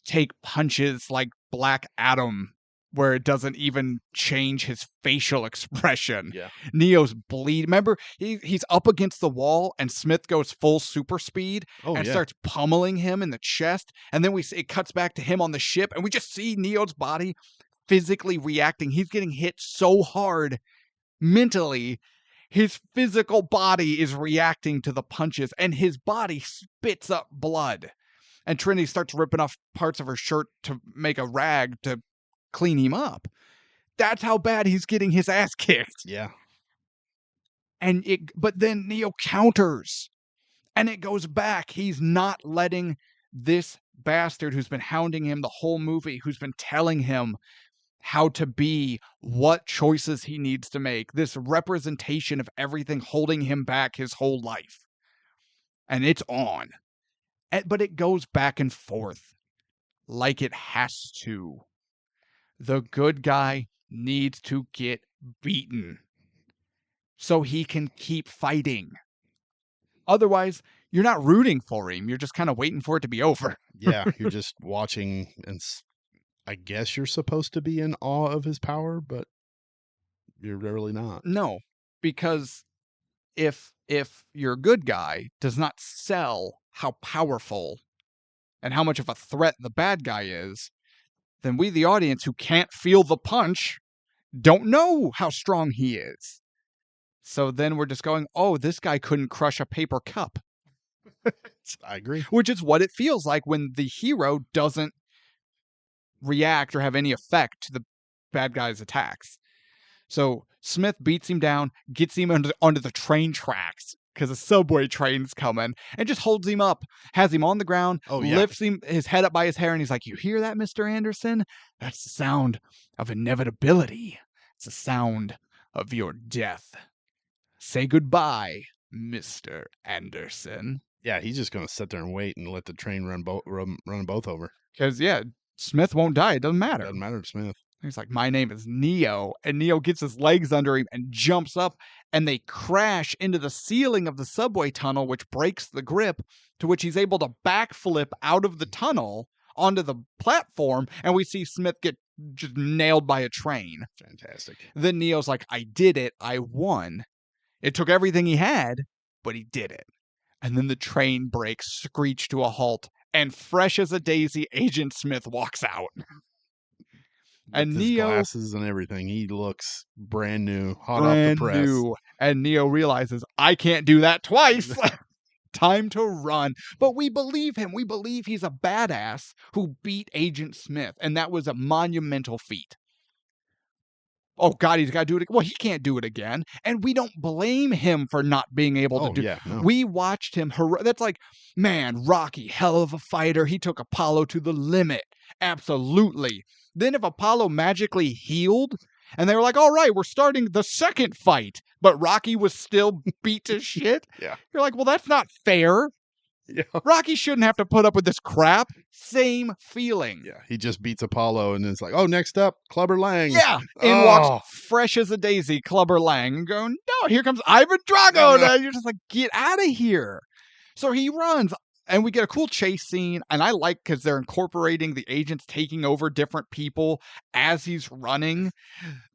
take punches like Black Adam, where it doesn't even change his facial expression. Yeah. Neo's bleed. Remember, he's up against the wall, and Smith goes full super speed and starts pummeling him in the chest. And then it cuts back to him on the ship, and we just see Neo's body physically reacting. He's getting hit so hard mentally. His physical body is reacting to the punches, and his body spits up blood. And Trinity starts ripping off parts of her shirt to make a rag to clean him up. That's how bad he's getting his ass kicked. Yeah. But then Neo counters, and it goes back. He's not letting this bastard who's been hounding him the whole movie, who's been telling him how to be, what choices he needs to make, this representation of everything holding him back his whole life. And it's on. But it goes back and forth like it has to. The good guy needs to get beaten so he can keep fighting. Otherwise, you're not rooting for him. You're just kind of waiting for it to be over. Yeah, you're just watching, and I guess you're supposed to be in awe of his power, but you're really not. No, because if your good guy does not sell how powerful and how much of a threat the bad guy is, then we, the audience, who can't feel the punch, don't know how strong he is. So then we're just going, oh, this guy couldn't crush a paper cup. I agree. Which is what it feels like when the hero doesn't react or have any effect to the bad guy's attacks. So Smith beats him down, gets him onto the train tracks, because a subway train's coming, and just holds him up, has him on the ground, lifts his head up by his hair, and he's like, you hear that, Mr. Anderson? That's the sound of inevitability. It's the sound of your death. Say goodbye, Mr. Anderson. Yeah, he's just going to sit there and wait and let the train run both over. Because, Smith won't die. It doesn't matter. Doesn't matter to Smith. He's like, my name is Neo. And Neo gets his legs under him and jumps up, and they crash into the ceiling of the subway tunnel, which breaks the grip, to which he's able to backflip out of the tunnel onto the platform, and we see Smith get just nailed by a train. Fantastic. Then Neo's like, I did it. I won. It took everything he had, but he did it. And then the train brakes screech to a halt, and fresh as a daisy, Agent Smith walks out. And his Neo, glasses and everything, he looks brand new, hot off the press. And Neo realizes, I can't do that twice. Time to run. But we believe him. We believe he's a badass who beat Agent Smith, and that was a monumental feat. Oh, God, he's got to do it. Well, he can't do it again. And we don't blame him for not being able to do it. Yeah, no. We watched him. That's like, man, Rocky, hell of a fighter. He took Apollo to the limit. Absolutely. Then if Apollo magically healed, and they were like, all right, we're starting the second fight, but Rocky was still beat to shit. Yeah. You're like, well, that's not fair. Yeah. Rocky shouldn't have to put up with this crap. Same feeling. Yeah, he just beats Apollo, and it's like, oh, next up, Clubber Lang. Yeah, in walks fresh as a daisy, Clubber Lang, and going, no, here comes Ivan Drago. And you're just like, get out of here. So he runs. And we get a cool chase scene, and I like because they're incorporating the agents taking over different people as he's running.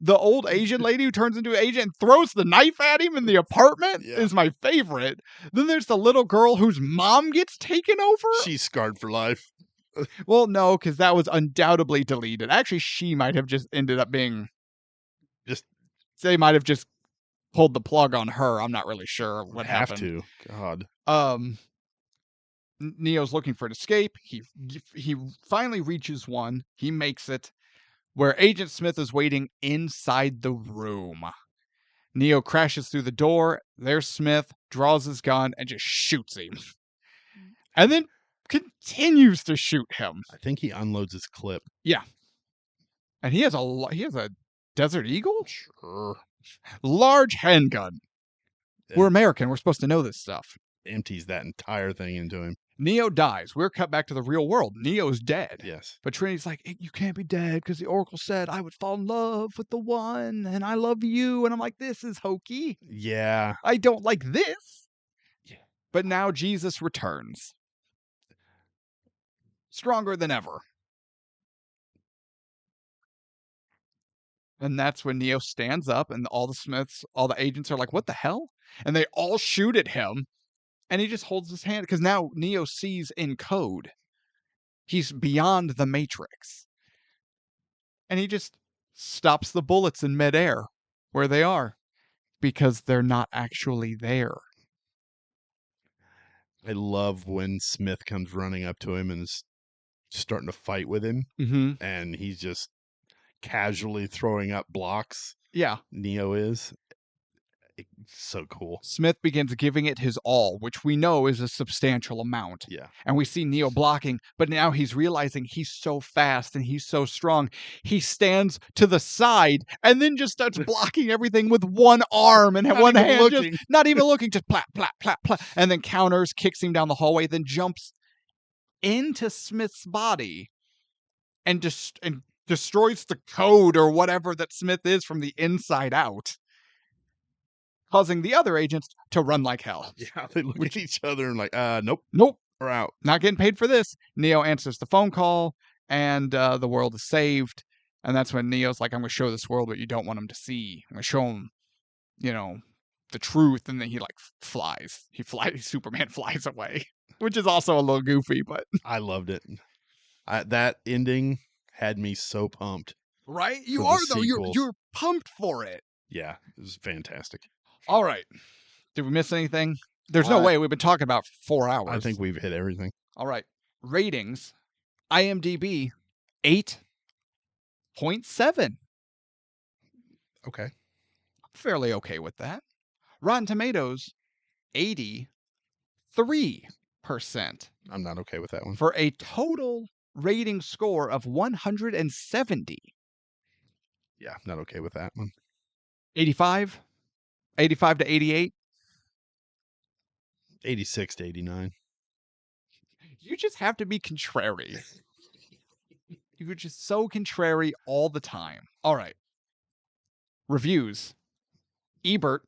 The old Asian lady who turns into an agent and throws the knife at him in the apartment is my favorite. Then there's the little girl whose mom gets taken over. She's scarred for life. Well, no, because that was undoubtedly deleted. Actually, she might have just ended up being... They might have just pulled the plug on her. I'm not really sure what happened. God. Neo's looking for an escape. He finally reaches one. He makes it, where Agent Smith is waiting inside the room. Neo crashes through the door. There's Smith, draws his gun, and just shoots him. And then continues to shoot him. I think he unloads his clip. Yeah. And he has a Desert Eagle? Sure. Large handgun. We're American. We're supposed to know this stuff. Empties that entire thing into him. Neo dies. We're cut back to the real world. Neo's dead. Yes. But Trinity's like, you can't be dead because the Oracle said I would fall in love with the one and I love you. And I'm like, this is hokey. Yeah. I don't like this. Yeah. But now Jesus returns. Stronger than ever. And that's when Neo stands up and all the agents are like, what the hell? And they all shoot at him. And he just holds his hand because now Neo sees in code. He's beyond the Matrix. And he just stops the bullets in midair where they are because they're not actually there. I love when Smith comes running up to him and is starting to fight with him. Mm-hmm. And he's just casually throwing up blocks. Yeah. Neo is. It's so cool. Smith begins giving it his all, which we know is a substantial amount. Yeah. And we see Neo blocking, but now he's realizing he's so fast and he's so strong. He stands to the side and then just starts blocking everything with one arm and one hand. Just, not even looking, just plap, plap, plap, plap. And then counters, kicks him down the hallway, then jumps into Smith's body and destroys the code or whatever that Smith is from the inside out, causing the other agents to run like hell. Yeah, they look at each other and like, nope. We're out. Not getting paid for this. Neo answers the phone call, and the world is saved. And that's when Neo's like, I'm going to show this world what you don't want them to see. I'm going to show them, the truth. And then he flies. Superman flies away, which is also a little goofy, but... I loved it. That ending had me so pumped. Right? You are, though. You're pumped for it. Yeah, it was fantastic. All right. Did we miss anything? There's no way. We've been talking about 4 hours. I think we've hit everything. All right. Ratings. IMDb, 8.7. Okay. Fairly okay with that. Rotten Tomatoes, 83%. I'm not okay with that one. For a total rating score of 170. Yeah, not okay with that one. 85? 85 to 88? 86 to 89. You just have to be contrary. You're just so contrary all the time. All right. Reviews. Ebert.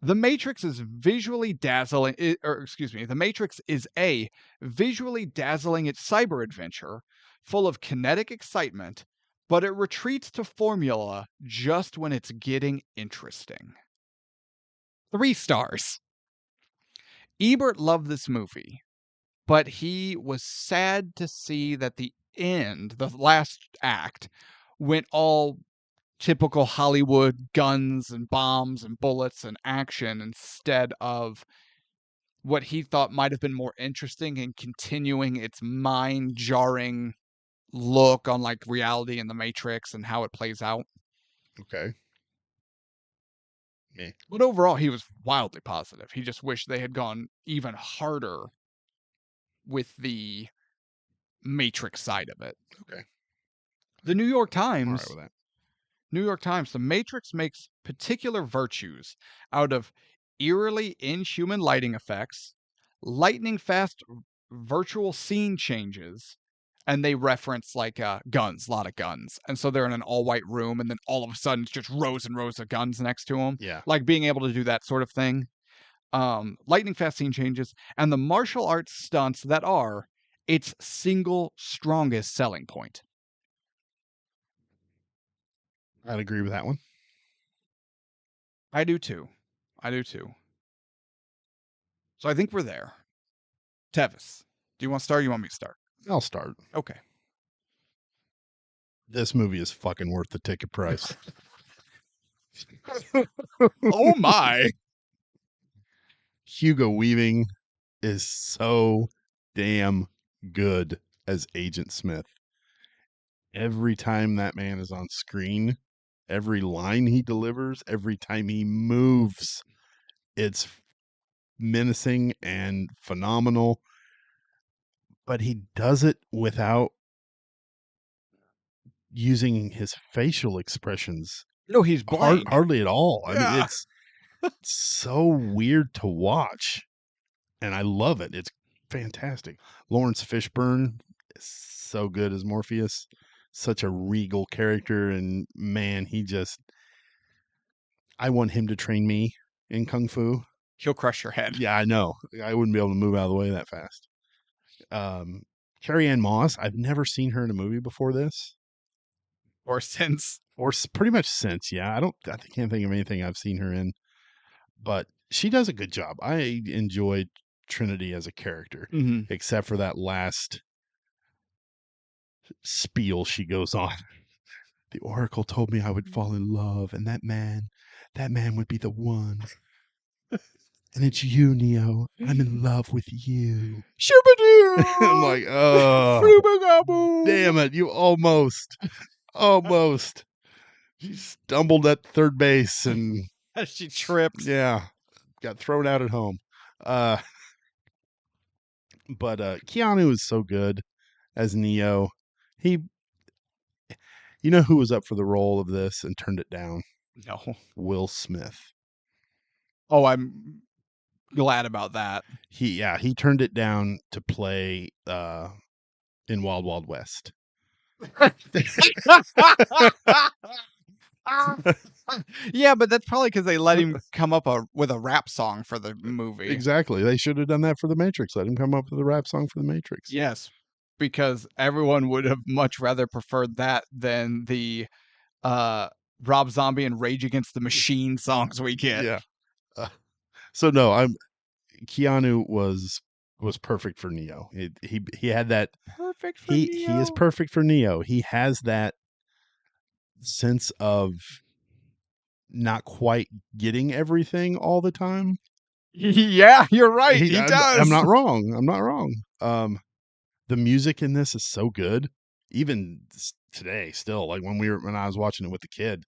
The Matrix is visually dazzling, The Matrix is a visually dazzling cyber adventure full of kinetic excitement, but it retreats to formula just when it's getting interesting. 3 stars. Ebert loved this movie, but he was sad to see that the last act, went all typical Hollywood guns and bombs and bullets and action instead of what he thought might have been more interesting in continuing its mind-jarring look on reality in the Matrix and how it plays out. Okay. Me. But overall, he was wildly positive. He just wished they had gone even harder with the Matrix side of it. Okay. The New York I'm Times... all right with that. New York Times, The Matrix makes particular virtues out of eerily inhuman lighting effects, lightning-fast virtual scene changes, and they reference guns, a lot of guns. And so they're in an all-white room, and then all of a sudden it's just rows and rows of guns next to them. Yeah. Being able to do that sort of thing. lightning fast scene changes, and the martial arts stunts that are its single strongest selling point. I'd agree with that one. I do too. So I think we're there. Tevis, do you want to start or you want me to start? I'll start. Okay. This movie is fucking worth the ticket price. Oh my. Hugo Weaving is so damn good as Agent Smith. Every time that man is on screen, every line he delivers, every time he moves, it's menacing and phenomenal. But he does it without using his facial expressions No, he's blank. hardly at all. I mean, Yeah. it's so weird to watch, and I love it. It's fantastic. Lawrence Fishburne is so good as Morpheus, such a regal character, and man, I want him to train me in kung fu. He'll crush your head. Yeah, I know. I wouldn't be able to move out of the way that fast. Carrie Ann Moss, I've never seen her in a movie before this. Or since. Or pretty much since, yeah. I can't think of anything I've seen her in. But she does a good job. I enjoyed Trinity as a character, except for that last spiel she goes on. The Oracle told me I would fall in love, and that man would be the one. And it's you, Neo. I'm in love with you. Shoo-ba-doo! I'm like, oh, Froo-ba-ga-boo! damn it. You almost. She stumbled at third base and She tripped. yeah, got thrown out at home. But Keanu is so good as Neo. You know who was up for the role of this and turned it down? No. Will Smith. Oh, I'm glad about that. He turned it down to play in Wild Wild West. Yeah, but that's probably because they let him come up with a rap song for the movie. Exactly. They should have done that for The Matrix. Let him come up with a rap song for The Matrix. Yes, because everyone would have much rather preferred that than the Rob Zombie and Rage Against the Machine songs we get. Yeah. So no, Keanu was perfect for Neo. He had that perfect for Neo. He is perfect for Neo. He has that sense of not quite getting everything all the time. Yeah, you're right. He does. I'm not wrong. The music in this is so good. Even today, still, like when I was watching it with the kid,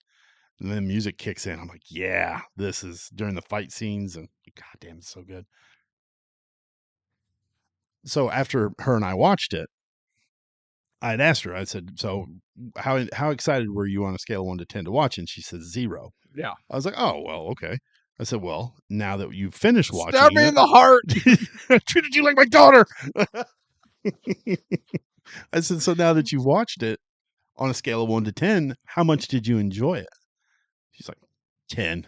and then music kicks in, I'm like, yeah, this is during the fight scenes, and goddamn, it's so good. So after her and I watched it, I had asked her, I said, so how excited were you on a scale of 1 to 10 to watch? And she said 0. Yeah. I was like, oh, well, okay. I said, well, now that you've finished watching Stab me in the heart. I treated you like my daughter. I said, so now that you've watched it on a scale of 1 to 10, how much did you enjoy it? She's like, 10.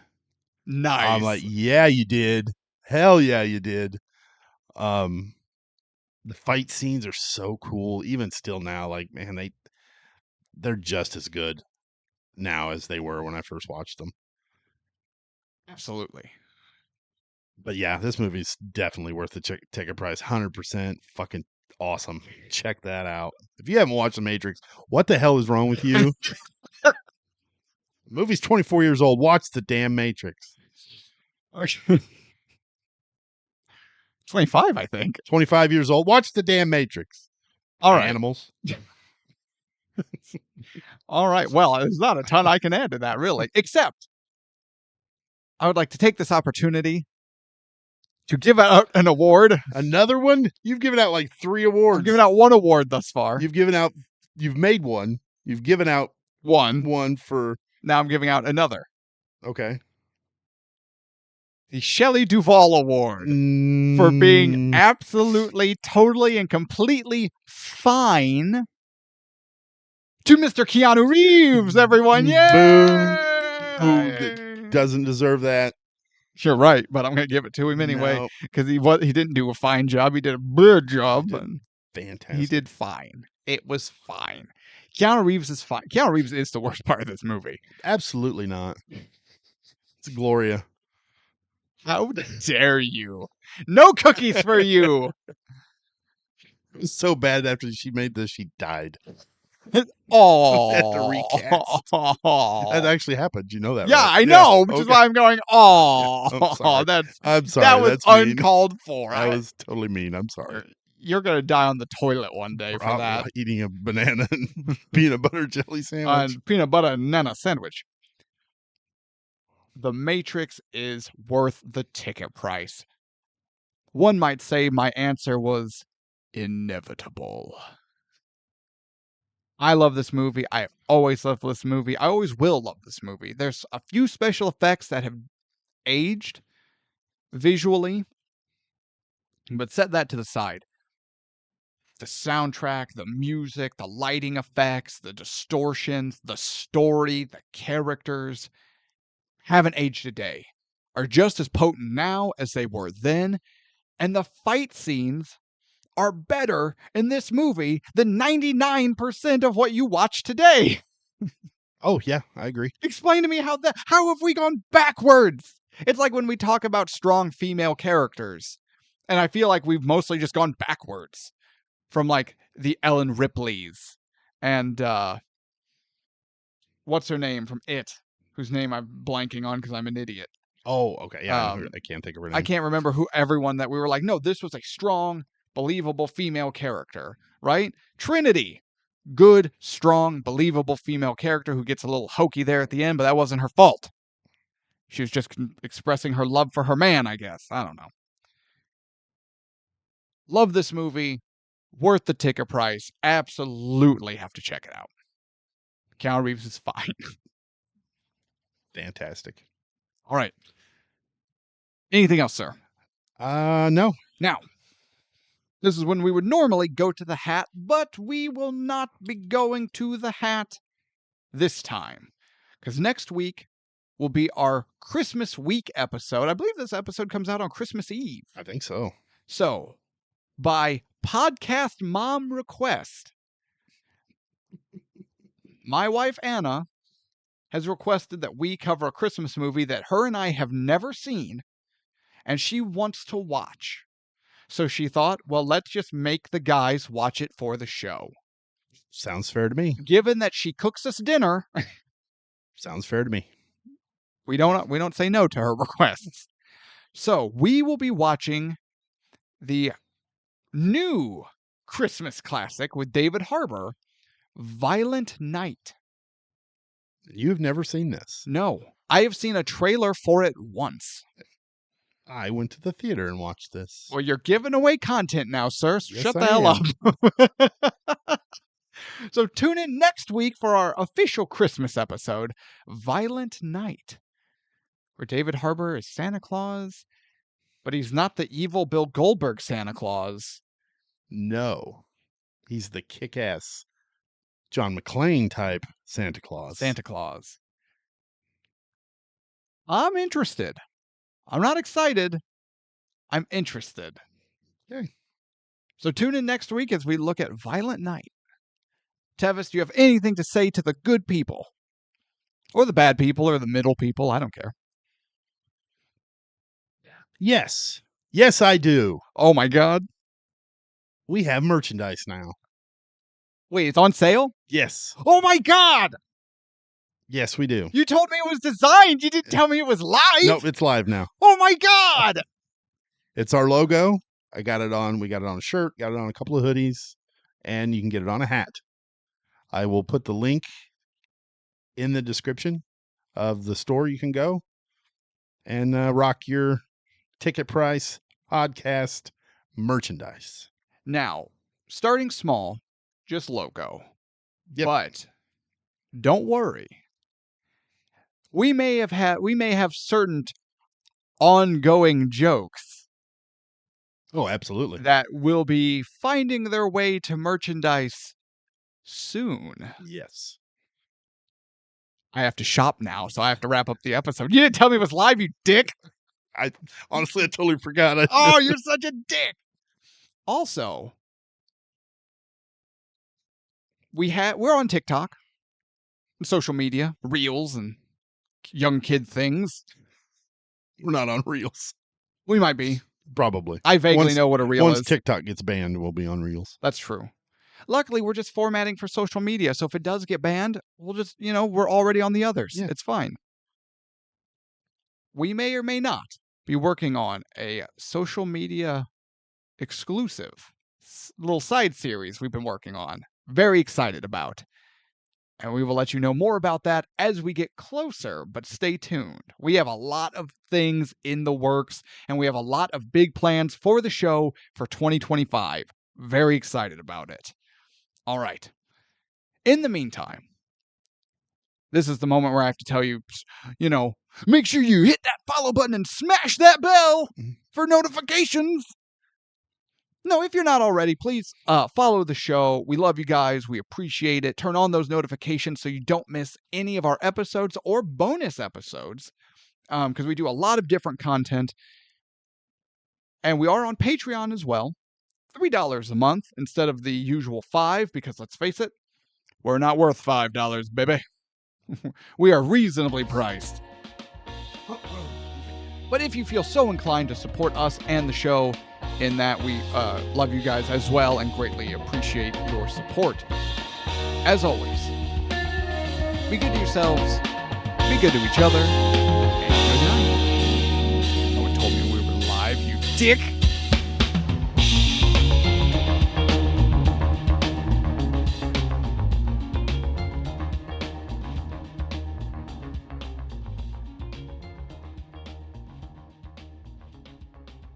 Nice. I'm like, yeah, you did. Hell yeah, you did. The fight scenes are so cool. Even still now, like, man, they're just as good now as they were when I first watched them. Absolutely. But yeah, this movie's definitely worth the ticket price. 100% fucking awesome. Check that out. If you haven't watched The Matrix, what the hell is wrong with you? The movie's 24 years old. Watch the damn Matrix. 25, I think. 25 years old. Watch the damn Matrix. All right. Animals. All right. Well, there's not a ton I can add to that, really, except I would like to take this opportunity to give out an award. Another one? You've given out like 3 awards. I've given out 1 award thus far. You've made one. You've given out one for. Now I'm giving out another. Okay. The Shelley Duvall Award for being absolutely, totally, and completely fine to Mr. Keanu Reeves, everyone. Yay! Boo. Doesn't deserve that. You're right, but I'm going to give it to him anyway No, because he didn't do a fine job. He did a good job. did And fantastic. he did fine. It was fine. Keanu Reeves is fine. Keanu Reeves is the worst part of this movie. Absolutely not. It's Gloria. How dare you? No cookies for you. It was so bad after she made this, she died. Oh, Had to recast. That actually happened. You know that, yeah, right? I know, which is why I'm going. Oh, I'm sorry. I'm sorry. That was That's mean. uncalled for. That was totally mean. I'm sorry. You're gonna die on the toilet one day for that. Eating a banana and peanut butter jelly sandwich. And peanut butter and nana sandwich. The Matrix is worth the ticket price. One might say my answer was inevitable. I love this movie. I always love this movie. I always will love this movie. There's a few special effects that have aged visually, but set that to the side. The soundtrack, the music, the lighting effects, the distortions, the story, the characters haven't aged a day, are just as potent now as they were then, and the fight scenes are better in this movie than 99% of what you watch today. Oh yeah, I agree. Explain to me how have we gone backwards? It's like when we talk about strong female characters, and I feel like we've mostly just gone backwards from like the Ellen Ripleys and what's her name from It, whose name I'm blanking on because I'm an idiot. Oh, okay. Yeah, I can't think of her name. I can't remember who everyone that we were like, no, this was a strong, believable female character, right? Trinity, good, strong, believable female character who gets a little hokey there at the end, but that wasn't her fault. She was just expressing her love for her man, I guess. I don't know. Love this movie. Worth the ticket price. Absolutely have to check it out. Keanu Reeves is fine. Fantastic. All right. Anything else, sir? No. Now, this is when we would normally go to the hat, but we will not be going to the hat this time. Because next week will be our Christmas week episode. I believe this episode comes out on Christmas Eve. I think so. So, by podcast mom request, my wife Anna has requested that we cover a Christmas movie that her and I have never seen, and she wants to watch. So she thought, well, let's just make the guys watch it for the show. Sounds fair to me. Given that she cooks us dinner, sounds fair to me. We don't say no to her requests. So we will be watching the new Christmas classic with David Harbour, Violent Night. You've never seen this? No, I have seen a trailer for it once. I went to the theater and watched this. Well, you're giving away content now, sir. So Yes, shut the I hell up. So tune in next week for our official Christmas episode, Violent Night, where David Harbour is Santa Claus, but he's not the evil Bill Goldberg Santa Claus. No, he's the kick-ass John McClane type Santa Claus. Santa Claus. I'm interested. I'm not excited. I'm interested. Okay. So tune in next week as we look at Violent Night. Tevis, do you have anything to say to the good people? Or the bad people, or the middle people? I don't care. Yes. Yes, I do. Oh my God. We have merchandise now. Wait, it's on sale? Yes. Oh my God! Yes, we do. You told me it was designed. You didn't tell me it was live. Nope, it's live now. Oh my God! It's our logo. We got it on a shirt, got it on a couple of hoodies, and you can get it on a hat. I will put the link in the description of the store. You can go and rock your Ticket Price podcast merchandise. Now, starting small, just logo. Yep. But don't worry. We may have certain ongoing jokes Oh, absolutely. that will be finding their way to merchandise soon. Yes. I have to shop now, so I have to wrap up the episode. You didn't tell me it was live, you dick. I honestly, I totally forgot. Oh, you're such a dick. Also, we're on TikTok, social media, reels, and young kid things. We're not on Reels. We might be. Probably. I vaguely know what a reel Once is. TikTok gets banned, we'll be on Reels. That's true. Luckily, we're just formatting for social media, so if it does get banned, we'll just, we're already on the others. Yeah. It's fine. We may or may not be working on a social media exclusive little side series we've been working on. Very excited about. And we will let you know more about that as we get closer, but stay tuned. We have a lot of things in the works, and we have a lot of big plans for the show for 2025. Very excited about it. All right. In the meantime, this is the moment where I have to tell you, make sure you hit that follow button and smash that bell for notifications. No, if you're not already, please follow the show. We love you guys. We appreciate it. Turn on those notifications so you don't miss any of our episodes or bonus episodes, because we do a lot of different content. And we are on Patreon as well. $3 a month instead of the usual $5, because let's face it, we're not worth $5, baby. We are reasonably priced. But if you feel so inclined to support us and the show, in that we love you guys as well and greatly appreciate your support. As always, be good to yourselves, be good to each other, and good night. No one told me we were live, you dick!